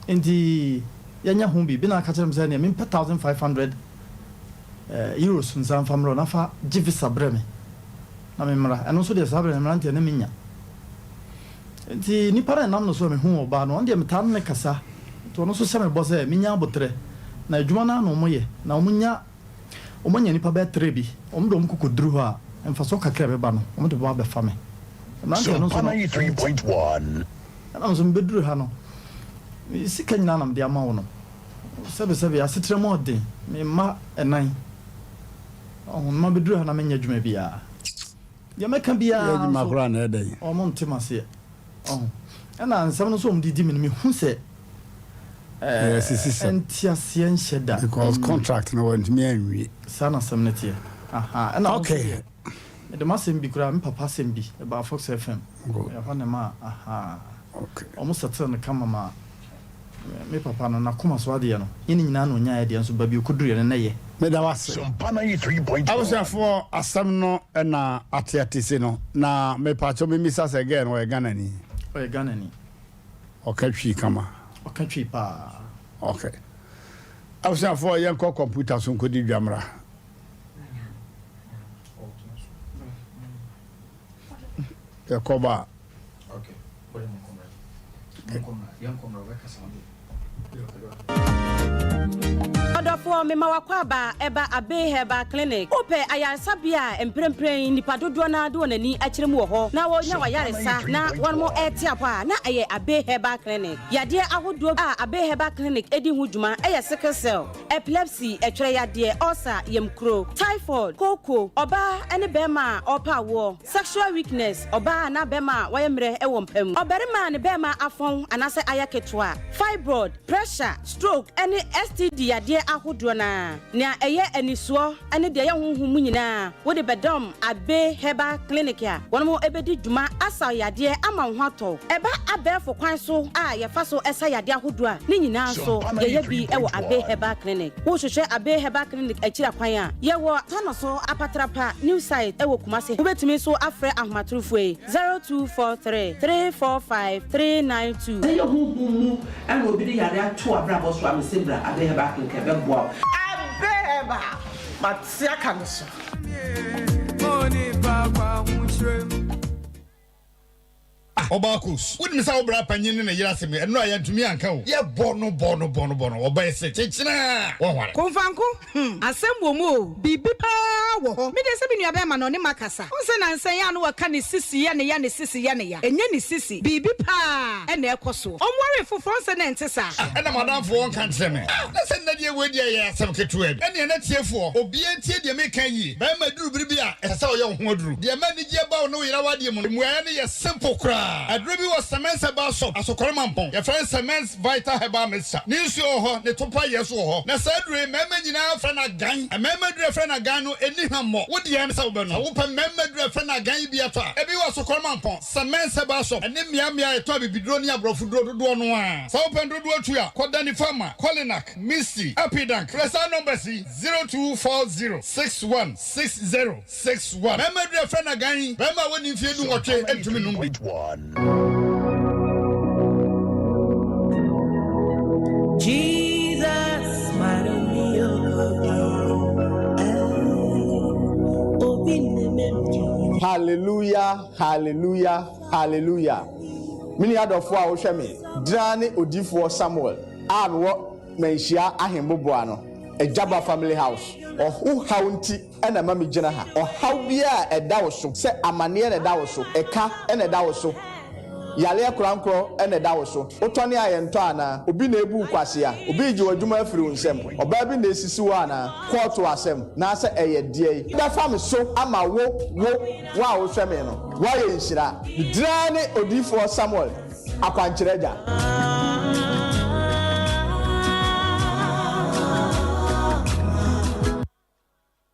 Enti yanya hu bi na ka kyerem se na me 1500 euros nsan famro na fa give sabre me. Na me mra. Eno so de sabre me mra ntene me nya. Enti ni para nam no so me hu oba no. Onde me tan ne kasa. To no so se me bo se me nya botre. Na adwuma na no moye na omunya nipa be trebi omdo mkukodru ha emfa so kakra be ba no omdo ba be fa me na ntia no so 93.1 na so mbedru ha no sika nyina nam de ama wo no sebe asetre mo de me ma enan ma bedru ha na menya adwuma bia ya meka bia ya ma kura na edai o mo ntemase na nsam no so omdidi me hu se entiasien sheda because contract no want me anwi sana samnetie and okay the masem bi kura me papa sem bi about Fox FM ya fa ne ma okay almost settle ne kama ma me papa no na koma so ade no yini nyina no nya ade nso ba bi okuduru ne naye me da wase Sompa 93.1. I was for asam no na atiatise no na me pa cho me misa se again o Ghana ni okatwi kama okatwi pa okay I was for yan ko computer so ko di dwamra ya koba okay yan komra weka samu Odofo me mawakwa ba eba Abe Herbal Clinic. Ope ayansabia emprempren nipa dodo na do nani akire mu ho. Na wo nya wayaresa na won mo etia kwa na aye Abe Herbal Clinic. Yade ahodo a Abe Herbal Clinic edi hu dwuma eye sickle cell, epilepsy, etwere yade, ulcer, yemkro, typhoid, koko, oba ene bema opa wo, sexual weakness, oba na bema wayemre ewo mpam. Oberima ne bema afon anase ayaketwa, fibroid, pressure, stroke, ene STD yade ahodo na eye eniso ene de ye honhum nyina wo de bedom Abe Herbal Clinic ya wono ebedi dwuma asa yade ama hwato eba abefo kwan so a ye fa so esa yade ahodo a ne nyina so ye bi ewo Abe Herbal Clinic wo hwehwe Abe Herbal Clinic akira kwan a ye wo tano so apatrapa new site ewo Kumase wo betimi so afre ahomatrofo 0243 345 392 ye honhum ene obi de yade ato abrabo so amesebra Abe Herbal Clinic bebo Abeba matia kanso Money papa hunshwe Obakus wouldn't miss our bra panyin na yiraseme eno ayantumi anka o ye bono oba ese chichina wonware konfanko asem wo mu bibi pa wo ho me de se bi nua be ma no ne makasa onse na nsan ya no waka ne sisi ya ne ya ne sisi ya ne ya enye ne sisi bibi pa e na ekoso omware foforo se na ntesa ena madam fo won kan treme na se na de we dia ya asem ketu ene ene tiefo obi entie de me kan yi ba ma duru biribi a ese wo ye ho duru de ma ni je ba wo no yira wade mu muaya ne ye simple kra adrobi was cement ba shop asokore mampon your friend cement vital herbal mixture ni nsu ho ne topa yeso ho na sadure mema nyina fra na gan mema dure fra na gan no eni hammo wo de yan sa wo be no wo pa mema dure fra na gan bi ato ebi was asokore mampon cement ba shop eni mia eto abibidro ni abrofu dodo no a sa wo pen dodo atu a koda ni farmer Colinac Misty Epidank presa number 0240616061 mema dure fra na gan mema woni mfie du wotwe entumi no Jesus, my Obi Hallelujah, hallelujah, hallelujah. Mini adofo a wo hwe me. Drane odifo Samuel. Anwo menhia ahemboboa no. Ejaba family house. Ohu haunti ena mami gina ha. Ohaw bia eda wo so. Se amane na eda wo so. Eka ena eda wo so. Yale krankro ena eda wo so. Otone ayento ana. Obi na ebu kwase a. Obi ji wadwuma afiri nsem. Oba bi na esisi wo ana. Court asem. Na se eye die. Da fam so ama wo wa wo hwe me no. Wa ye nhira. Drane odifo Samuel. Akwanchereja.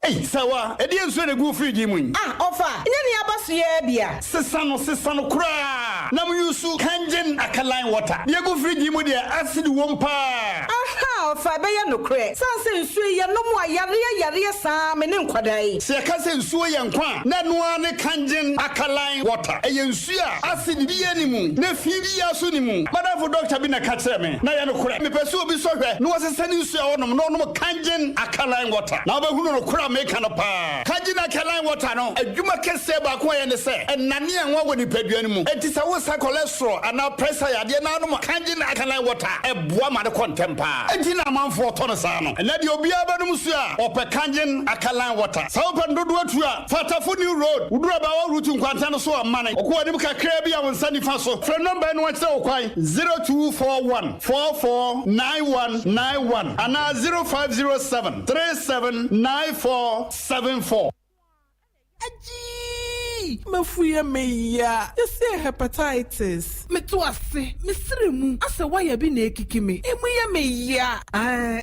Hey, sawa, edi enso na gu free mun. Ofa, nya ne abaso ye bia. Sesano kura. Na mu yusu kangen akaline water. Ye gu free mu dia acid wompa. Aha, ofa be ye no kre. Sanse nsuo ye no mu ayare sa me ne nkwadai. Se ka se nsuo ye nkwa. Na no ne kangen akaline water. Eye nsuo a acid bi ye ni mu. Na fi bi ya so ni mu. Madam doctor bi na ka kire me. Na ye no kre. Me pese obi so hwe. No se sani nsuo a wonom no kangen akaline water. Na oba hunu no kra make no pa kagina kalan water no adwuma kese ba ko ye ne se enane enwa woni padua mu enti se wo sa cholesterol ana pressure yade na no kagina kalan water eboa ma de contempa enti na manfo to no sa no na de obi aba no musu a ope kagin akalan water sa wo pandodo atu a fatafo new road udura ba wa route nkwanta no so amane okwo nim kakra bi a wonsa nifa so fra number no wate wo kwai 0241 449191 ana 0507 379474. Mafuya meya yese hepatitis metwase misremu ase waya bi na ekikimi emuya meya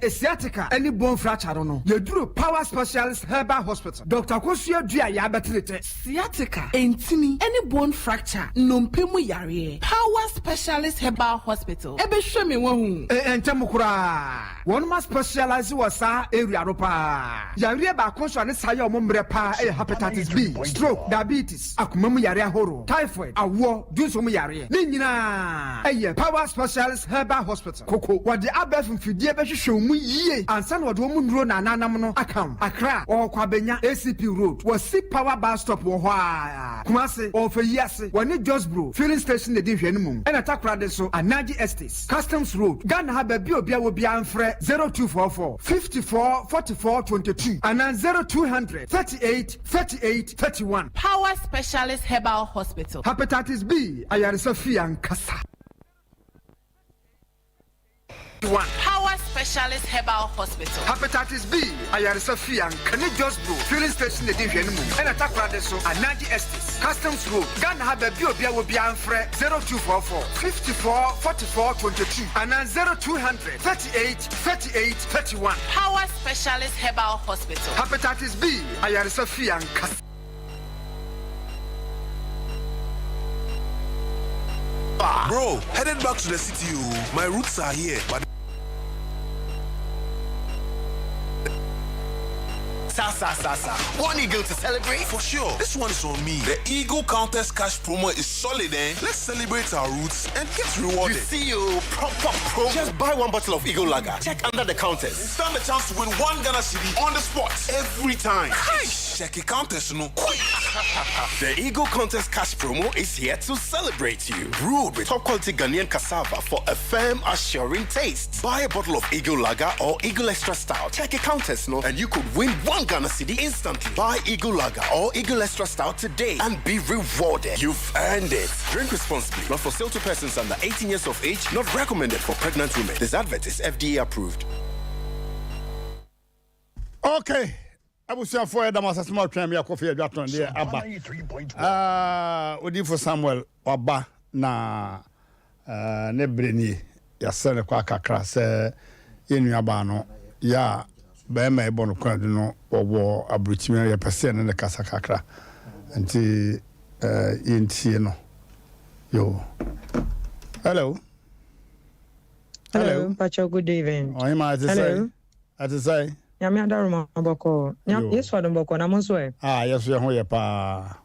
sciatica any bone fracture no yeduro power specialist herbal hospital Dr. Kosia Dua ya betrete sciatica entimi any bone fracture nompemu yare power specialist herbal hospital ebe hweme wahu entemu kura one ma specialize wasa area ropa yare ba konso ne saye omombre pa hepatitis B stroke diabetes akumemu yare ahoro typhoid awo dunso yare ni nyina power specialist herbal hospital koko wode abef mfidie be hwehwe mu yie ansa na wode mu nduro na nanam no akam akra okwabenya ACP road wasi power bus stop wo ho a kumase ofeyase woni Josbro filling station de hwenu mu ena takra de so Anaji Estates Customs Road Ghana ha ba bi obia wo bia mfre 0244 54 44 22 and 0200 38 38 31 power specialist herbal hospital hepatitis B ayaresa fian kasa power specialist herbal hospital hepatitis B ayaresa fian kane Josbro filling station de hwenu mu ena takra de so Anaji Estates Customs Road Ghana ha ba bi obia wo bia mfre 0244 54 44 22 and 0200 38 38 31 power specialist herbal hospital hepatitis B ayaresa fian kasa. Bro, headed back to the city. My roots are here, but Sa. One eagle to celebrate? For sure. This one is on me. The Eagle Countess Cash promo is solid, eh? Let's celebrate our roots and get rewarded. You see you proper promo. Just buy one bottle of Eagle Lager. Check under the counters. Stand the chance to win one Ghana cedi on the spot every time. Check it counters, no quick. The Eagle Contest Cash promo is here to celebrate you. Brewed with top quality Ghanaian cassava for a firm, assuring taste. Buy a bottle of Eagle Lager or Eagle Extra Stout. Check it counters, no, and you could win one Ghana cedi instantly. Buy Eagle Lager or Eagle Extra Stout today and be rewarded. You've earned it. Drink responsibly. Not for sale to persons under 18 years of age. Not recommended for pregnant women. This advert is FDA approved. Okay. Abusiafo ya damasa small tram ya kofi adwaton de aba. Odifo Samuel waba na ne breni ya sene kwa kakra se yenu aba no ya ba ma ebo no kwa no owo abruchimi ya pese ne kasa kakra. Nti yintie no. Yo. Hello. Hello, Pacho, good evening. Oh, him at to say. Yami adaruma boko. Yes, wadum boko na monso. Yes, we ho ye pa.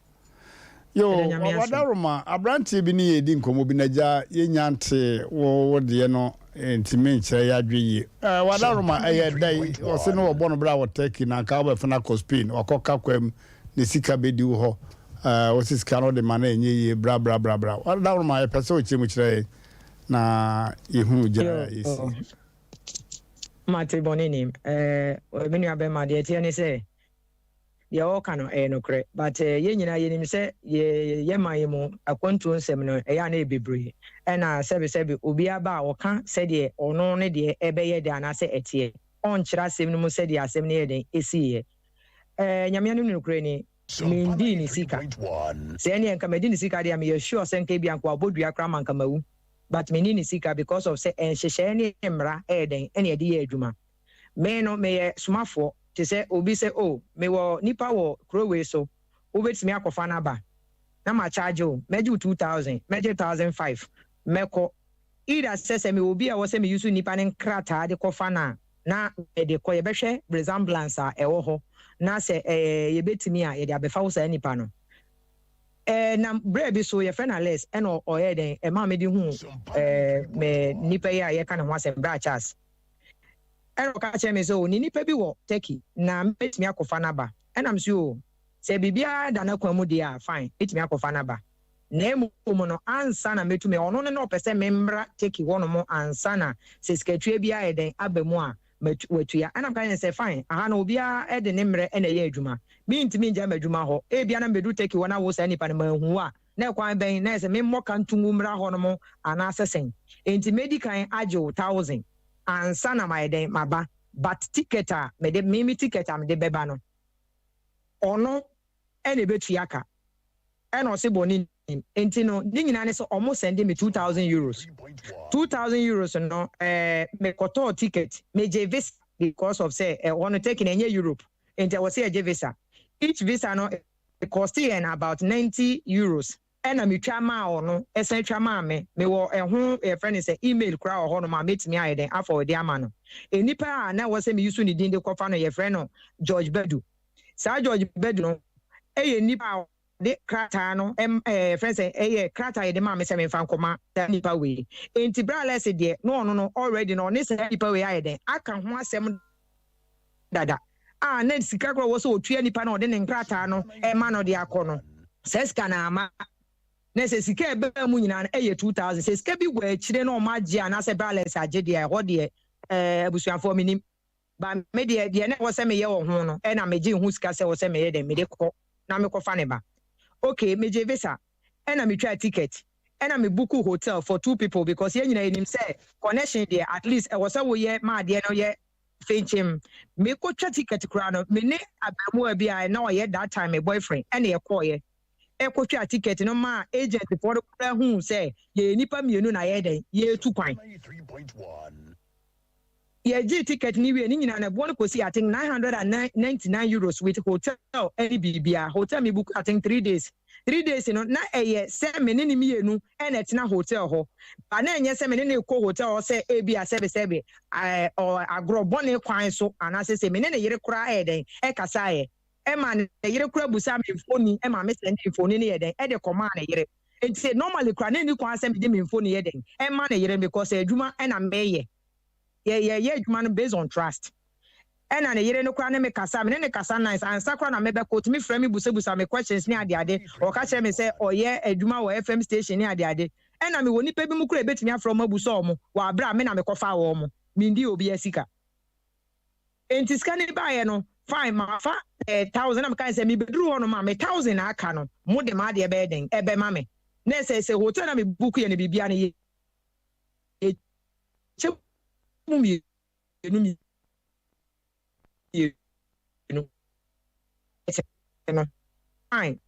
Yo, wadaruma abranti bi ni edi nkomo bi naja ye nyante wo de no ntimi nkyere ya dweyi. Wadaruma eye dai o se no obo no bra wo take na ka ba fina cospin okoka kwam ne sika bedi wo ho. what is cannot the man ye bra what down my person chimichre na yehu ja is Mate bonini when you have my dear tiani say ye all can no cre but ye nyina ye nim say ye man mu akwantu nsem no e ya na bebre e na sebe obi aba o ka say de ono ne de ebe ye de anase etie on kira asem no mu say de asem ne ye den esiye nyame no nukre ni mindi ni sika say ne enka medi ni sika de am ye sure say nka bia nkwa bodua kra man kamawu but mini ni sika because of say enhyehyɛ ne mmra den ene ye de ye adwuma me no me ye smafo te say obi say oh me wo nipa wo crowway so obetimi akofa na ba na ma charge o meju 2000 meju 1005 meko ida say me obi a wo say me use nipa ne krata de kofa na de ko ye behwe resemblance a ewo ho na say ye betimi a ye de abefa wo say nipa no na brebi so ye friend less and or ye den e ma me di hu me nipa ya ye kan ho asem bra chas ero ka che me so ni nipa bi wo Turkey na metimi akofa na ba enam so se bibia da na kwamu dia fine metimi akofa na ba na emu no ansa na metumi ono ne no pese membra Turkey wono mo ansa na se sketwe bia ye den abamu a wetua anam kan say fine aha na obia e de ne mre e na ye adwuma mi ntimi nja madwuma ho e bia na medu Turkey wona wo sa nipa na mahu a na kwan ben na se me mmoka ntungu mra ho no mo ana asesen enti medical age 1000 ansa na my den maba but ticket a me de mimi ticket am de beba no ono e na betua ka e na se boni enti no ni nyina ne so almost send me 2000 euros 2000 euros no me koto ticket me je visa because of say want to take in Europe enti I was say je visa each visa no it cost about 90 euros and me twa ma ono esen twa ma me wo ho friend say email kra ho no ma metimi aye den afọ de ama no enipa a na wo say me use ni din de kofa no ye friend no George Bedu sa George Bedu no eye nipa de krata no friend say eye krata ye de ma me say me fan koma da nipa we enti bra less de no no already no ne say nipa we aye den aka ho asem dada na sika kro wo so otua nipa na o de ne krata no ma no de akono seska na ama na se sika ebe mu nyina eye 2000 se sika bi gwa chire na o ma gie na se balance age de ho de abusuafo minim ba me de na wo se me ye wo ho no na me gie hu sika se wo se me ye de me de kọ na me kofa ne ba okay me je visa na me try ticket na me book hotel for 2 people because ye nyina enim say connection there at least e wo se wo ye ma de no ye fenchim me ko twa ticket kura no me ne abamu abi a na o ye that time my boyfriend na ye call ye e ko twa ticket no ma agent for the kura hu say ye nipa mienu na ye den ye tu kwan 3.1 ye ji ticket ni we ni nyina na bo no ko see I think 999 euros with hotel any bibia hotel me book I think 3 days no na eye se me ne mienu na etina hotel ho ba na enye se me ne ko hotel ho se ebia sebe or agro bone kwan so ana se me ne yere kura eden e kasa ye e ma ne yere kura busa me phone e ma me send phone ne eden e de command ne yere enti normally kura ne ni kwan se me de me phone eden e ma ne yere because adwuma e na meye ye adwuma no based on trust ena ne yere no kwa ne me kasa me ne kasa nice ansa kwa na me be quote me frame busa me questions ni ade o ka che me say oye adwuma wo FM station ni ade ena me woni pe bi mu kura betimi afro mabusa o mo wa bra me na me kofa wo mo me ndi obi asika enti scan ba ye no fine ma fa 1000 am kan say me bedru ho no ma me 1000 aka no mo de ma de be den e be ma me na say hotel na me book ye ne bibia ne ye che mu mi enu no fine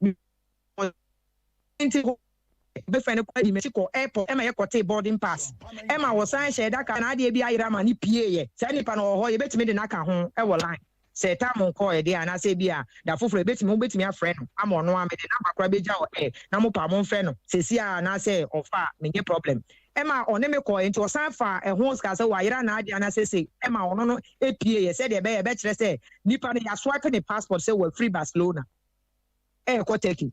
be friend ko di me ko airport e ma ye kote boarding pass e ma wo san share da ka na ade bi ayira ma ni pie ye say nipa no ho ye betimi de na ka ho e wo line say time on call ye dey na say bia da foforo betimi a friend am ono am de na bakra beja o na mo pa mo friend no say si a na say ofa me get problem Emma on me call into Sanfa a horse castle why na adi na say Emma on no APA ye said e be betre say nipa na ya swipe the passport say we free Barcelona ko take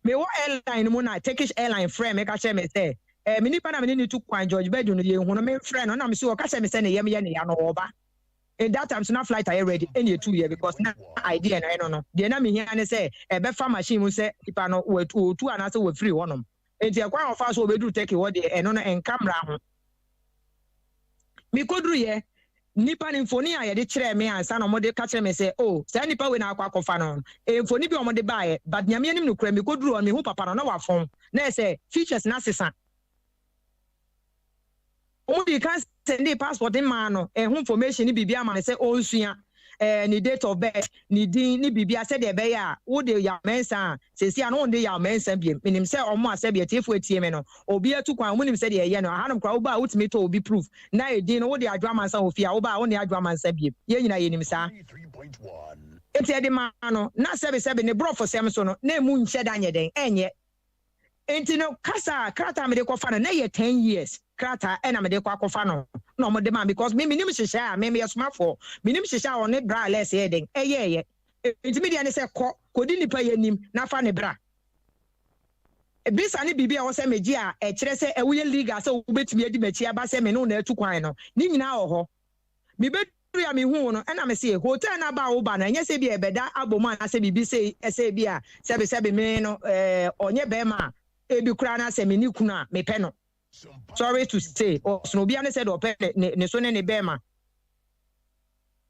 me wo airline mo na Turkish airline friend me ka che me say me nipa na me ni tu kwan George Bedu no ye hu no me friend no na me say o ka che me say na ye me ye ne ya no oba in that time so na flight are ready any 2 year because na idea no the na me here ne say e be fa machine mu say ipa no we tu anase we free wonom enti e kwa ofa so obedu take wo de eno no enkamra ho mi kodru ye nipa ni mfoni a ye de kire me ansa na mo de ka kire me say oh say nipa we na akwa kofa no mfoni bi o mo de baaye but nyame anim no kura mi kodru on me hu papa no na wafon na say features na sesa Only can send the passport in mano, and information ni bibia man say oh suya ni date of birth ni din ni bibia said the beya wo de ya mensa say see no de ya mensa bi minim say omo asebia tefu etie no obi atu kwan munim say de ye no hanum kwa wo ba ultimate to obi proof na e din no wo de adwa man sa ofia wo ba wo ne adwa man sa bi ye nyina ye nim sa 3.1 eti de mano na sebe ne bro for sem so no na emu nche da nye den enye enti no kasa krata me de kofa no na ye 10 years krata ena me de kwakofa no no mo de man because me nim hihya me yesoma for me nim hihya on ne bra less ye den eye enti me de ne se kodi nipa ye nim na fa ne bra bisa ne bibia wo se meji a e kire se ewuye legal se wo betumi adi machi aba se me no na atu kwan no ni nyina wo ho me bedu ya me hu no ena me se hotel na ba wo ba na nye se bi ebeda aboma na se bibi se ese bi a sebe me no onye be ma ebi kura na se me ni kuna me pe no sorry to say so bi ane said open ne so ne bema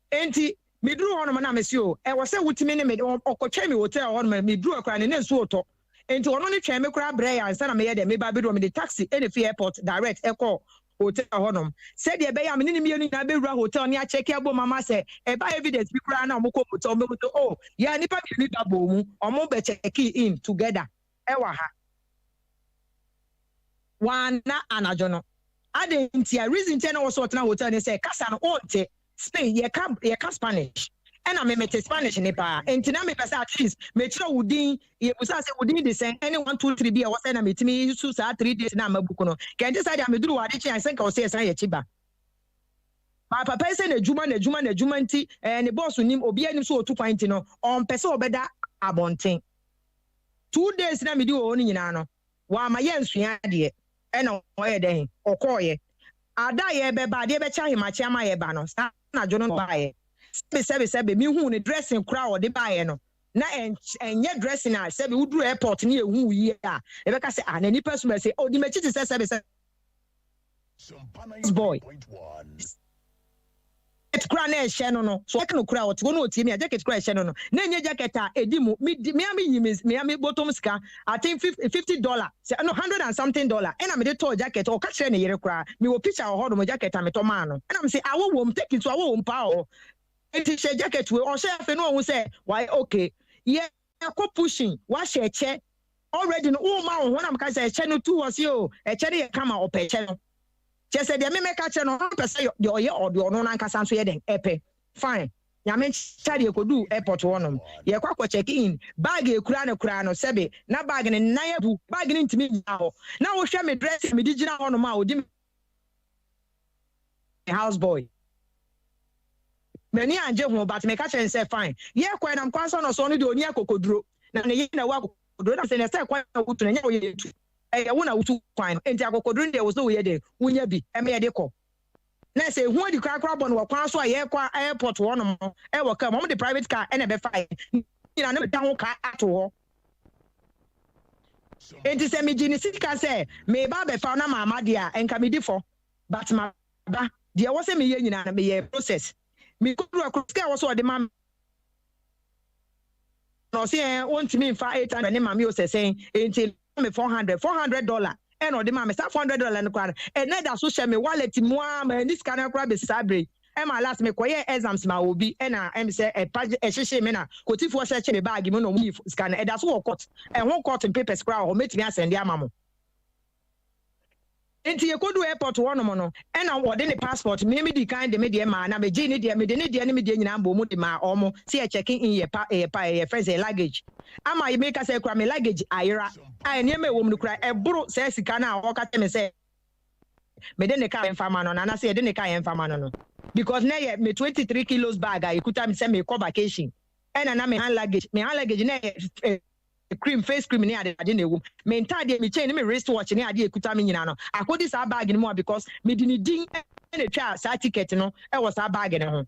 enti me dru hono na me se o e wo se wutimi ne me okotwa me hotel hono me dru akra ne nso oto enti ono ne twa me kura bre ya nsa na me ye de me ba bedu me de taxi any free airport direct echo hotel hono said de be ya me ni me ni na be wura hotel ni a check abo mama se e ba evidence bi kura na omko hotel me to oh ya nipa bi ni babo mu omo be check in together e wa ha one na anajono adentia reason ten was what na hotel ne say kasa no onte Spain ye ka Spanish and I me Spanish ne pa entina me pesa at least me tro wudin ye busa say wudin de say any 1 2 3 be was na me timi su sa 3 days na mabuku no can decide am duru wade chi ansen ka o say san ye chiba my papa say na juma nti ne boss nim obi anim so otu kwan ti no on pesa obeda abonten 2 days na me di o ni nyina no wa ma ye nsua de ena oye den okoye ada ye be ba de be cha himachi ama ye ba no na jono ba ye sebe mi hu ne dressing kura o de ba ye no na enye dressing a sebe udru airport ni ehu yi a e be ka se na nipa so be se o di mechi ti sebe boy jacket kura na ehye no so ekno kura o no tie me jacket kura ehye no na enye jacket a edi mu me bottom ska I think $50 say no $100 and something and I me dey to jacket o ka kire ne yere kura me wo picture o hodo mo jacket am to man no and I'm say awo wom take it to awo wom pa o enti she jacket we o she afi no hu say why okay yeah ko pushing wa she che already no o ma ho na me ka say che no tu was yo e che dey kama o pe che no just say the me catch no person the oye or the no na nkasa so ye den epe fine ya me chari ekodu airport wonom ye kwa check in bag e kura no sebe na bag ne na yebu bag ne ntimi nya ho na wo hwe me dress me digina ho no ma odi house boy many anje ho but me catch and say fine ye kwa na mkwanso no so no de oni akokoduro na ne ye na wa akokoduro na say ne say kwa wutu na nya wo ye tu wona wutu kwan enti akokoduru de wo so ye de wunya bi e me de ko na say hu di krakra bon wo kwan so a ye kwa airport wo no e wo ka mo de private car e na be fine ina na da ho ka ato ho enti say me gini sika say me ba be fa na mama dia enka me di fo but ma ba dia wo say me ye nyina na me ye process me koduru akroska wo so de ma no say won ti me fa 800 ne ma me o say enti me $400 and or the man me $400 no kwara and na so share me wallet mu am this can kwara be sabre e ma last me koye exams ma obi e na em say e hyehyɛ me na kotifo hyehyɛ me bag mu no mu scan e da so court e ho court papers kwara o metimi asende ama mo enti ye kodu airport wono mo no e na wo de ne passport me di kan de me de ma na me gi ne de me de nyina mbo mu de ma omo see e checking in ye first luggage ama ye make say kura me luggage ayira ai ne me wo mu kura e buru say sika na o ka teme say me de ne ka enfama no na say de ne ka enfama no because na ye me 23 kilos bag I kuta me say me go vacation e na me hand luggage na face cream ni ade na ewu me ntade me chain me wrist watch ni ade ekuta me nyina no akodi sa bag ni mo because me di ni din na twa sa ticket no e wo sa bag ni ho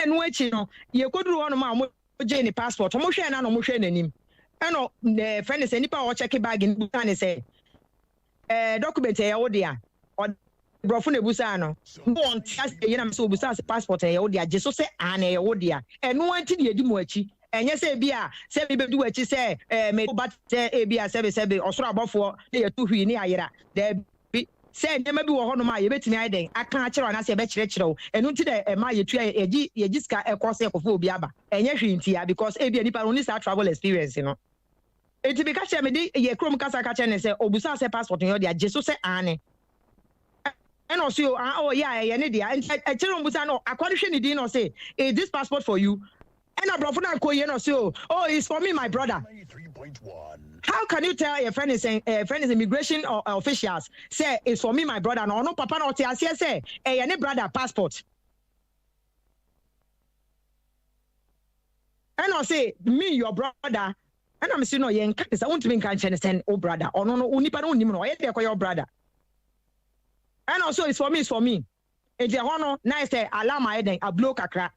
no echi no ye koduru hono ma mo je ni passport mo hwe na no mo hwe nanim eno the friend say nipa o check bag ni busa say document e wo dia brofo na busa no bon tia ye na me say obusa passport e wo dia je so say an e wo dia eno anti de edi mo achi enye say bia say be bedu achi say me but say bia sebe osoro abofo ye tu hwi ni ayera there say dem bi wo hono ma ye betimi ayden aka akere na say be kire enu nti de ma ye tu ye giska ekose ekofo obi aba enye hwi nti ya because bia nipa no ni sa travel experience no enti be ka che me di ye krom kasa ka che ne say obusa say passport yo dia jeso say ane eno say oh yeah ye ne dia enti akere obusa no akwari hwe ni di no say is this passport for you ena brofo na ko ye no say oh it's for me my brother. How can you tell your friend is immigration or officials say it's for me my brother no papa no tia say any brother passport and I say me your brother and I'm saying no yen can say won't mean can send oh brother or no unipa no nim no ye your brother and also it's for me e je hono na say alama eden a blow kakra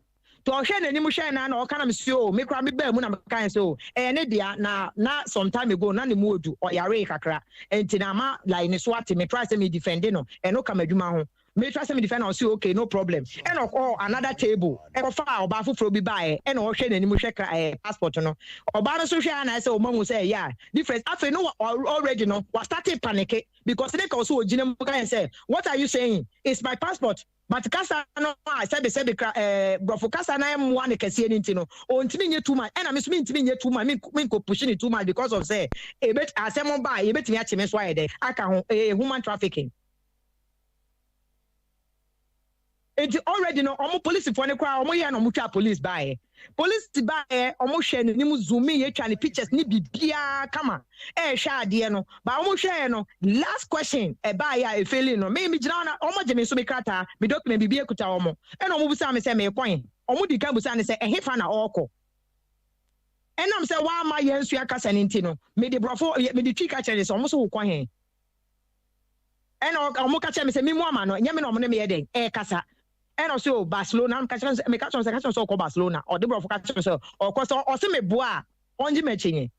to hwe na nim hwe na o kana me so me kra me ba mu na me kan so ne dia na some time ago na ne mu odu o yare kakra enti na ma like ne so ate me try say me defend no e no ka madwuma ho me try say me defend o say okay no problem and of another table e ko fa oba foforo bi ba e na o hwe na nim hwe passport no oba no so hwe na say o mamu say yeah difference afi no already no was started panic because they ka so ogine mu kan say what are you saying it's my passport. But kasa no I said brofo kasa na em one kese ni ntino o ntimi nye too much and am so ntimi nye too much me ko pushing it too much because of say e bet asem ba e betimi ache me so ayede aka ho human trafficking it already no omo police for ne kwa omo ye no mo twa police ba police ba omo hwe ni mu zoom ye twa ne pictures ni bibia kama hwe ade no ba omo hwe no last question ba ya e failing no me gina na omo je me so me krata me document bibia kuta omo e no omo busa me say me kwan omo di kan busa ne say ehefa na oko enam say wa ma ye nsu akasa ne nti no me de brofo me de twi ka chere so omo so wo kwan he eno omo ka chere me say me mu ama no nyame no omo ne me ye den kasa and also Barcelona me catch so ko Barcelona or the brofo catch so or course or se me boa onji mechinye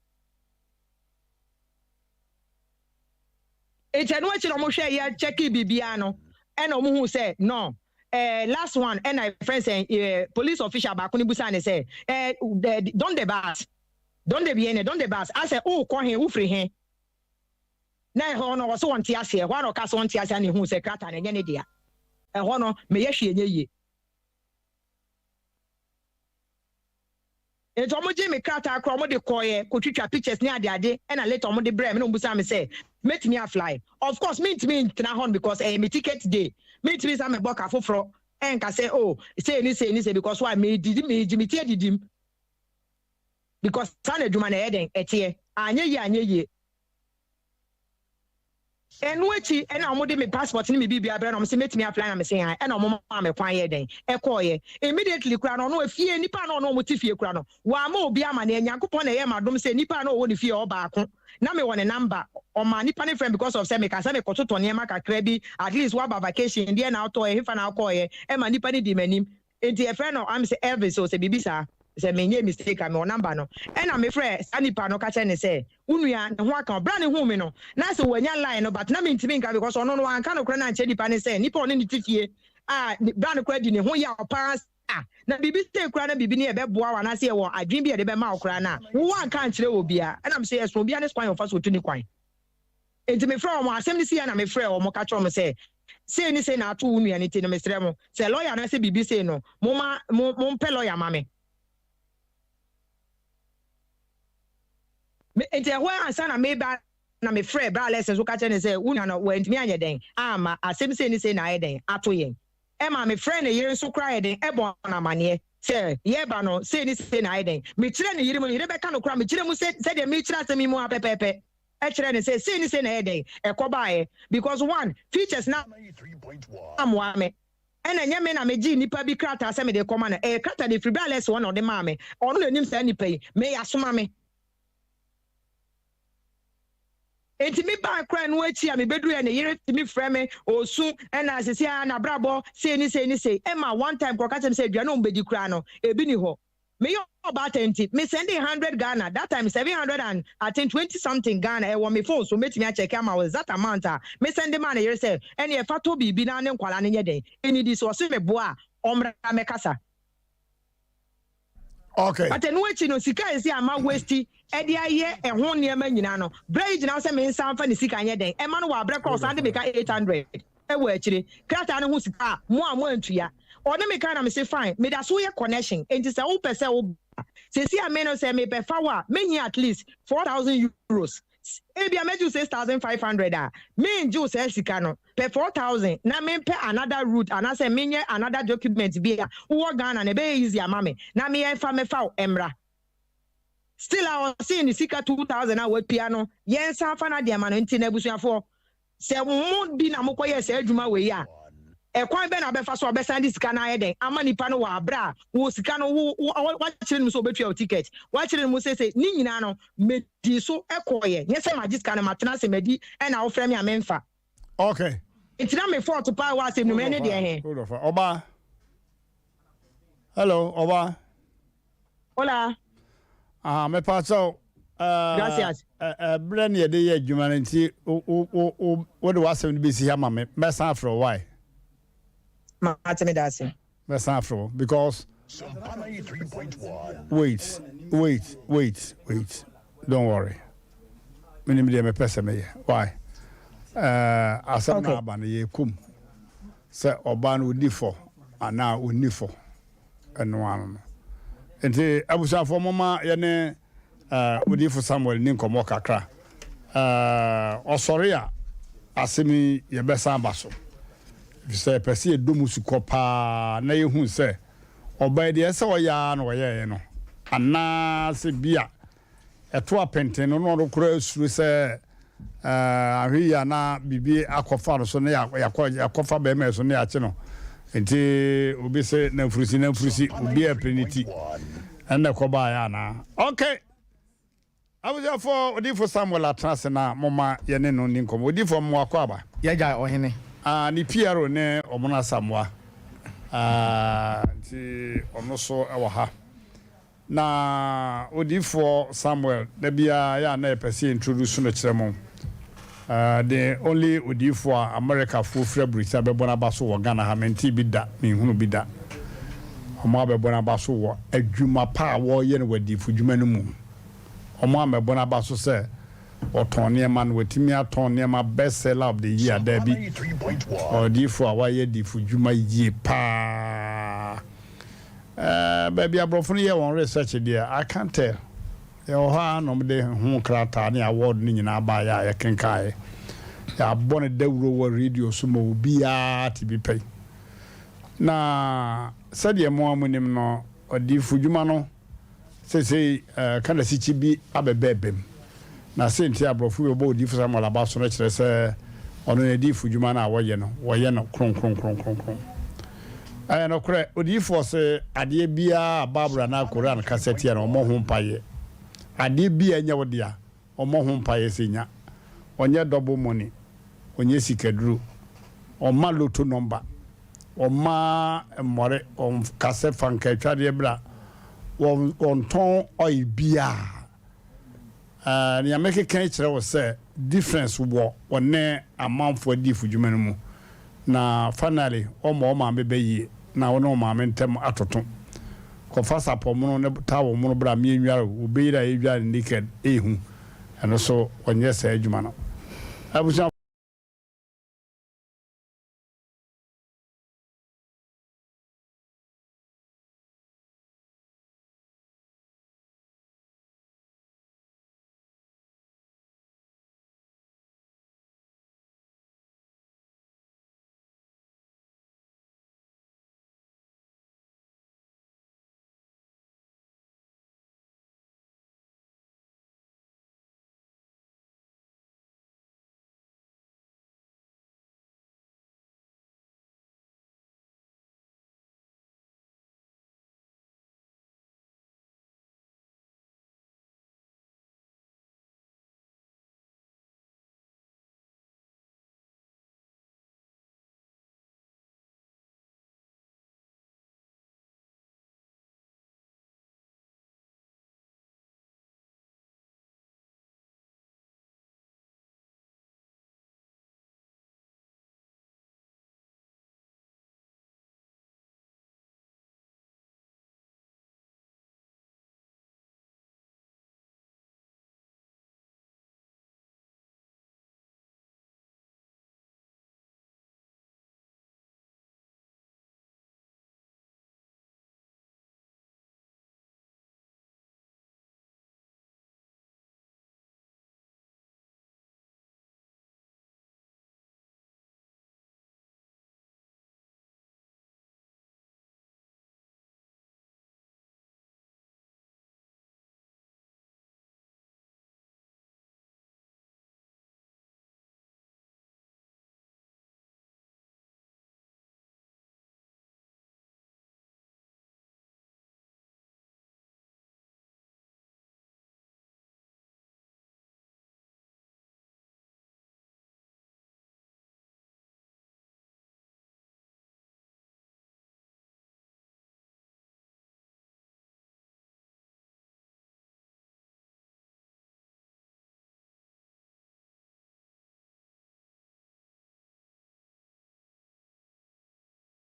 e tenu achi no mo hwe ya check bibia no and omo hu say no last one and I friend say police official ba ko ni busa ne say don the bus I say oh ko he wo free he na ho no wo so won ti ase ho no ka so won ti ase na hu say krata na nye ne dia hono me yehwe enye e to mo je me krata akro mo de koye ko twitwa pictures ni ade and later mo de bre me no busa me say metimi a fly of course me tina hon because me ticket day me timi sa me boka foforo en ka say oh say ni because why me tie didim because sana adwuma na eden etie anye ye enwechi ena omode me passport ni me bibia bra na me say metimi apply na me say ena omo ma me kwan ye den ekoye immediately kura no afie nipa no omo tifie kura no wa ma obi ama na Nyankopon na ye madom say nipa no wo ne fie oba ako na me won number o ma nipa ne friend because of say me ka say me kototo ne ma kakra bi at least wa ba vacation there na auto e fa na akoye e ma nipa ne di manim enti e friend no am say Elvis so say bibisa say me nye mistake am o number no and am friend sanipa no ka che ne say unua ne ho aka bra ne hu me no na say wanya line no but na me ntimi nka because ono no anka no kra na nche nipa ne say nipa oni ne tifie bra ne kra di ne ho ya pass na bibi stay kra na bibi ne e be boa wa na say wo adwin bi e de be ma okra na wo anka nchire obi a and am say eso obi a ne span of us otu ni kwan enti me friend o asem ni see na me friend o mo ka cho me say ni say na atu unua ne ti no me sere mo say lawyer na say bibi say no mo pe lawyer ma me enti ehwa ansa na me ba na me frɛ bra lessons wo ka kyɛ ne sɛ wuna no wantimi anyɛ den ama asɛm sɛ ni sɛ na ayɛ den ato yɛn ɛma me frɛ ne yere nso kora yɛ den ɛbɔ na amanneɛ sɛ yɛba no sɛ ni sɛ na ayɛ den mekyerɛ ne yere mu yere bɛka no kora mekyerɛ mu sɛ deɛ mekyerɛ asɛm yi mu apɛpɛpɛ ɛkyerɛ ne sɛ ni sɛ na ayɛ den ɛkɔbaeɛ because one features na amoa me ɛna nyɛ me na megye nipa bi krata sɛ mede kɔma no krata de firi bra lesson wɔn na ɔde maa me ɔno na nim saa nipa yi me yasoma me enti me ba kra no achi a me bedu e ne yere ti me frɛ me osu ɛna asesi a na brabo sei ni ɛma one time kɔ ka kyem say aduane ombedi kra no ebi ni hɔ me yo about 20 me sending 100 Ghana that time 700 and I think 20 something Ghana e wo me phone so metimi a check am with that amount me send man yere say ene e fa to bibi na ne nkwala ne nyeden eni di so se me boa omra me kasa. Okay. But no echi no sika esi ama waste e de aye e ho ne ma nyina no bridge na say me nsan fa ne sika nyeden e ma no wa bre cross and me ka 800 e wo achire krata ne ho sika mo antua one me kind am say fine me da so ye connection enti say wo pese wo say see am no say me be fa wa me at least 4,000 euros ebia meju 6,500 me nju say sika no per 4,000 na me pe another route and I say me nye another document bi a wo Ghana na be easy ama me na me fa emra still I was seeing the sika 2,000 a we piano yen san fa na de ama no nti na busuafo say mo bi na mo koye say adwuma we ya ekwan be na be fa so be send sika na ye den ama nipa no wa bra wo sika no wa chire mu so betua ticket wa chire mu say ni nyina no medi so ekoye nye say magic na matena se medi e na wo frɛ me amemfa. Okay, itina me for to pa wa se no me ne de he hold on oba. Hello oba. Hola. Me paso gracias. Brand ye de ye adwuma nti wo de wasem be si ha ma me san afro why Matemi dasi. San afro because Sompa 93.1. Wait. Don't worry. Minim de me pese me why asem na aba na ye kum se oba no di fo ana oni fo eno ano enti abusafo mama ye ne odi fo Samuel ni nkomo kakra osori a asemi ye besa abaso se pese edomu sukopa na ye hu se oba de se oya na oye no ana se bia eto apenten no no kura asuru se ahwiya na bibi akofa so na yakofa be me so na yache no enti obi se na mfurusi obi apreniti enne ko ba ya na okay abuja for odifo Samuel atrase na mama ye ne no ninkom odifo mo akwaba ye ja ohene ni PRO ne omona Samwa nti ono so ewo ha na odifo Samuel da bia ya na epese introduce no kiremo the only odifo America for February be bona baso wo Ghana ha menti bi da me hunu bi da omo abebona baso wo adwuma pa wo ye no wadifo dwuma no mu omo amebona baso se oton ne man wetimi aton ne ma best seller of the year there bi odifo awa ye difo dwuma yi pa baby abrofo no ye won research there I can't tell yo ha no de hu krata ne award ni nyina ba ya kenkai ya bone dawro wo radio so mo bia ti bi pay na sade mo amunim no odifo dwuma no sei kana sichi bi abebebem na senti abrofo we bo odifo Samuel abaso no kire se ono edifo dwuma na woye no kron aya no kure odifo se ade bia Barbara na Koran cassette ya no mo ho mpaye ade bia nya wodia omo ho mpaye senya onye double money onye sikaduru oma loto number oma more on cassette fanka twade bra on ton oil bia ni ameke kan kire wo se difference wo one amount for difu dwuma no mu na finally omo amebe yi na wono ma mentem atoto ko fasa pomono ne tawo mono bra me enware obeyira enware naked ehu eno so onye sa adwuma no abuja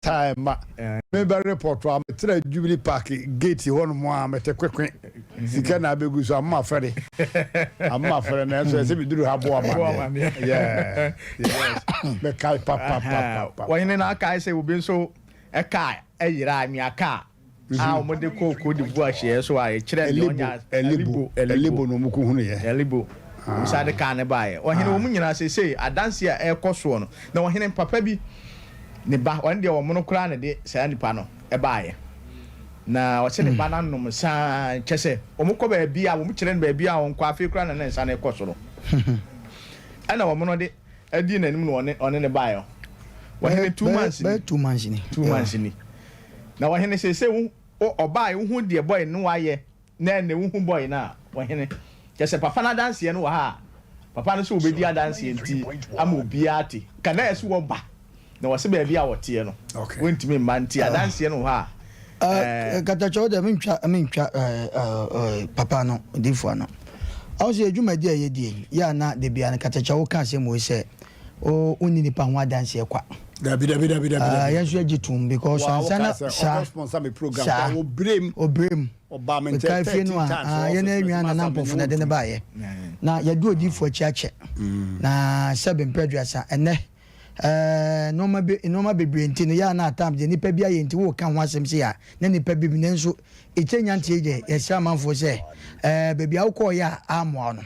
time ma me be report am tira Jubilee Park gate hon mo am te kwekwe sika na abegu so am afere na so se bi duru ha bo am yeah me kai papa wọ́n na aka say obi so e kai e yira mi aka a mo de ko di bu ahye so a e kire ni onya elibo no mu ko hunu ye elibo usade ka ne bae ohene wo mu nyina sei adanse a e koso no na ohene papa bi ne ba on de wo mu no kura ne de saa nipa no e bae na o se ne ba na nom saa chese o mu ko ba bi a wo mu kire ne ba bi a won kwa afi kura na nsa na e koso no ana wo mu no de adi nanim no one ne bae o ohene 2 months ni 2 months ni na ohene sei wo o bae wo hu de boy no waye na ne wo hu boy na ohene kese papa na dance ye no ha papa no so obedi dance ye nti ama obi ate kana yeso wo ba na wose ba bia wote ye no wontimi man ti dance ye no ha katacho de mentwa papa no difo no awse adwumadi aye die ya na de bia na katacho wo ka se mo se o uni ni pa ho dance ye kwa dabi yanso agitum because ansana sa responsible program obrem Obama ka fie no ya na anwa na nampofo na de ne baaye na ya do odi fo chiache na Asem Mpe Nipa no ma bebre nti no ya na atam je nipa bia ye nti wo ka ho asem se ya na nipa bi ne nso echenya ntie je ya sha manfo se bebi awko ya amo no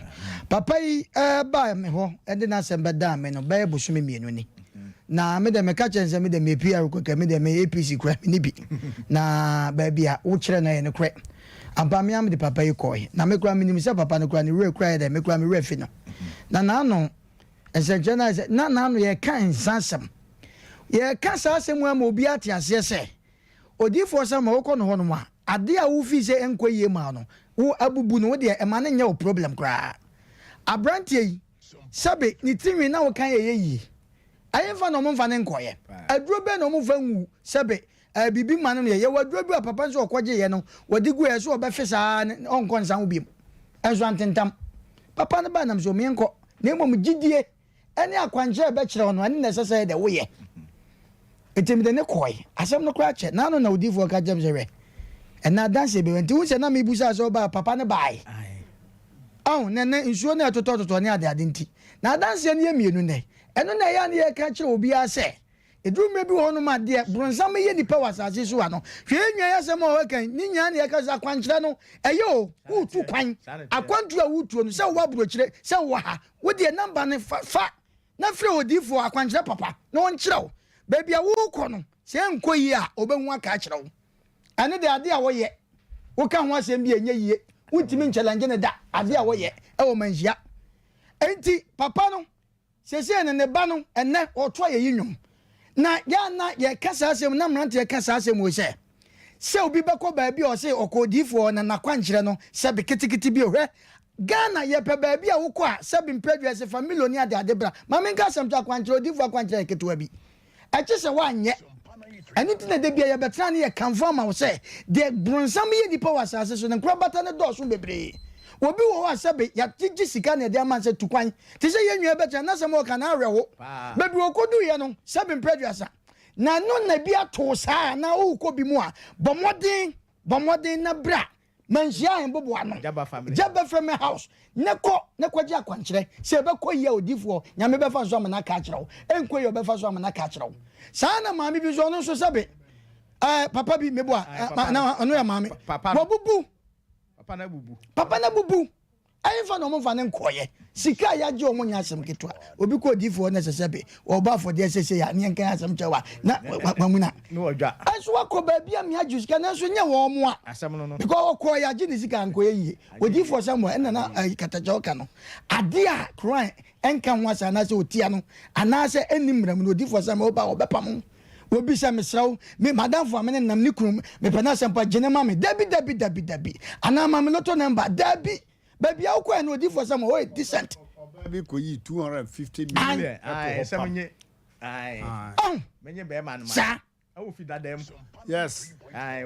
papa yi ba me ho e de na Asem beda me no ba busumi mienu ni na me de me ka chense me de me PR ko ka me de me APC kra me ni bi na ba bia wo kire na ye ne kre ampa me am de papa yi ko na me kra me ni se papa no kra ni re kra de me kra me re fi no na no esenje na no ye kan sansam ye ka sasem wa ma obi ate ase se odifo sama wo ko no ho no ma ade a wo fi se enkoye ma no wo abubu no wo de e ma ne nya wo problem kra abrantie yi sabe ni tinwi na wo kan ye yi ayemfa no mo mfa ne nkoye aduro be no mo fa nwu sabe bibi ma no ye waduro bi papa nso okoje ye no wadi gu ye so obefisa onko nsan wo biem enso antentam papa ne ba nam so me enko na mo gidie ene akwanche be kire ono ane necessary de wo ye etim de ne koy asem no kra che na no na odifo ka jam zere ena dance be wenti wo se na me busa so ba papa ne bai nene nsuo na tototo ne ade nti na dance ne ye mienu ne eno na ya ne ye ka kire obi ase edrume bi hono ma de bronsam ye nipa wasase so ano hwe enwa ya se ma o kan ni nya ne ye ka za kwankyere no eyo utu kwan akwantu a utu no se wo aburo kire se wo ha wo de number ne fa na fre odifo akwankyere papa na won kyerɛw baby a wo kɔ no se enkoyi a obehu aka kyerɛw ane de ade a wo ye wo ka ho asɛm bi enye yie wuntimi challenge ne da ade a wo ye e wo manhia enti papa no sese ne ba no ene oto ye yinwom na ya na ye kasa asem na mrante ye kasa asem wo se obi beko ba bi o se okodifo na nakwankyere no se be kitikiti bi ohwe Ghana ye pe ba bi a wo kɔ a Asem Mpe Nipa se family ni ade bra ma men ka asem to akwankyere odifo akwankyere ketewa bi a che se wa nye anything na de bia ye betra na ye confirm ma wo se de bronsam ye nipa wasase so ne kro bata ne do so bebre obi wo asabe ya tigi sika na de amanse tukwan ti se ye nwa betra na se mo ka na arewo bebre okodu ye no Asem Mpe Nipa na no na bia to saa na o ko bi mu a bomodin na bra manhia en bobo ano jaba family house neko gye akwankyere se be koyi odifo nyame be fa so amana ka kyerɛw enkoyi be fa so amana ka kyerɛw saa na maami bi so no so sabe papa bi mebo na ono ya maami papa na bubu ayfa no mo fa ne nkoye sika ya gye o mo nya asem ketwa obi ko odifo na sesebe oba for de sese ya ne nkan asem kyewa na mamuna no odwa aso akoba bia me aju sika na so nya wo mo a asem no because ko ya gye ni sika nkoye yi odifo samuel na na katacha oka no ade a kran enka ho asa na se otia no ana se enimram no odifo samuel oba obepam obi se mesraw me madam fo amene nam ni krum me pena sempa genema me dabi ana ma me loto number dabi baby how ko no odifo samuel o decent baby ko yi 250 million semenye menye be man sa awu fi dadam yes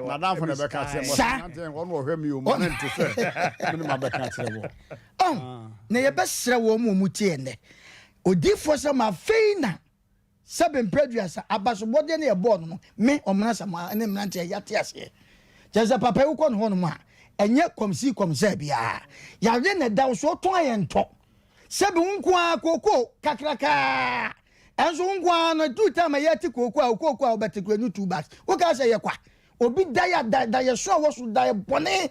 madam fo na be ka tire mo nanten won wo hwemi o man to say me ma be ka tire wo na ye be sere wo mu tie ne odifo samuel feina 7 producer abasobode na ebo no me omna sama ne mnante yate ase jeza papa wo ko no ho no ma enye komsi bia ya re na da so to ayento sebe nko akoko kakraka enso nko no two time yati koko akoko obetekwe no 2 bags wo ka se ye kwa obi da ya so wo so da bone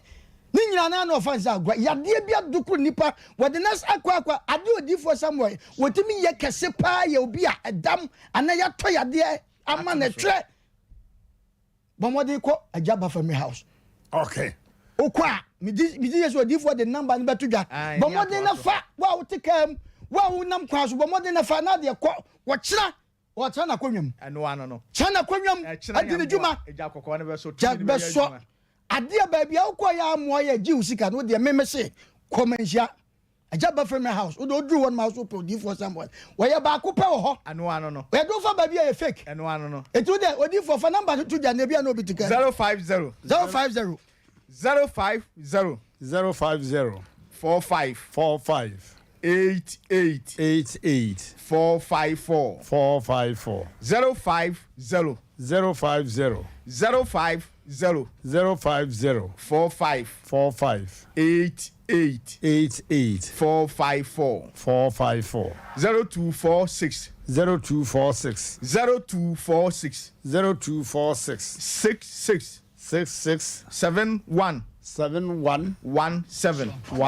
ni nyina na no fansa agwa ya de bia dukuru nipa wode nas akwa ade odifo somewhere wotimi ye kese pa ya obi a edam ana ya to ya de ama na tre bomode ko ajaba family house okay okwa mi di yeso odifo the number ni betudwa bomode na fa wa wotikam wa wonam kwa so bomode na fa na de ko wo kira o chana konwam eno ano no chana konwam adi ne djuma eja kokko ne be so adia baby akwa ya amoa ya ji usika no de memese komensia ajaba family house o do dru one mouse pro di for someone we ya ba ko pe wo ho ano no we do for baby ya fake eno ano no etu de odi for number to ja na bia no bitika 050 050 050 050 45 88 454 050 050 45 88 454 0246 66 71 17 0246 66 71 17 058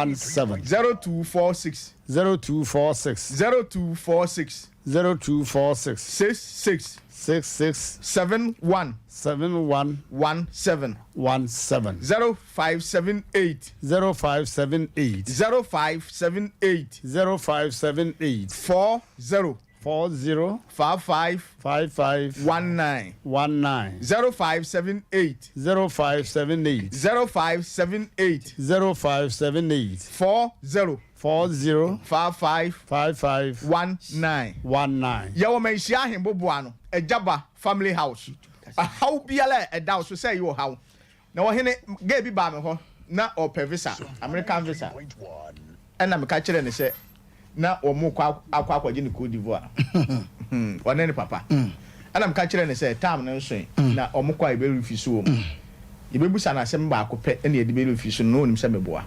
40 55 19 0578 40 55 19 yawo menhia hemboboa no ejaba family house how biala edaw so say you how na wo hene ga bi ba me ho na ope visa American visa ena me ka kire ne se na omo kwa akwaje ne Cote d'Ivoire wane ne papa ena me ka kire ne se tam ne nso na omo kwa ibe refisu wo ibebusa na asem ba akopɛ ene edi be refisu no onim se meboa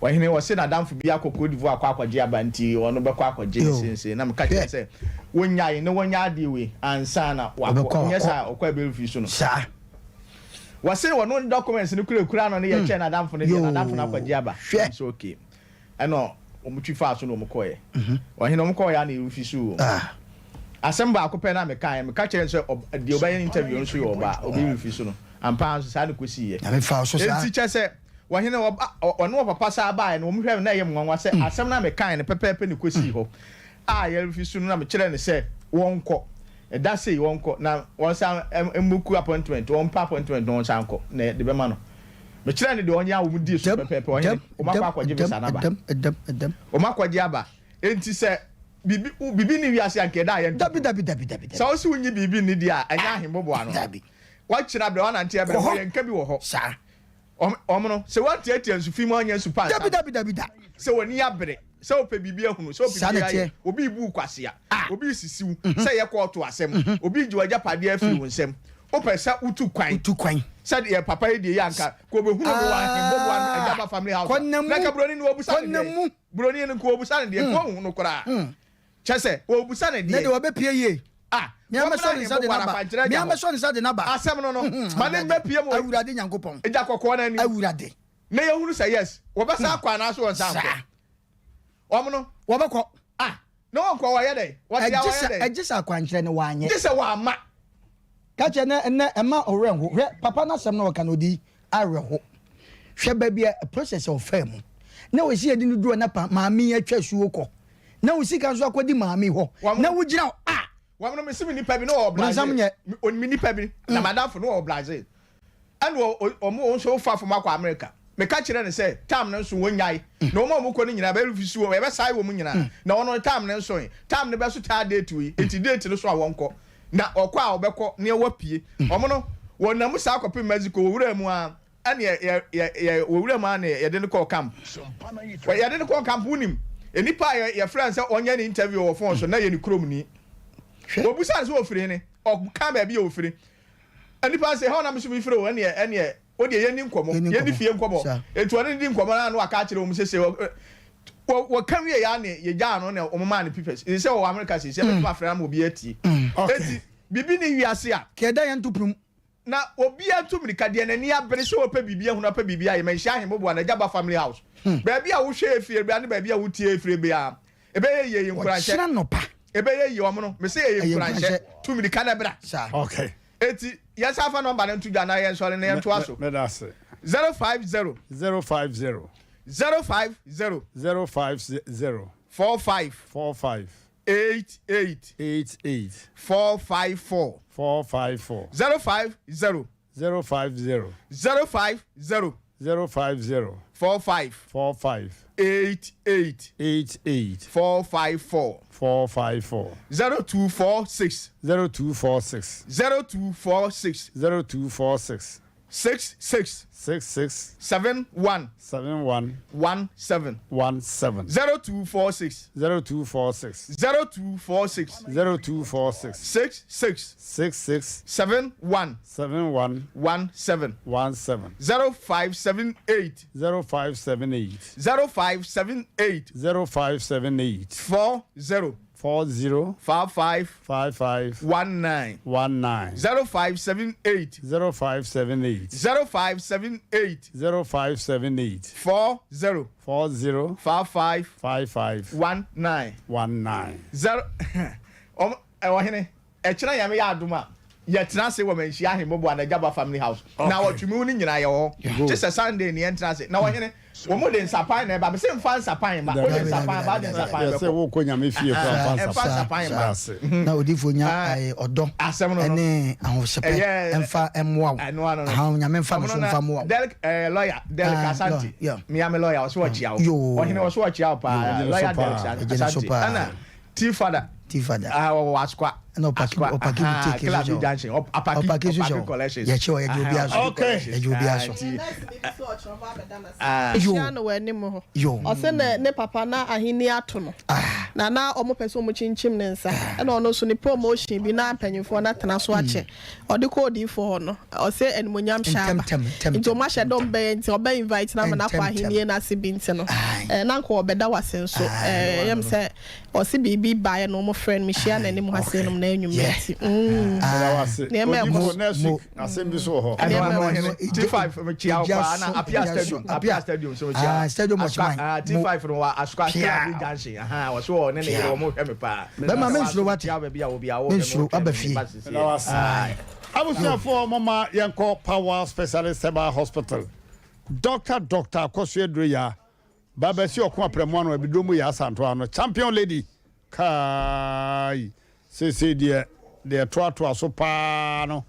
wahine wose na damfo bi akoko divu akwaje abanti ono be kwaje sense na mka kire se wonyae ne wonya ade we ansa na wakọ nyesa okwa be refi so no sa wase wono documents ne kura no ne ye che na damfo ne na damfo na kwaje aba so okay eno omutwi fa so no omkoye wahine omkoye na refi so asem ba akopɛ na meka kire se de obaye interview no so yo ba obi refi so no ampa so sa ne kosi ye na me fa so sa teacher se wahine ono papa sa ba na omhwe na ye mwanwa se asem na me kan ne pepepe ne kosi ho ye refisu na me kire ne se wonko e da say wonko na won sa emmuku appointment won pa appointment no sa nko na de be ma no me kire ne de onya wo mudi so pepepe wahine o makwa kwaje be sa na ba edam o makwaje aba enti se bibi ni wiase anke da ye dabi sa o si wonyi bibi ni dia anya ahembobo ano dabi wa kire abre wa nante abre wo ye nka bi wo ho sa omono se wanti atiansu fi mu anya su pa dabi se woni abre se ope bibi ehunu se ope bibi obi ibu kwasia obi sisiw se ye ko to asem obi jiwaja pade afi wonsem ope sa utu kwan se de papa ye de yanka ko be hunu wa hembo wa ajaba family house na ka broni ni obusa ne broni ni ko obusa ne de ko hunu kora chese obusa ne de ne de obepie ye mi ameso ni sa de naba asem no mane mepie mo awurade nyankopon eja kokko na ni awurade na ye hunu say yes wo be sa kwa na so won sa ko omono wo be ko no won ko wa ye dey wo dia wa ye dey ejisa kwankire ne wa anye jisa wa ma ka che na ema orenho hwe papa na asem na wo kan odi areho hwe ba bia process of fame na wo si edi no duro na pa maami atwa suwo ko na wo si kan so akodi maami ho na wo gira wamno me simi nipa bi no oblaze on mi nipa bi na madafo no oblaze anu omo so fa from akwa America me ka kire ne say tam ne so wonyai na omo ko ne nyina be rufisu o be sai wo mu nyina na ono tam ne so tam ne be so ta date wi enti date no so awonko na okwa a obekọ ne wapie omo no wonam sa akọpe Mexico wura mu a ane ye wura mu a ne ye de ne call camp ye de ne call camp unim enipa ye friend say onye ne interview wo phone so na ye ni krom ni obusa so ofiri ni kan ba bi ofiri anipa say how na me so bi firi o ene o de ye ni nkomo ye ni fie nkomo etu oni di nkomo na no aka kire o mu sese wo kan wie ya ne ye ja no na o mama ne pipes e say o America say be ma fra na obi ati eti bibi ni wiase a keda ye ntuprum na obi atumrika de nani abere so opa bibi ehuna pa bibi aye man hia hembo na Jaba family house ba bia wo hwe efie bia ne ba bia wo tie efie bia ebe ye nkuranche hira no pa ebe ye omo no me say ye nkuranche tumrika na bra okay eti yes afa number na ntu na ye so ne ye nto aso me da se 050 050 050 050 45 88 454 454 050 050 050 050 45 88 454 0246 66 71 17 0246 66 71 17 0578 40 55 19 0578 40 55 19 0 hene echira yame ya aduma ye tena se wo manhia hembo na Jaba family house na watwumi ni nyina ye ho just Sunday ni entra se na wo hene wo mo de nsapan na ba me se mfa nsapan ba wo de nsapan ba de nsapan ba se wo ko nyame fie ko mfa nsapan ba na odifo nya odo ene ahosepe emfa emwa ha nyame mfa so mfa mwa lawyer Del Casanti mi am lawyer so wachi awo wo hene wo so wachi awo pa lawyer Del Casanti ana T father waskwa no paki take it junction apaki collection ya chewa ya jobia so okay ya jobia so yo no wani mo yo o se ne papa na ahini ato no na omo person mo chinchim ne nsa na ono so ni promotion bi na apanyimfo na tena so ache o de ko di fo no o se enmonyam shaba into ma shedom be nti o be invite na na kwa ahini na se bi nti no na nko obeda wasenso yem se o se bibi bae no mo friend me share na ni mo hase no na enyumeti ne me mo asem bi so ho T5 me chia pa na apia stadium so chia stadium mo T5 no wa asukwa junction wa so ne ne mo hwe me pa be ma me nsuro wati be bia obi awo nsuro abafi abusia for mama yanko power specialist Seba hospital doctor Koswedroya babasi okon apremo no abidomu ya santo ano champion lady kai se de toa so pa no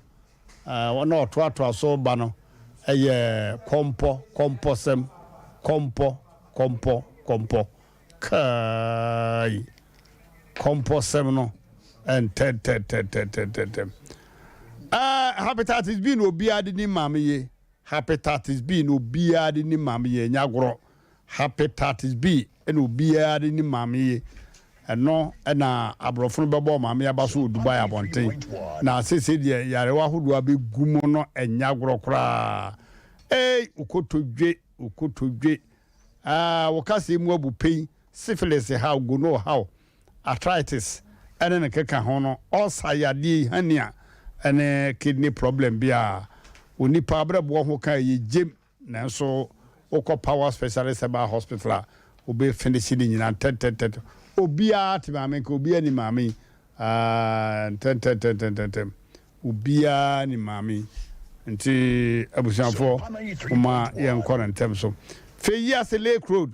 wono toa so ba no eye komposem kompo kai komposem no and hepatitis B no biade ni mamiye hepatitis B no biade ni mamiye nyagoro hepatitis B eno biade ni mamiye eno na abrofo bebo mame abaso Dubai abonten na sese de yarewa hodo abegumo no enyagoro kra ukotodwe wokase mu abupei syphilis how go no how arthritis ene ne keka ho no ulcer yade hania ene kidney problem bia onipa abrebo ho kan ye jem nanso okọ power specialist Seba hospital obe finish ni nyina tet obia ti mame ko obia ni mame obia ni mame nti abusanfo uma yan quarantine so Feyase Lake Road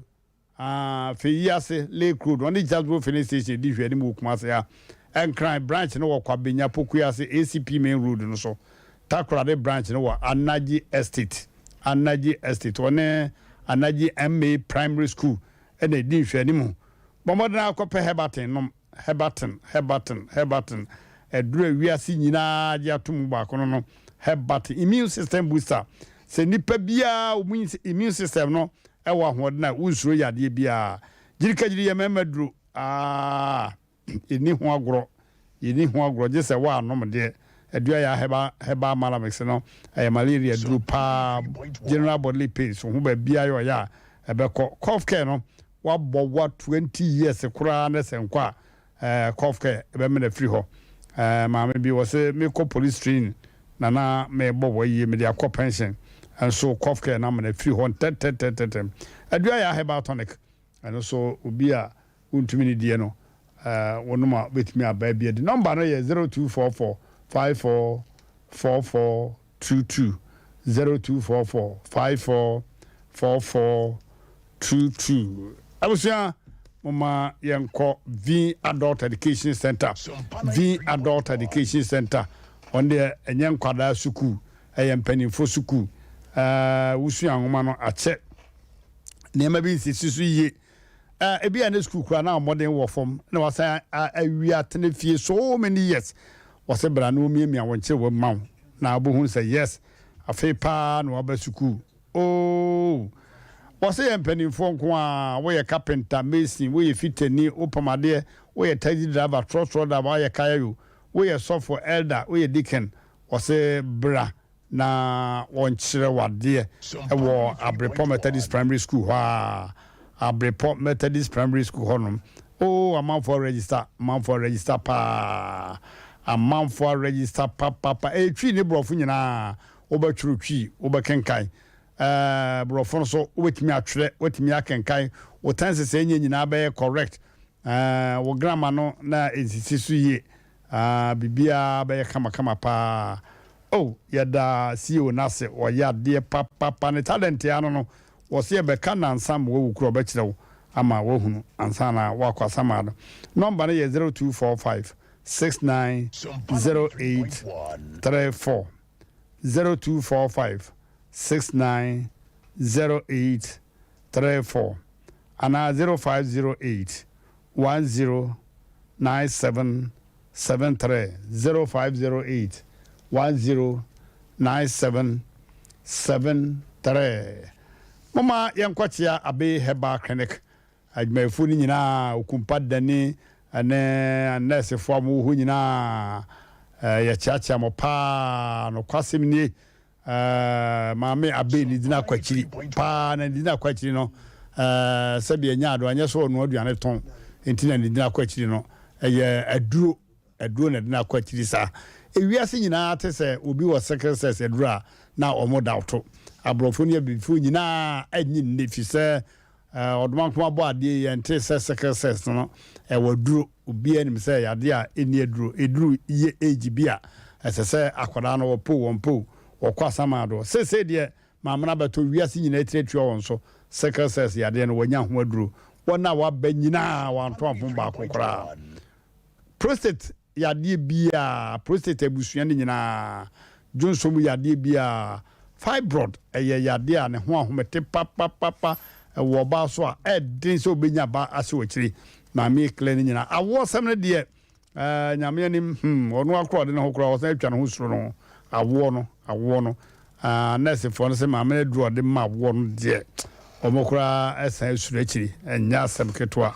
Feyase Lake Road on the Jasbo finish station di hwe ni mu kuma se ya enkran branch no kwa benya pokuyase ACP main road no so Takorade branch no wa Anaji Estate one Anaji MA Primary School ene di hwe ni mu bomodana akope Heberton edure wiase nyina dia tum ba kono no Heberton immune system booster se nipa bia immune system no ewa hodna unsuro yade bia jirika jiri ya memadru eni ho agoro yini ho agro je se wa no de adua ya heba malamix no malaria duru pa general bodily pain so ho ba bia yo ya ebeko cough care no wa bo 20 years kura na se nkwa cough care ebe me na free ho maame bi wo se me ko police training na me bo wo yi me dia ko pension and so cough care na me na free ho tetetetetem adua ya heba tonic and so obi a untumi ni die no wonuma betimi aba bia di number no ye 0244 544422 0244 544422 abusia mama yenko V Adult Education Center V Adult Education Center on the enyen kwada suku mpanimfo suku wusu anwoma no ache nema bi sisi ye ebi ane school kura na modern wo form na wasa awia tene fie so many years wasa bra na omiemia wonche wo maw na abohu say yes afei pa na waba school oh wasa ye mpanimfo nko a wo ye carpenter mason wo ye fitani opamade wo ye taxi driver truck driver wo ye kayo wo ye software elder wo ye deacon wasa bra na wonchire wade wo Abrepo Methodist Primary School ha Abrepo Methodist Primary School honum oh a man for register pa a man for register papa e twi ne brofo nyina obetwuru twi obekenkan brofo so wetimi atwere wetimi akenkan wo tanse se nyina be correct wo grammar no na ensisi so ye bibia be kama pa oh yada CEO nase o yade papa ne talent ya no wose be ka na ansam wo wukuro be kire wo ama wo hunu ansana wa kwa samado number ye 0245 690834 0245 690834 ana 0508 109773 0508 109773 mama yankwatia abe heba clinic admefu ni nyina okumpa dani ane nurse fo amu hu nyina ya chacha mo pa no kwasem ni maame abe ni dina kwachiri pa na dina kwachiri no sabi anya ado anya so no aduane ton entina ni dina kwachiri no eye aduro na dina kwachiri sa ewiase nyina atese obi wo secretary edura na omodawto abrofo ne bifu nyina anyi nefise odomankoma bo ade yente secretary no waduro obi anim se yade a eni eduru ye age bia esese akoda no wompo okwasamado sese de mamana beto wiase nyina etretua won so secretary yade no wanya ho aduro wona waba nyina wanto afon ba kokora prostate yade bia prostate abusua ne nyina jonsom yade bia fibroid yade a ne ho ahomete papa wo ba so a edin so obenya ba ase wachiri na me kle ne nyina awo sem ne de nyame anim ono akro de ne ho kra wo san atwa ne ho suro no awo no nurse for no se ma me dro de ma awo no de omokra esan suro achiri enya asem ketwa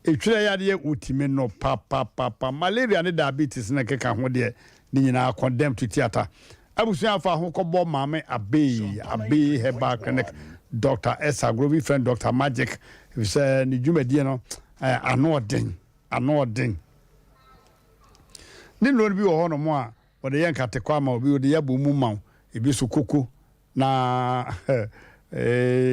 etwere yare utime no papa malaria ne diabetes na keka ho de ni nyina condemn to theater abusu afa ho kobo maame abe heba clinic Dr. Esa Groby friend Dr. Magic say ni dwumadie no anoden ni no bi wo ho no mo a wo de yenkate kwa ma obi wo de yabo mu ma ebi so koko na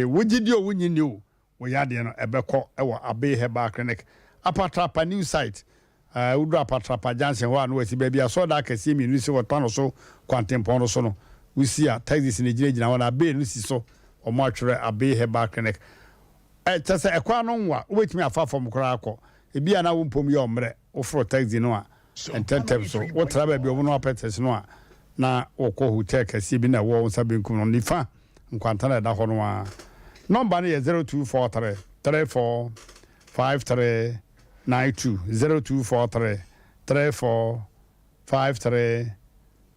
wogidio wonyini o wo yade no ebekọ ewo abe heba clinic apatrapa new site udu apatrapa jansen ho anu wasi bia so da kase mi nusi wo tano so kwantempon no so no wusi a taxis ne gina wona abe nusi so omo atwere abe heba clinic tase ekwa no nwa wetimi afa fom kora akọ ebia na wo mpom ye omre wo fro taxi no a ententem so wo tra ba bi omo no apetes no a na wo hotel kase bi na wo nsabenkum no nifa nkwantana da ho no a number is 0243 34 53 92 0243 34 53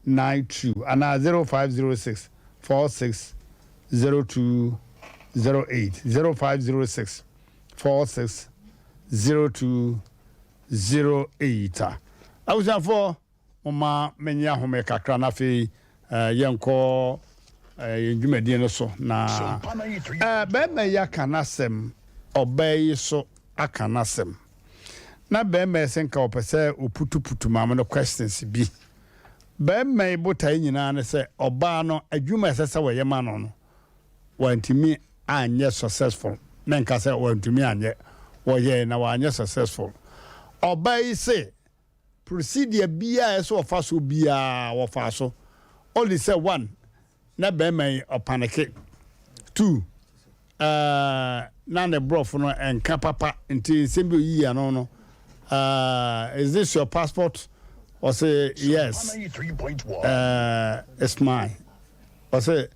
92 and 0506 46 02 08 0506 46 0208. I was for Mama Menya Home Kakra na fe yenko dwumadi no so na be me ya kanasem obey so akanasem na be me senka opese oputuputu mama no questions bi be me botai nyina ne se oba no adwuma sese we yema no wantimi anye successful na nka se wantimi anye wo ye na wanye successful obey say procedure bia so ofa so bia wo fa so only say one na be me opanike 2 na ne brof no enka papa nti sembe yi ano no is this your passport or say yes it's mine or say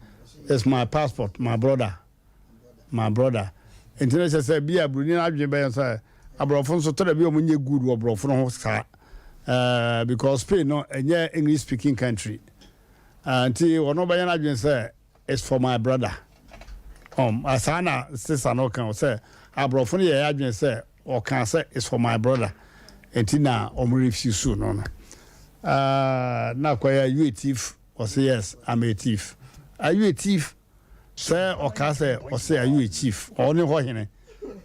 it's my passport my brother international say bia bruni na adwe be say abrofo so to da bia omunye good wo brofo no ho sa because Spain no enye English speaking country anti ono ba yana adwen say it's for my brother asana sister no kan say abrofo no ye adwen say o kan say it's for my brother enti na refuse so no na kwaya you a thief or say yes I'm a thief. Are you a thief? Say or can say or say are you a chief? Only ho hene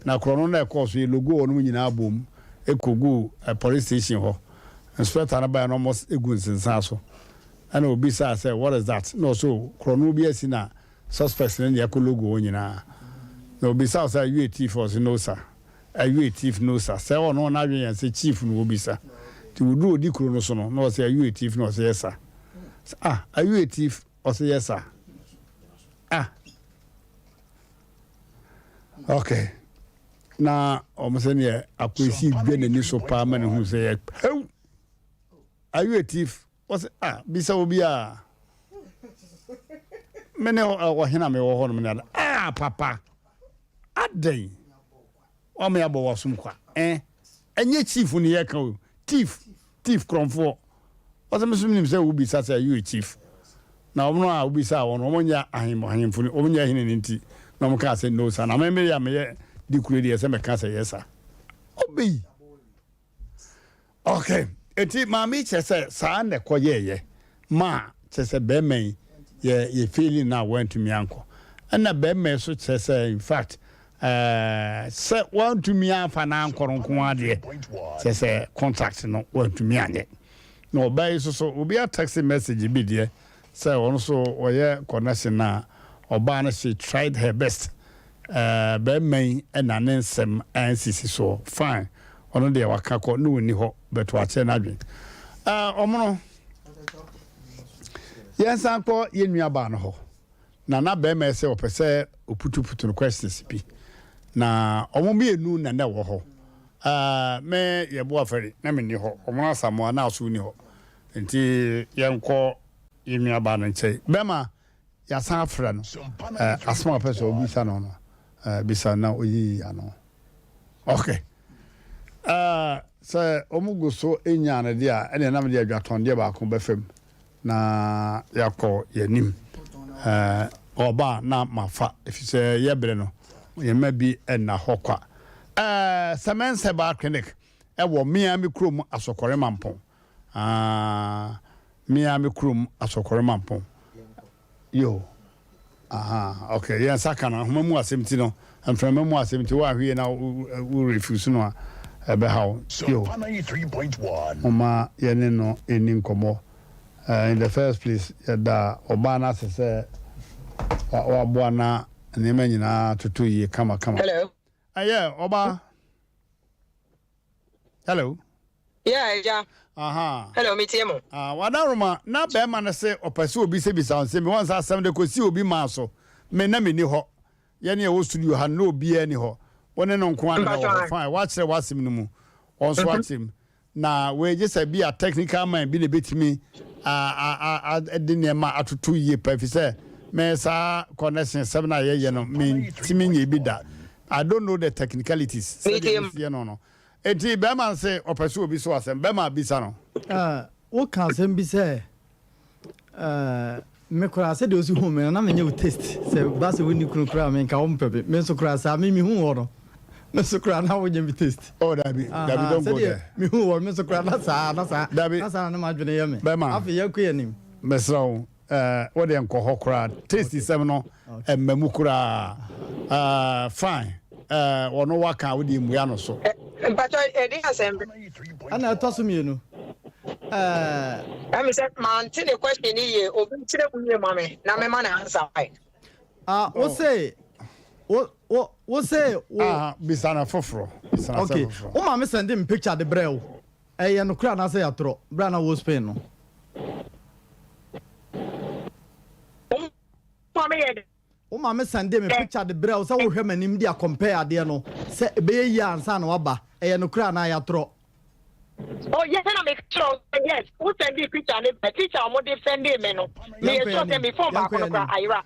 na krono na course we logo onu nyina bom ekogu police station ho inspector na by almost egun sinsa so and obi say what is that? No so krono bi asi na suspects na ya ko logo nyina no obi say are you a thief or say no sir? Are you a thief? No sir. Say ono na dwen say chief no obi sir. Ti wodu odi krono so no say are you a thief? No say yes sir. Are you a thief? Or say yes sir. Okay. Na omsene akwesi dwe na ni so pa ma ne hu say are you a thief? Or say bisa obi a mene o hena me wo ho no me papa adai o me abo wasum kwa enye chief ni ye kan o thief kronfo o se mesum nim say obi sa say you a chief na omno a obi sa won omonya ahemfo ni omonya hene ni nti na mo ka say no sa na me ya me di kure di say me ka say yes sir obi okay enti ma mi che say sa na koyeye ma che say be men ye feeling now went to me anko and na be men so che say in fact say want to me afa na anko nko ade che say contract no want to me anye no be so obi a text message bi de say also oye connection na oba na she tried her best be men and ansem ansisi so fine ono de waka ko no ni ho but wa che na dwen omono yes anko ye nua ba no ho na be me say opese oputuputu questions bi na omo mienu na na wo ho me ye bo afari na me ni ho omo asamo na aso ni ho nti ye nko ye nua ba no nche bema ya san afra no asmo pese obi sa no bisa na oyi ano okay say omugo so enya na dia ene na me dia dwaton dia ba ko befem na yakọ yanim oba na mafa ifise yebre no yema bi na hokwa semense ba clinic wo Miami krom asokore mampon Miami krom asokore mampon yo okay yes sakana homamu asemti no amframamu asemti wa hwie na we refuse no ebe how yo 93.1 mama yene no eni nkomo in the first place da obana say wa boana nema nyina tutu yi kama hello oba hello yeah hello mitiemo wadaruma na be ma na say opese obi se bisa on se me won sa asem de ko si obi ma so me na me ni ho ye ne e wo studio ha no obi ani ho woni no nko an na fine wa kire wasim no mu on so atim na we je say be a technical man bi ne betimi de nema atutu ye pa fi say me sa connection 7 na ye no me timi nye bi da I don't know the technicalities no enti be man say opese obi so asem be ma bisa no wo kan sem bi say me kura say de osi hu me na me nye taste say ba say woni kunu kura me nka wo mpebe me so kura sa me hu wo no me so kura na wo nye me taste Dabi don't go there me hu wo me so kura na sa Dabi na ma dwene ye me afi ye ku yanim mesrawo what the enko kura taste sem no emamu kura fine ono waka wo di muya no so mpacho edi asem ana to so mienu I'm said man tin the question here obi kire kunye mame na me man answer what say bisana foforo okay o ma me send him picture the brew eh no kura na say atro bra na wo Spain no o ma me send him picture the brew say wo hwe manim dia compare ade no say be yi ansa na waba eh no kura na ya atro. Oh yes, I make sure. Yes, who send the picture? The teacher mo defend me no. Me so tell me phone back on Ira.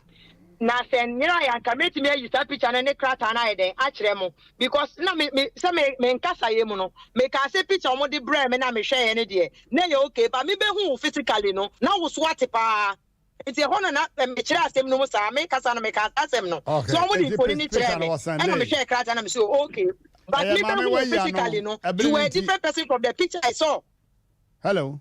Na send I can make me use that picture na krata na eden akire mo because na me say me nkasa ye mo no. Me ka say picture mo de brand me na me share ne de. Na ye okay, but me be hu physically no. Na wo swat pa. It's a honor na me kire asem no mo sa me kasa na me ka asem no. So mo di phone ni kire me. And me share krata na me so okay. But me physically, no. You were a different person from the picture I saw. Hello.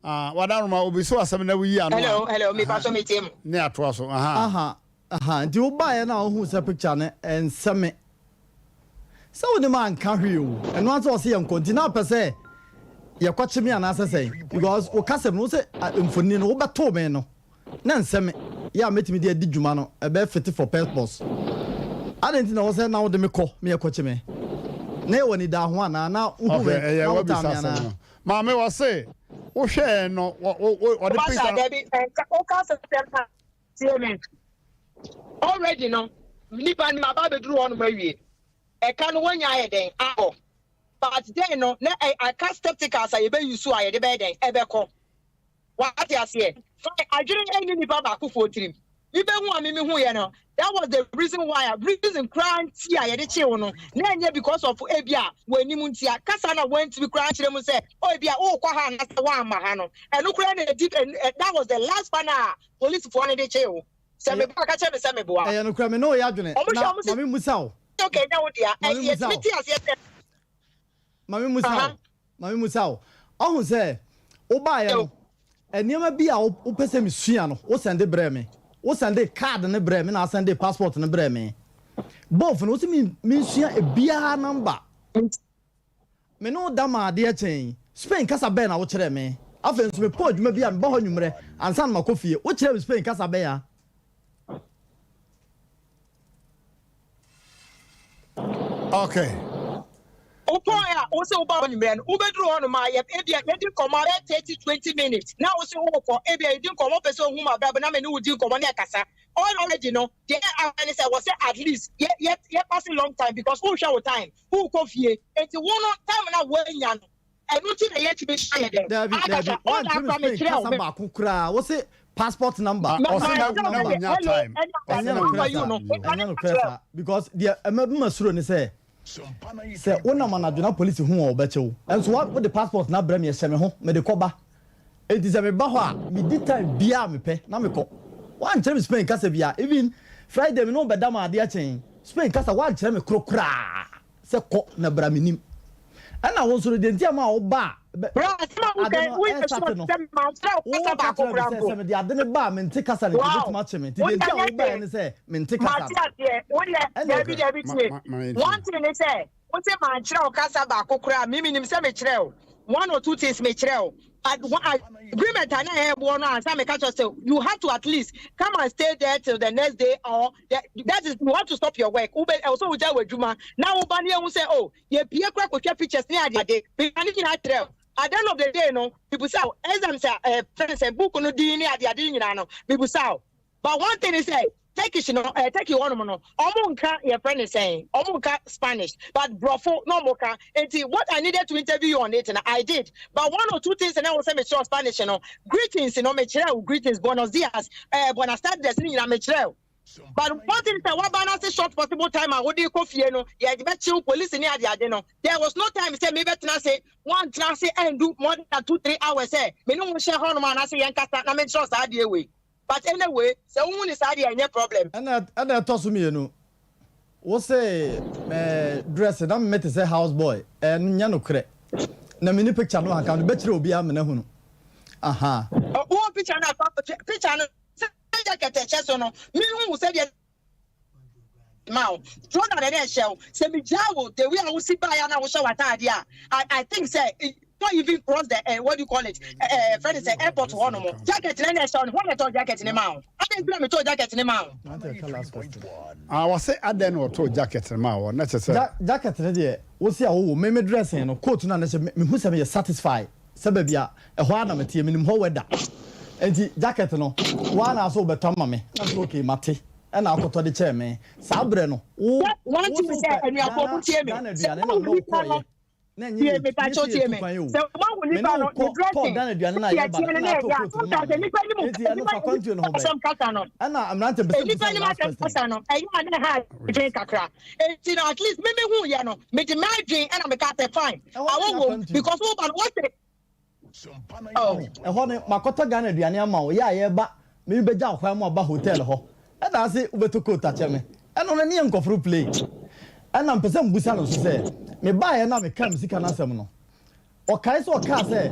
Wadaruma obi so asem na wi ya no. Hello, me pass me team. Ne ato so. Di wo ba ya na hu se picture ne enseme. So the man can hear you. And once I see him continue per se. Ya kwache me ana say because o kasem no say mfoni no wo beto me no. Na nseme. Ya metimi de adidwuma no e be fit for purpose. I didn't know say now de me ko me ekoche me na woni da ho ana na uhu e ya wo bisa se ma me wo say wo hwe no wo de picture already no nipa ni ma ba be duru on ma wie e ka no wonya ye den aho but then no na I can't skeptical say you be use aye de be den e be ko what you say I didn't any nipa ba ku for trim ibe hu amimi hu ye no. That was the reason why reason crying tia ye de che no na enye because of ebia wanimu ntia kasa na went to be crying chire mu say oh ebia oh kwa ha na say wa ma ha no enu kura na deep that was the last one police for de che o say me ba ka che me say me boa enu kura me no ya dwene na mami musao okay na wo dia yes me tia say mami musao ohun say o ba ye no eniema bi a o pese me sua no o send bre me o send card ne bre me na send passport ne bre me both no see me sua e bia number me no da ma de chen Spain kasa be na wo kire me afen so me po adwuma bia me ba ho nwumre ansa na makofie wo kire me Spain kasa be ya okay Opoya also about men ubedru on my ebia didn't come out 30-20 minutes now also for ebia didn't come up person whom my brother na me no didn't come on kasa already no the answer was at least yet passing long time because who show time who coffee and one time na when yan and nothing yet to be shared there one from me kasa ba kukura wo say passport number or say na time because the emabuma suro ni say say wona manaduna police hu o bechew enso what the passport na bra me hye me ho me de koba e di se me ba ho a me di time bia me pe na me ko wan chere me Spain kasa bia even Friday me no be da ma ade a chen Spain kasa wan chere me krokra se ko na bra me nim ana won so de ntia ma wo ba bra asma wo dey we be so dem ma tra kasa ba ko bra ko me de ade ne ba me nti kasa ne de tuma che me de ntia wo ba ne se me nti kasa ma tia tie wo le one thing they say what say man kire kasa ba ko kra me nim se me kire one or two things me kire agreement and you have to at least come and stay there till the next day or that is you have to stop your work also with now who say oh you pictures near the day at the end of the day no people say exams friends and book no di near the people say but one thing is say take you one no omunka your friend is saying omunka Spanish but brofo no moka what I needed to interview you on it and I did but one or two things and I was say me Spanish greetings me greetings buenos dias buenas tardes me But what is the one balance short possible time? I would go for no. Yeah, the best police in the no. There was no time. Say maybe say 1 class and do more than 2-3 hours. Say me no share horn man. I say yankasa na me trust idea way. But anyway, so one is idea any problem. And that toss me you know. What say dress and I'm met as a houseboy and yano cre. Na mini picture no account better obi am na hunu. Aha. Oh picture na picture jacket chest no me who said now throw that in shell say me jawo the way I will see by na wo show atade I think say don't even cross the what do you call it friend say airport one more jacket na shell one to jacket in mouth I think me to jacket in mouth I was say aden or to jacket in mouth na say jacket na dey wo see awo me dressing no coat na say me hu say me satisfied say ba bia e ho na metie me nim ho weather enti jacket no wa na so beton ma me na so okay mate e na akoto de che me sa bre no wo want to say enu akoto tie me na nyi me pa cho tie me se ma wo ni pa no dressing na aduane na ye ba na to ana amrante be ni pa ni ma kasa no ayi ma na ha drink kakra enti no at least me hu ye no me de my drink and I make it fine I won't because what oh ehone makota Ghana aduane ama wo ya ye ba me be ja kwa mo ba hotel ho e da se ubeto ta che me e no na ne nkofru play e na mpese mbusa no so se me ba ye na me kam sika na asem no o kai so o ka se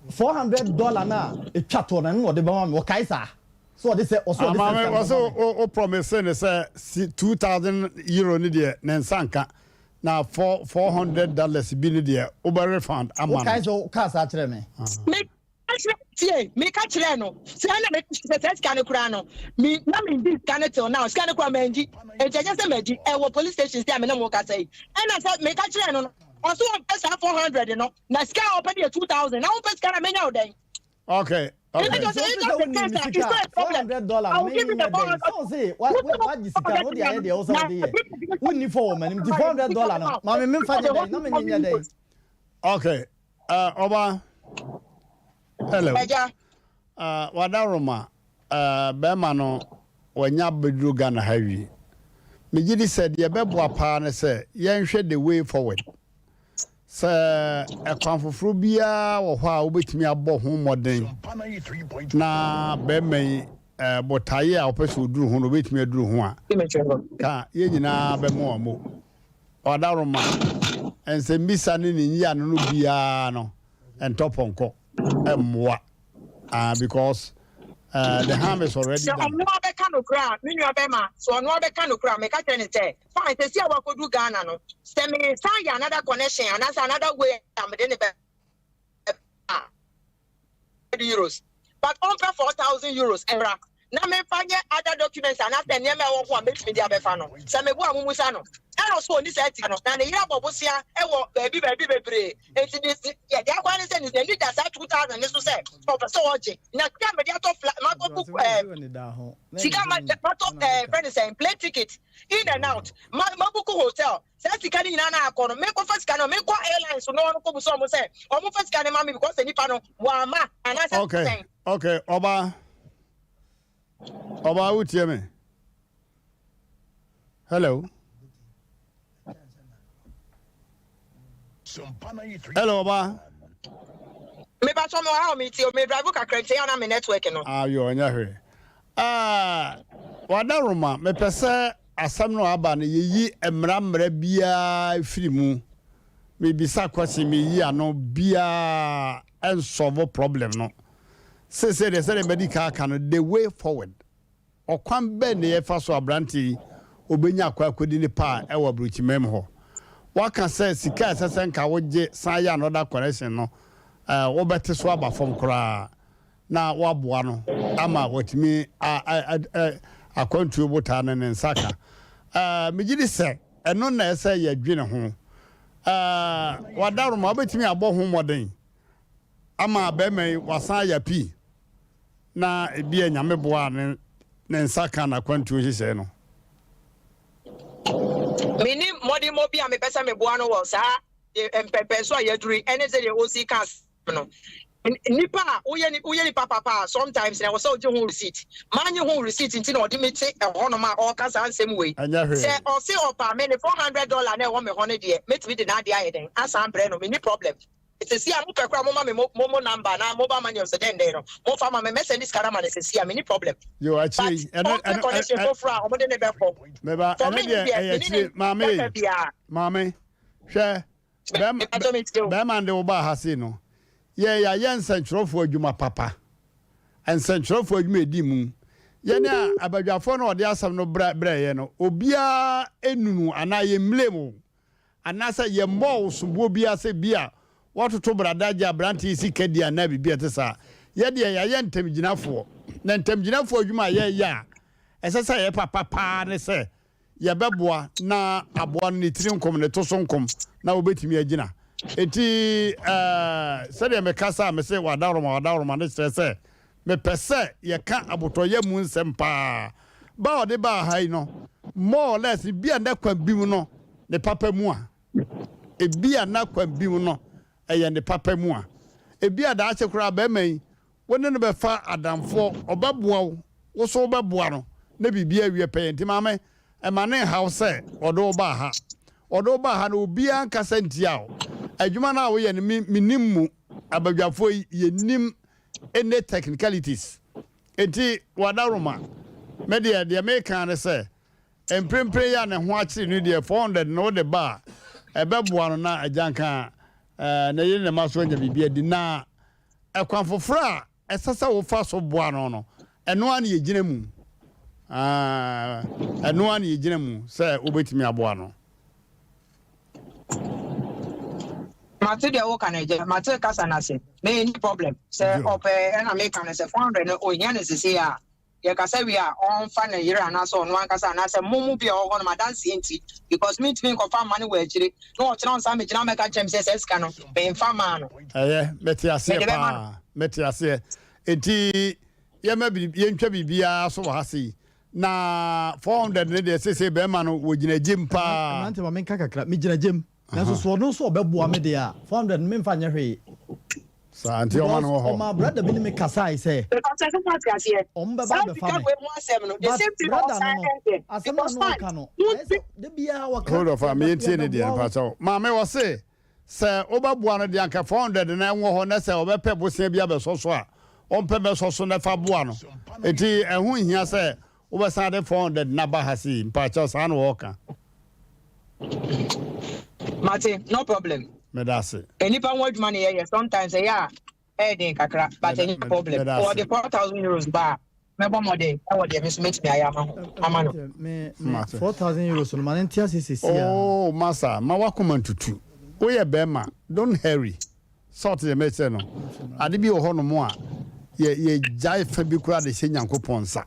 $400 na e twato na no de ba me o kai sa so de se o so de se o promise ne se €2,000 ni de na nsanka na $400 bi ni de over refund amana o kai so ka sa kire me me catch no say na me say scan kura no me na me this scan till now scan kura menji e je say meji e wo police station say me na mo ka say e na say me catch no also on pesa 400 no na scan open the 2000 na on pesa scan me nya odai okay $400 so say what this scan what the idea also dey we need for man $400 no ma me fa dey na me nya dey okay oba hello wadaroma bema no wanya bedru Ghana hawi megidi said ye beboa pa ne se yenhwe the way forward se ekwanfoforo bia wo ho a obetimi abọ ho modern na bema botaye a opese oduru ho no obetimi aduru ho a ka ye nyina bema mo wadaroma ense mbisa ne nyiya no bia no entoponko emwa because the harm is already done. So no be kan okra me nua be ma so no be kan okra me ka tell ni say fine say sia wakodu Ghana no say me say another connection and another way am de ne be euros but on pay €4,000 era na me fanye other documents and after near me won one make me dia be fa no say me bu amusa no and also ni say no na ne yira bobosia e wo baby bebre enti this ya dia kwa ni say ni need that 2000 ni so say professor oje na ka me dia to ma go book sika ma to friend say plane ticket in and out ma book hotel say sika ni na na akọ no me ko first no me ko airlines no no ko bu so mo say o mo first ni ma me because nipa no wa ma and I say okay Oba utie me. Hello. Hello Oba. Me ba so mo ha me ti o me drive ka krente ya na me network no. Yo anya hwe. Wadaroma me pese asam no aba na yeyi emra bia firimu. Me bisa kwase me yi ano bia en solve problem no. Say the medical can the way forward. Or kwan ben ne yefa so abranti obenya akwakwadi ne pa e wo bruchimem ho. What can say sika asesen ka woje san ya another correction no. Wo bete so aba fom kra na wo boa no ama wotimi akwantu bota ne nsaka. Mejidi se eno na ese ye dwene ho. Wadaroma obetimi abo ho modern. Ama bemei wasan ya pi na ebia nyame boa ne nsaka na kwantu hihye no mini modi mobi a me pesa me boa no wo sa empepe so ya duri ene se de osi kas no nipa uye nipa papa sometimes na wose oje ho receipt manye ho receipt nti na odi mete e hono ma o kasa ansem we say o say opa me $400 na e wo me hono de metimi de na de ayeden asa bre no me ni problem it see am pe kra mo ma me mo number na mobile money o se den no mo fa ma me message this cara man say am me ni problem yo actually and connection for fra o mo de ne be for me ba actually mame hwe be man de wo ba ha se no ya nsanchurofo adwuma papa nsanchurofo adwuma edi mu ye ne abadwafo na ode asam no bra ye no obia enunu ana ye mlemu ana sa ye mo subo bia se bia watoto bradaja branti isi kedi ana bibia te sa ye de ya ntamgyinafo na ntamgyinafo adwuma ye ya esesa ye papa ne se ye beboa na aboa no tiri nkom ne to so nkom na obetimi agina eti sɛdeɛ mekasa me se wadaroma ne kyerɛ sɛ mepɛ sɛ yɛka abotoyɛ mu nsɛm paa ba ɔde ba hai no more or less bia na kwan bi mu no ne papa mu a ebia na kwan bi mu no ɛyɛ ne papa mu a ebia da akyɛ kora ba mai wone no bɛfa adamfo ɔbɛboa wo so bɛboa no na bibia wie pɛ nti maame ɛma ne haw sɛ ɔdo ba ha na obia nkasa ntia o adwuma na wo ye ne minim mu abadwafo ye nim ene technicalities enti wadaroma me de me kan ne se emprempre ya ne ho akiri no de 400 no de ba ebeboa no na ajanka na ye ne maso nya bibia di na ekwan fofora esasa wo fa so boa no eno an ye gina mu eno an ye gina mu se obetimi aboa no Mate de o kanaje mate kasa na se me any problem say ope na me kan say 400 no onya ne se ya ye kasa wi a on fa na yira na so no an kasa na say mumu bi o ho no madanse enti because me timi confirm money we akire no o kira on sa me kira me ka chem say ska no be infama no meti ase enti ye ma bi ye ntwa bibia so ha sei na 400 ne de se be ma no wo gina jim pa nante ma men kakakra me gina jim na so no so obeboa me de a 400 me mfa nya hwe sa anti o ma no ho o ma brother bi ni me kasai say o mba ba be fa me asem no ka no de bia wa ka hold of am yentie ne de pa so ma me wo se obeboa no de anka 400 na enwo ho na se obepe bosia bia be so so a ompe be so so na fa boa no enti ehun hia se obesan de 400 na ba ha si pa cha sa no wo ka Martin, no problem. Medase. Any pan word money here sometimes then kakra, but any problem. Or the 4,000 euros bar. Remember more day. I would have made me amano. Me 4,000 euros on man tia oh, massa, ma wakuma tutu. We a bema. Don't hurry. Sort the message no. Adibi o hono mo a ye jai fa bi kura de se nyankopon sa.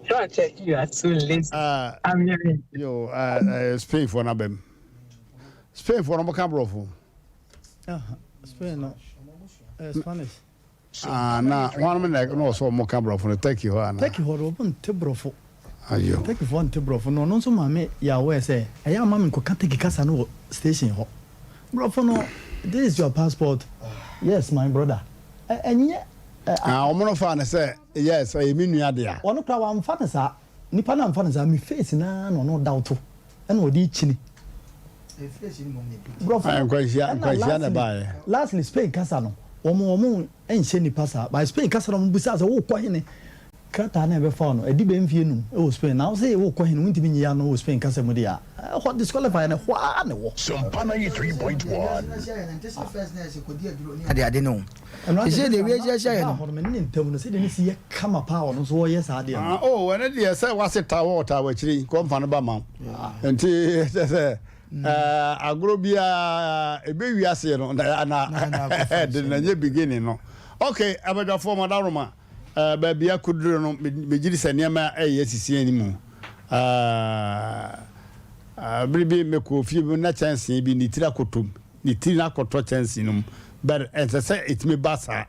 Try to check you are too lazy. I'm hearing. Yo, Spain for nabem. Spain for no cambrofo. Spain no. Spanish. Na one minute no so mo cambrofo. Take you ana. Take you open tebrofo. Ayo. Take you for tebrofo. No so mame ya we say. Eya mame ko kan take kasa no station ho. Brofo no, this is your passport. Yes, my brother. Enye omono fa na say yes I mean nua de a ono kra wa mfa na sa nipa na mfa na sa me face na no doubt e na odi chini e face ni mom ne bro fa kwashia na ba lastly Spain kasa no omo enhye nipa sa by Spain kasa no mbusa sa wo kwa hene krata na be fa no edi be mfie nu e wo Spain na wo say wo kwa hene wintimi nyi no wo Spain kasa mu de a what disqualify na hwa ne wo Sompa 93.1 ade no ise de we je no ho men ntam no se de ni si kama pa no so wo yes ade no oh when de say wase ta wachiri ko mfa no ba ma enti say agro bia ebe wiase no na de na nye beginning no okay abada for madaroma ba bia kuduro no megiri sanema sisi animu bribi meko fi na chance bi ni tira kotom ni tira koto chance num but say it me basa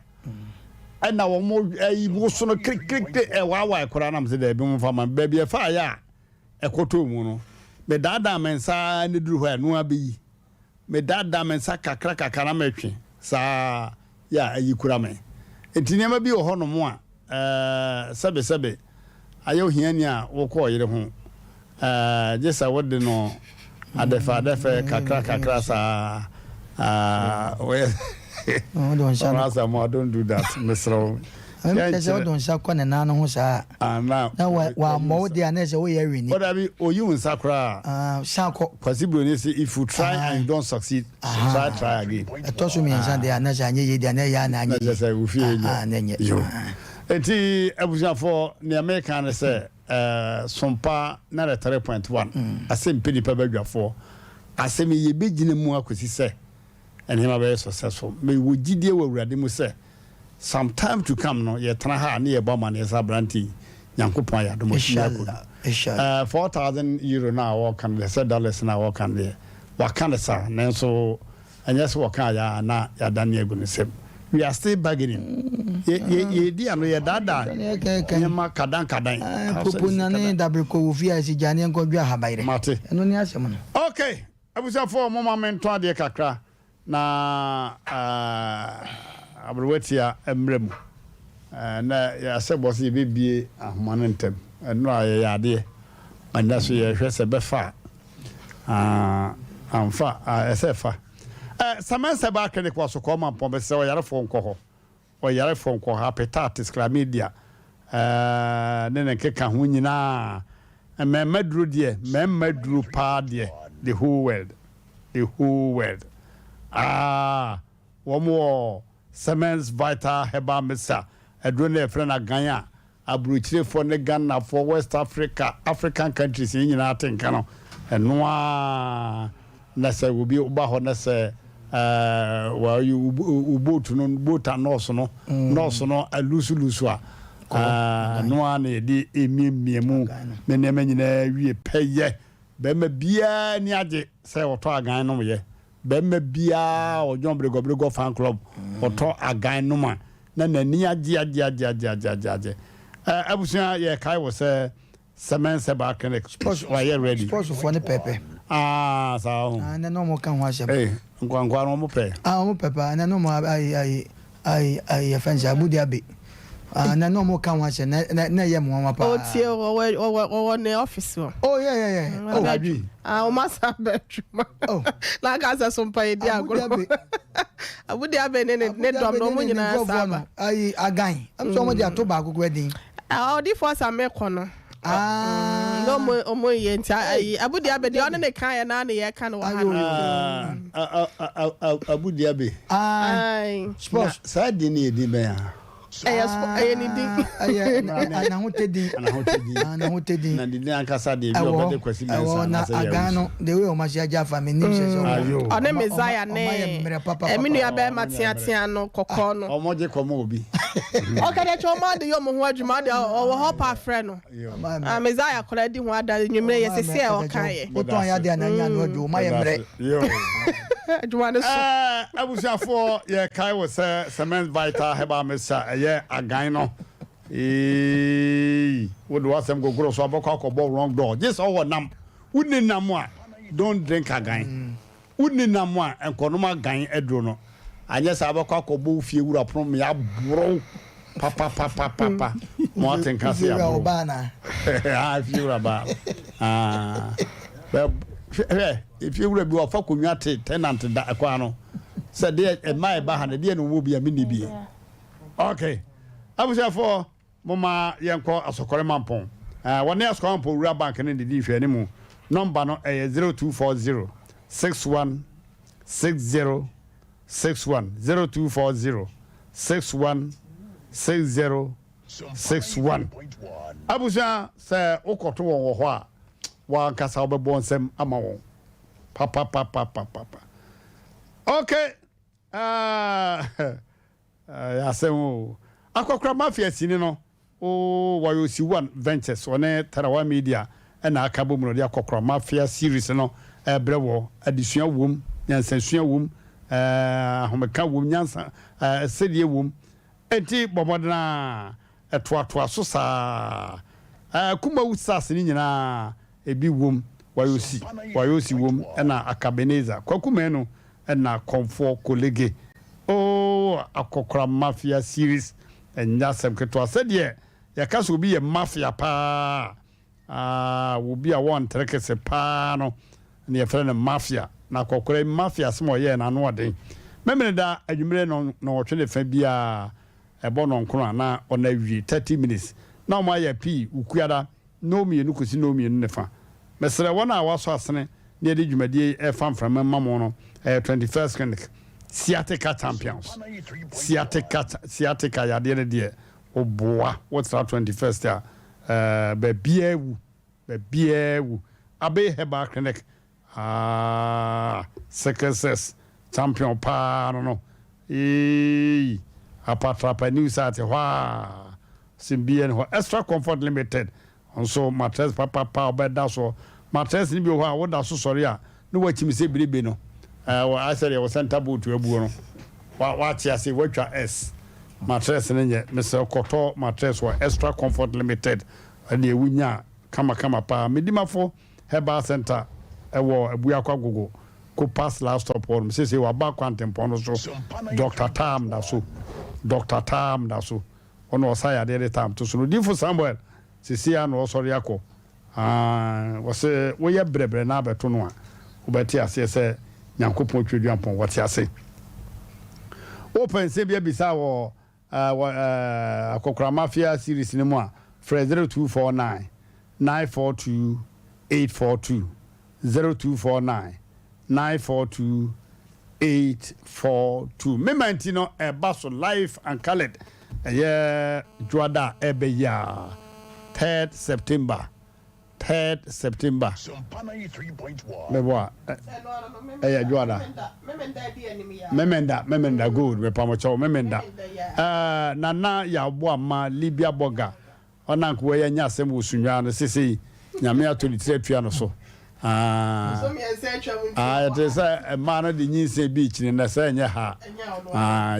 na wo mo wo so no krik wa kora na mse da bi mo fama ba bia fa ya ekoto mu no me dada mensa ne duru ho anu abi me dada mensa kakra na metwe sa ya ayikura me enti nema bi wo ho no mo a sebe ayo hiani a wo ko yire ho jesa wode no adefa kakra sa we don't do that Mr. don't say kwana na no ho sa na wa mo de ana say we yari ni but abi oyi un sakra sanko possible ni say if you try and you don't succeed try again to so mi nsan de ana say anye ye de ana ya na anye say we feel anye enti abuja for the American say Sompa na 3.1 Asem Mpe Nipa badwafo asem ye begina mu akosi say and him very successful me wo gidie wo awurade mu say some time to come no ye tena ha na ye ba man ye sabranti yankopon ya do mo inshallah 4,000 euro na wo kan the $7 na wo kan there wa kan sa nanso anyes wo kan ya na ya dan ye gu ne sem we are still bargaining ye di ano ye dada ye ma kadan popuna ne double ko fi asi jani enko dwa habayre mate eno ni asem no okay abusa for mama mento de kakra na abrowetia emrem na ya se boss ye bebie ahomane ntem eno aye yade anda so ye hwese befa amfa esefa samanse ba kene kwa so ko man pombe se o yare fo nko ha petatis chlamydia ne keka ho nyina memmaduru de memmaduru pa de the whole world womo Semens Vital Herbal Mixture edrone e friend aganya abruchire for ne Ghana for West African countries nyina atenka no eno a na se obi uba ho na se wa you boat no alusu a no a na di emiemu me ne manyina wie peye be ma bia ni age se oto agan no ye be ma bia ojon brego fan club oto agan no ma na nani age abusia ye kai wo se semen se ba connect why you ready sports for ne pepe so na no mo kan ho asem nkwankwa no mo pe mo pepe na no mo ai fans abudi abe na no mo kan ho asem na ye mo wa pa tie o ne office oh yeah abi o masa bedroom la ka sa Sompa e di agolo abudi abe ne dom no mo nyina saba ai agan am so mo di ato ba agogwe din di force ameko no no mo ye nti abudi abe di ono ne kan ya na ye kan wa ha abudi abe sports sa di ni di be ya ni di ana hotedi na di ankasa de bi obede kwasi mensa na agano de we o ma sia jafa me nim se so one mezaya ne eminu ya be matiatia no kokko no omoje komo obi okade choma de yo mo ho adwuma de o ho pa frɛ no mezaya kola di ho ada nwumre ye sese e o kan ye oton ya de na nya no adu ma ye mre adwuma ne so abusiafo ye kai wo se Semens Vital Herbal Mixture ye agan no wo do asem gogoro so abokọ akọbọ wrong door just all nam woni nam a don't drink agan woni nam a enkonom agan edro no anya sa abokọ akọbọ fie wura prom ya bro papa mo atenka se ya bro fie wura ba if you will be of community tenant that aquano said there my bahan de no wo bia me ni bi okay abuja for mama yenko asokore mampon one asokore mampon rural bank ne di hwe ni mu number no 0240 61 60 61 0240 61 60 61 abuja say okoto wo ho a wa kasa obebo nsem ama won papa okay ya semu akokra mafia sini no o wayosi one ventures one tarawa media na akabo mu no dia akokra mafia series no brewo adisua wom nyansasua wom ahomeka wom nyansa sedie wom enti bomodna etoatoa so sa kuma usas ni nyina ebi wom wayosi wom na akabeneza kwakume no na komfo kolege so akokora mafia series and Asem Ketua said yeah yakas will be a mafia pa will be a one trekese pa no ne ye friend mafia na kokora mafia smo ye na no den memene da adwumre no twene fa bia ebo no nkono na ona wi 30 minutes na ma ya pi ukuada no mienu kusi no mienu ne fa mesere wona waso asene ne de dwumadie e fam from mamo no 21st clinic Sciatica champions Sciatica ya de oboa what's that 21st ya bebiewu abe heba clinic success champion pa no apatrapa new site hwa simbien ho extra comfort limited onso mattress papa obeda so mattress ni bi ho a woda so sori a no wachimi se biribe no I said it was center boot to a buono. What I say, what S mattress and Mr. Koto mattress were extra comfort limited. And the winya kama pa midima for Heba Center. A war a buakwa go go pass last stop on. Says you were back quantum pono so Dr. Tam dasu. Ono saya the time to so for somewhere. Sisia no sorry ako. Was we ya brebre na beto no a. Ubeti ase say Yankopon twaduampon what ya say open say bia bisa wo akokra mafia series ni mu a 0249 942 842 0249 942 842 mementi no e baso live and colored yeah juada ebe ya 3rd September Sompa 93.1. Meboa juada memenda good me pamocho memenda nana ya boa ma Libya boga ona nko ya nya asem wosunwa no sisi nyame atolitire tua no so it is a man of the Nise beach in the same ha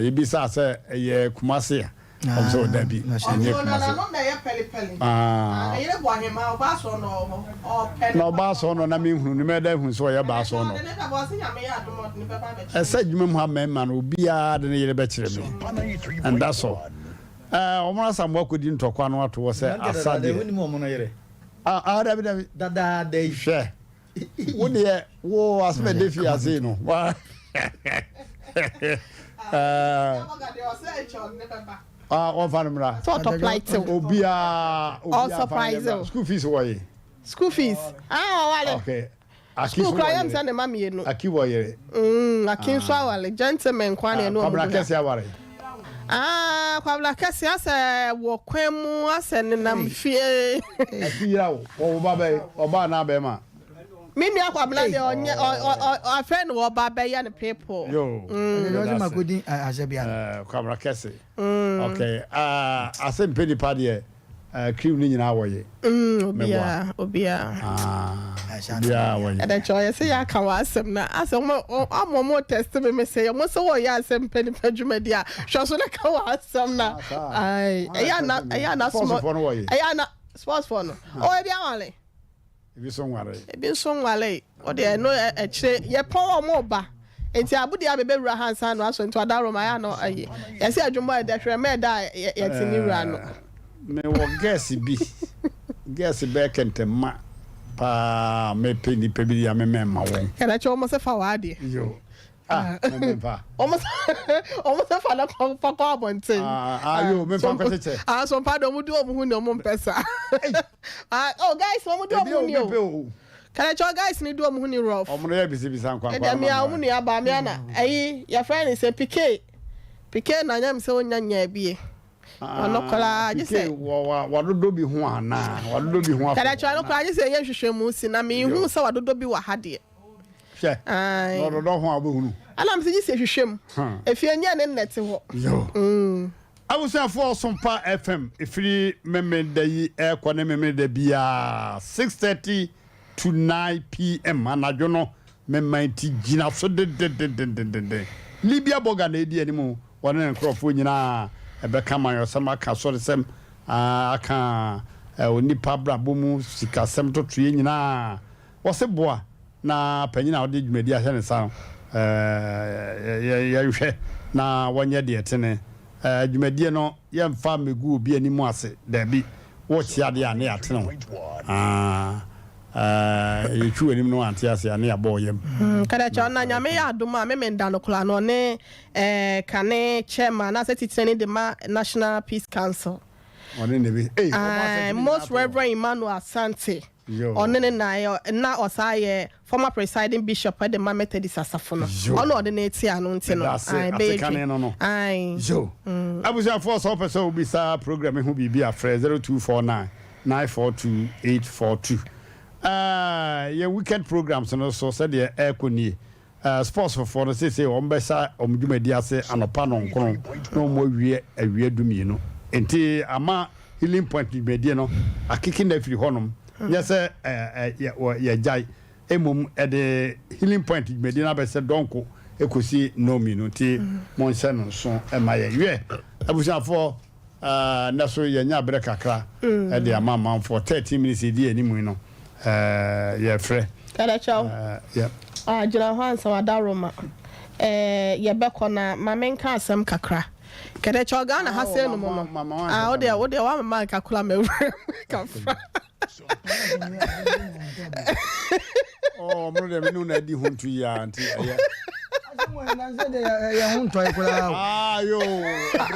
you be sa say ye kumase so that be no baso no na me hunu ni me da hunu so ya baso no I said you have man obia de ye be kire me and that's all omra sam wako di ntokwa no ato say asade woni mo no yere David dada dey hwe woni ye wo asme de fi ase no wa on fanumra sort of like so obia all surprise school fees why wale okay school clients and mama no akiwo yere akin so wale gentleman kwane no kwabra kese aware kwabla kese ase wo kwemu ase nenam fie akira wo oba na be ma mimi akwabla de onye a friend wo baba ya ne people yo yo ma godin azebia kwabra kese okay Asem Mpe Nipa de cream ni nyina woye obia woye ada choye se ya ka wasem na asem mo test me say mo so wo ya Asem Mpe Nipa dwumadi a hwo so na ka wasem na ai ya na small ya na sports for no o bia wale ebi so nware o de no e kire ye power mo ba enti abudi abebe wura hansa no aso nti adaro ma ya no aye ye se adwumba de hwere me da ye tini wura no me wo guess be kentema pa me Mpe Nipa bi ya me ma won kana cho mo se fa wa de yo me pa almost fa na ko abonte yo me pa ko cheche so pa do mu do mu hu ni mo mpesa guys mo do mu ni o kana cho guys ni do mu hu ni rough omo ya bisa nkwa e dem ya mu ni aba me na ayi ya friend say PK na nyam se onya nya bie ono kola je se wadodo bi ho ana wadodo bi ho afa kana cho no kola je se ye hwehwemu si na me hu se wadodo bi wa ha de ai wadodo ho abehunu ana me se je se hwehwem efie nya ne net ho yo Awusa for Sompa FM ifiri memenda yi ekwane memenda bia 6:30 to 9 p.m. anadwo no memanti gina so de Libya boga na edi animu wona nkrofo nyina ebeka man yosama ka so sem aka onipa brabomu sikasem to tue nyina wose boa na panyina odi dwumadi ahye ne sa ya hwe na wonye de tene dwumadie no yemfa megu obi animu ase da bi wo chia de ane atene yechu anim no ante ase ane aboyem kada cha na nyame ya adoma me menda no kula no ne kane chairman na setitene de National Peace Council one ne bi most Reverend Emmanuel Asante onene na osaye former presiding bishop at the Methodist Asafo no ono ordinate anu ntino abuja force officer will be sa program who be a 0249 942842 your weekend programs and also said the air kuni sports for the say on besa omdumadi ase anopa no nkron no mo wie awie dumi no enti ama healing point media no akiki na firi honom yes ya jai emum the healing point media na be se donko ekosi no mi no ti mon se no so e ma ye wie abusa for na so ya nya bre kakra e de ama man for 30 minutes di animu no ye frɛ kada chaw jira han sa wadaroma ye be kona mamenka asem kakra kada chaw ga na hase no mo o de wa mama kakula me kafra oh mo de me na di huntu ya anti aya yo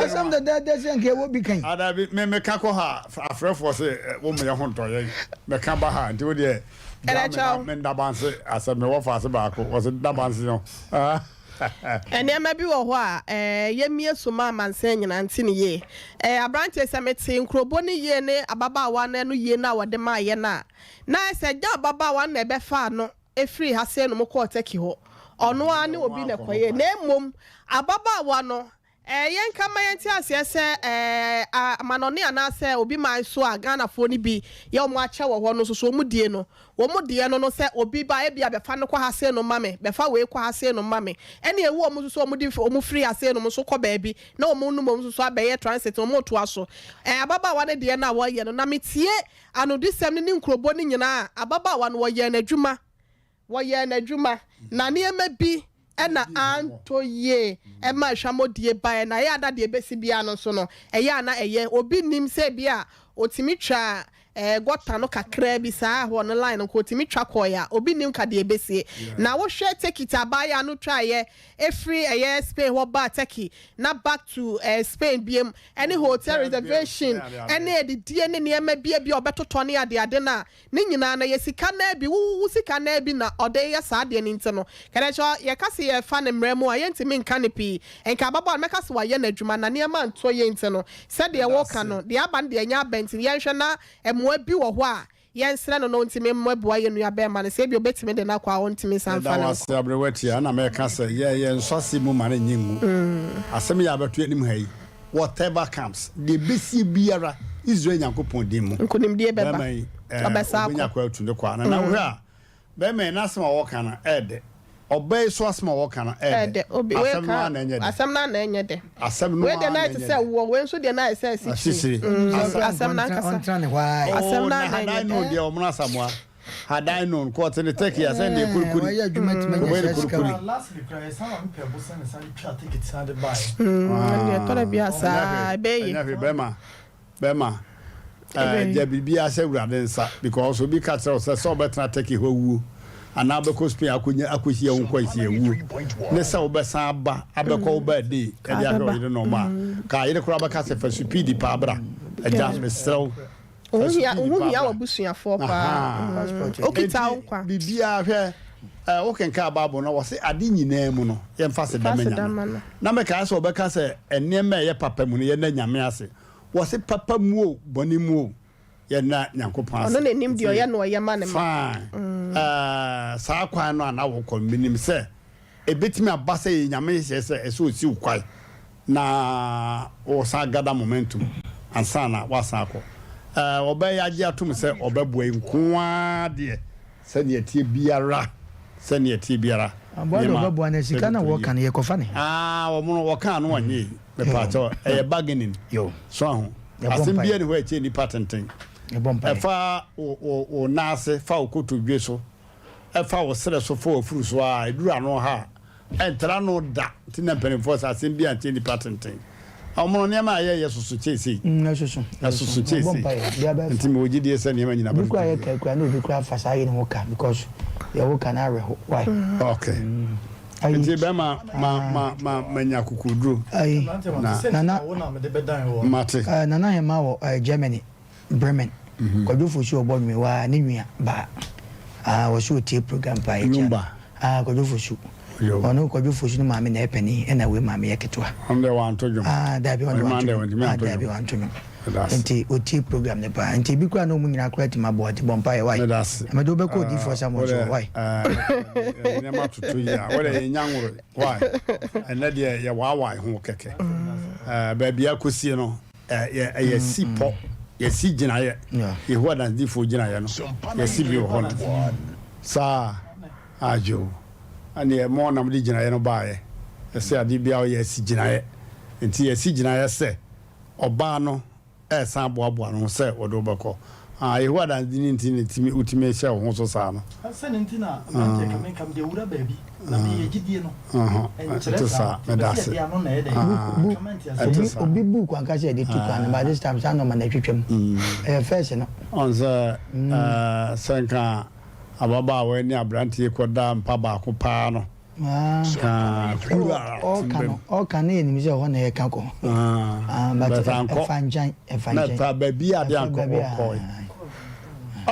asam de senke wo bi kan ada bi me ka ko ha afrefo se wo me honto ye me ka ba ha nti wo de me ndabanse asam me wo fa se ba ko wo se ndabanse no ene ma bi wo ho a yemie soma manse nyina ntine ye abrante semete nkrobo ne ye ne ababaawa na no ye na wode ma ye na se ja ababaawa na be fa no efiri hase no mo ko teki ho ono ani obi na koye na emom ababaawa no yen kama yen ti ase se amanone anase obi man so agana fo ni bi ye omo ache wo ho no so omu die no no se obi ba e bia be fa no kwa hase no mame be fa we kwa hase no mame ene ewu omu so omu di omu free hase no so kwa baabi na omu no omu so abaye transit omu to aso ababaawa ne die na wo ye no na metie anodisem ni nkrobo ni nyina ababaawa no wo ye na adwuma na ne ema bi ena anto ye ema hwamodie ba na ya da de besi bia no so no eya na eye obi nim se bia otimi twa gota no kakra bi saa ho no line ko otimi twa koya obi nim ka de besi na wo hwe take it abaya no try ye every Spain wo ba take na back to Spain biem any hotel reservation any the die ne ne ema bia obetoto ne ade na ne nyina na ye sika na bi wo sika na bi na ode ye saa de ne ntino kare cho ye kase ye fa ne mremu a ye ntimi nka ne pi enka baba me kase wa ye na adwuma na ne ema nto ye ntino se de wo ka no de aba de nya benti ye hwe na emwa bi wo ho a yensra no ntimi mmabua ye nua be ma ne se bi obetimi de na kwa wo ntimi sanfa na ko abrewati ana me ka se ye nsose mu ma ne nyingu asem ya beto anim hai whatever comes the bisi biara Israel Yakopon dimu nkunim die beba obesa ko nyakwa tunde kwa na wo a be me na asem a wo kana ede obey so asem a wo kana ede asem na na enye de asem no we de na se wo we nso de na se sisi asem na kasa asem na na no de o mna samwa hadai no ko te take ya send kurukuri ya adwuma kurukuri last week I saw Mpe Bosa and Sani try ticket sounded by ne to bia sa be bema ja bibia se wurade nsa because obi ka tell say so better take ho wu ana be ko Spain akohia won kwahia wu ne sa obesan aba abekọ oba dey e dia ro ide no ma ka ide kura ba ka se fa speed pa abra eja me sel ohia wabusuafo pa okita nkwa bibia hwe o kenka babo na wo se ade nyina mu no ye mfa se damanya na me ka se obeka se enema ye papa mu ne ye na nyame ase wo se papa mu o boni mu o ye na Nyankopon ase ono ne nim dio ye no ye ma ne ma saa kwan no ana wo ko minim se ebetimi abasa ye nyame se eso osi kwai na o sa gada momentum ansana wasa ko obey agi atum se obebua nkoa de se ne tie biara abado obebua na sika na wo kan ye kofa ne wo mo wo kan no anye me pa cho bargaining yo so ho asem bia ne ho eche ni patenten fa o nase fa okoto dwe so fa o sere so fa ofuru so a edura no ha entra no da tina penifo sa sem bia anti patentin omo ne ma ye yesusu chesi asusu chesi nti me ogidi ese ne ma nyina ba bikwa ye kakwa no bikwa fasa ye ne hoka because ye hoka na re why okay nti be ma nya kukudru nana wona me de bedan wo mate nana he ma wo Germany Bremen kodufo shi obo mi wa ne nwia ba wo shi o tie program pa ye kodufo shi ono kodufo shi no ma me na epani na we ma me yeketwa amde wa antodwom dabi dabi wa antodwom nti o tie program ne pa nti bikwa no mu nyina kwati ma bo ati bompa ye why me do be ko di for some so why ne ma tutu ya wale nyanworo why ene de ye wa ho keke ba bia kosie no ye sipo ye si gina ye ye ho dan di fo gina ye no ye si bi ho no sa ajo ani e mo na mdi gina ye no ba ye se adi bia ye si gina ye nti ye si gina ye se oba no san boaboa no se odo beko ye ho dan di ni ntimi utime hye ho so sa no ase ntina na take me kam de wura baby na me ye gidie no to sa me da se obi book an ka se de tukan by this time sa no ma na twetwem first no on the sanka ababa we ni abrante koda mpa ba ko pa no all can enemy say one e kan ko but fanjan na baby ade anko ko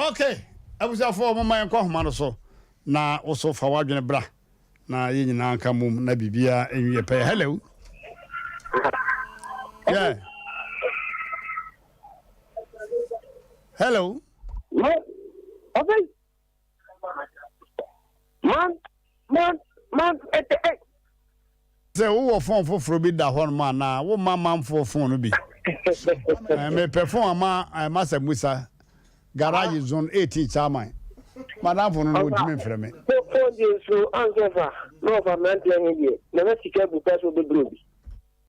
okay abuja fo mo man ko homa no so na wo so fa wadwene bra na ye nyina anka mum na bibia enwie pe hello yeah hello okay man say wo phone for bi da hon ma na wo man for phone no bi me perform ma masa musa garage zone 18 chairman madam phone no dimi frɛ me phone dey so answer no for Mmrantehene here na me sika bu person be bro bi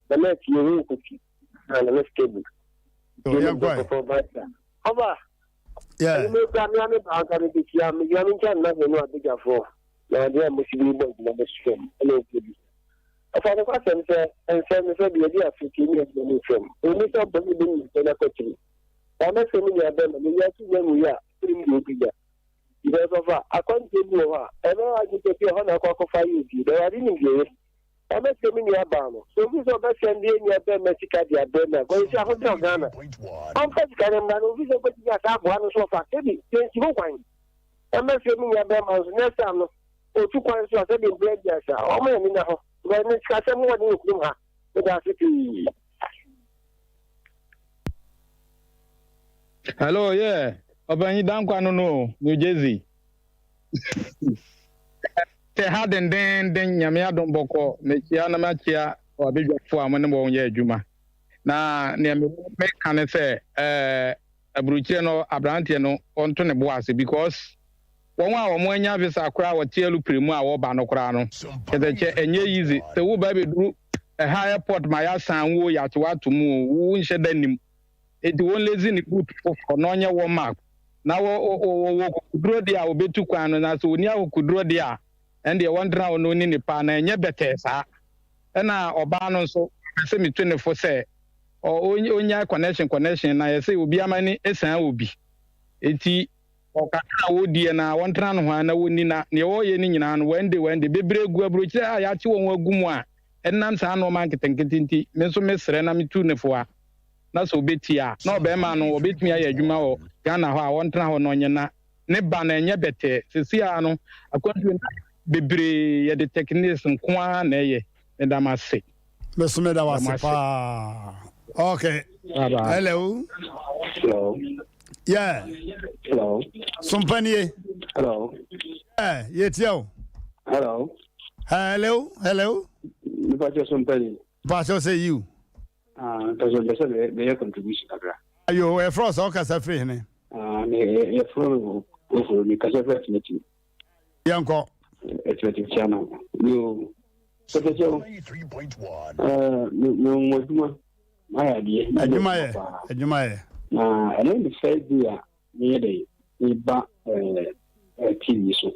na me tie hu kuki na me sika bu yeah boy oba yeah me ba me ba ka me kia me ya me kan na no abija for na dia mo sibi bo na be stream ele obi afa ko asem se me se bi dia afiki ni e ni stream o ni so bo bi ni na ko tri o me se mi ya be me ya tu ya mu ya stream ni obi ya ide so fa akonte bi o ha e be wa ji te ho na ko fa yi bi de ya ni nge o me se mi ya ba no so bi so be send ni ya be me sika dia be na ko isi aho te Ghana on fa sika na no bi so ko ti ya ta bo no so fa ke bi te ti ho kwan e me se mi ya be ma so next time no o tu kwan so ase be bread ya sa o ma ni na ho ba ni sika se mo woni ku ha o da se ti hello yeah obanyi dankwa no New Jersey te haden den nyame adon boko me kia na ma kia obedwafo amane bo ye adwuma na ne me kan se abruchie no Mmrantehene no onto ne boase because won a wo anya visa akora wo tielu premu a wo ba no kora no kezeche enye easy te wo ba beduru ha airport ma ya san wo ya to atumu wo nhye danim edi won lazy ni boot for no nya wo map na wo kudro dia obetu kwan no na so oni a kudro dia and the one drown no ni pa na enye bete sa na oba no so se mi 24 say onya connection na ye say obi amani esan obi eti okaka wo die na won tra no ho na woni na ne wo ye ni nyina no wende bebre gu abrochi a ya che won agumu a enam sa no man ketenketinti me so mesre na mi tu ne fo a na so betia na obema no obetumi aye adwuma wo Ghana ho a won tra ho no nye na ne ba na enye bete sesia no akwantu bebre ye de techniques nkoa na ye ndamase me da wase pa okay hello yeah hello Sompa nie hello yetio hello me pa jo Sompa ni pa so say you because the be contribution agra ayo e frost o ka sa free ne me fro o mi ka sa free ni yanko executive channel you so the show 3.1 no mo my idea adwuma ye na and then the first year near the ba TV so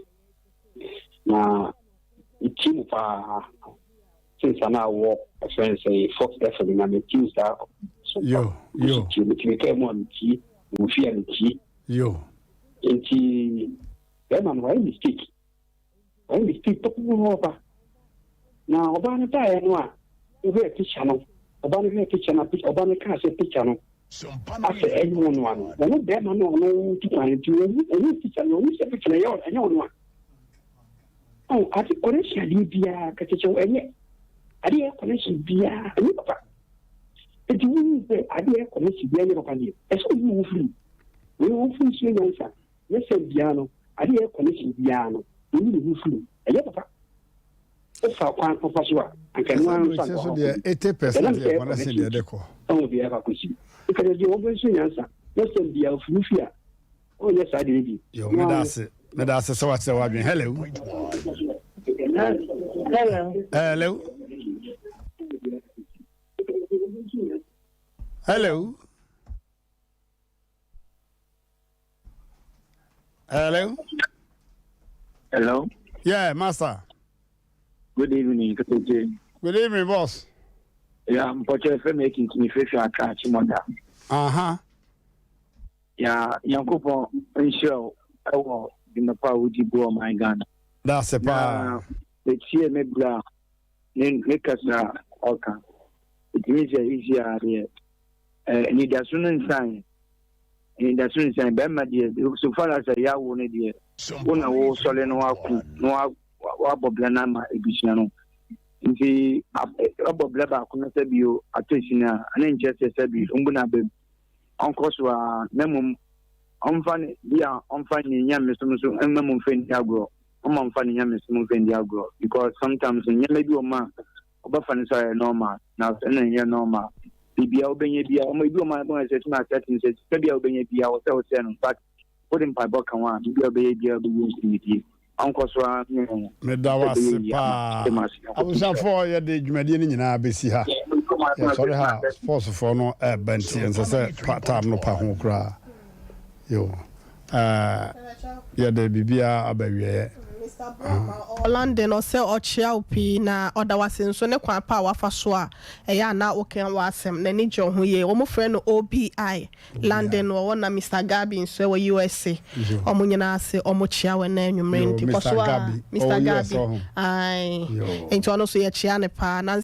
na team since an hour friends say Fox FM na me team star yo me came on tea we fear tea yo enti man why mistake to over now oba ne pa no a we picture no oba ne picture na picture oba ne ka se picture no after anyone one no be man no to find you any picture no we se picture yo anyone one oh ati connection bia ka checho enye adi connection bia ani papa eti we say adi connection bia ni papa ni e so you free we free so yansa yes bia no adi connection bia no we ni free e papa o fa kwan o fa so anka no an fa so de 80% ya kwana sin de ko on bia ka kusi e ka de o bo so yansa yes bia free a o yes adi bi yo me da se so what say wa bien hello Hello. Yeah, master. Good evening, Katoje. Good evening, boss. Yeah, I'm for making me fish catch mother. Yeah, Yankopo, show. I will in the power would you go on my gun. That's a power. The cheer me bra. Then make us okay. It means easier here. Need as soon as sign. And as soon as I remember, dear, so far as I wanted, dear. One of all solid no Boblana, Ebisiano. In the Boblaba, Kunasabio, Atishina, and just a Sabi, Umbunabe. Uncle Swa, Memum, Umfan, yeah, Umfan, Yam, Mr. Musu, and Memum Fendiagro. I'm finding Yam, Mr. Mufendiagro, because sometimes in Yamadu, ma, Obafan is normal, now, and then normal. Bibia Obenya Bia, or maybe my boy says, my setting says, maybe Obenya Bia, or so, but putting by Bokawan, Bibia Baby, the Uncle Swan, Medawas, I was up for your day, Median in Abisia. Sorry, how force for no Benty, and so part time no Pahokra. Yo, yeah, the Bibia Abbey. London or sell or chiapi na other was in so ne kwa power for swa e ya na okay wasem na ni John hu ye omo friend OBI London or na Mr. Gabi so we USA omo nyina ase omo chia we na anwumre nti ko so Mr. Gabi ai enti ono so ye chia ne pa na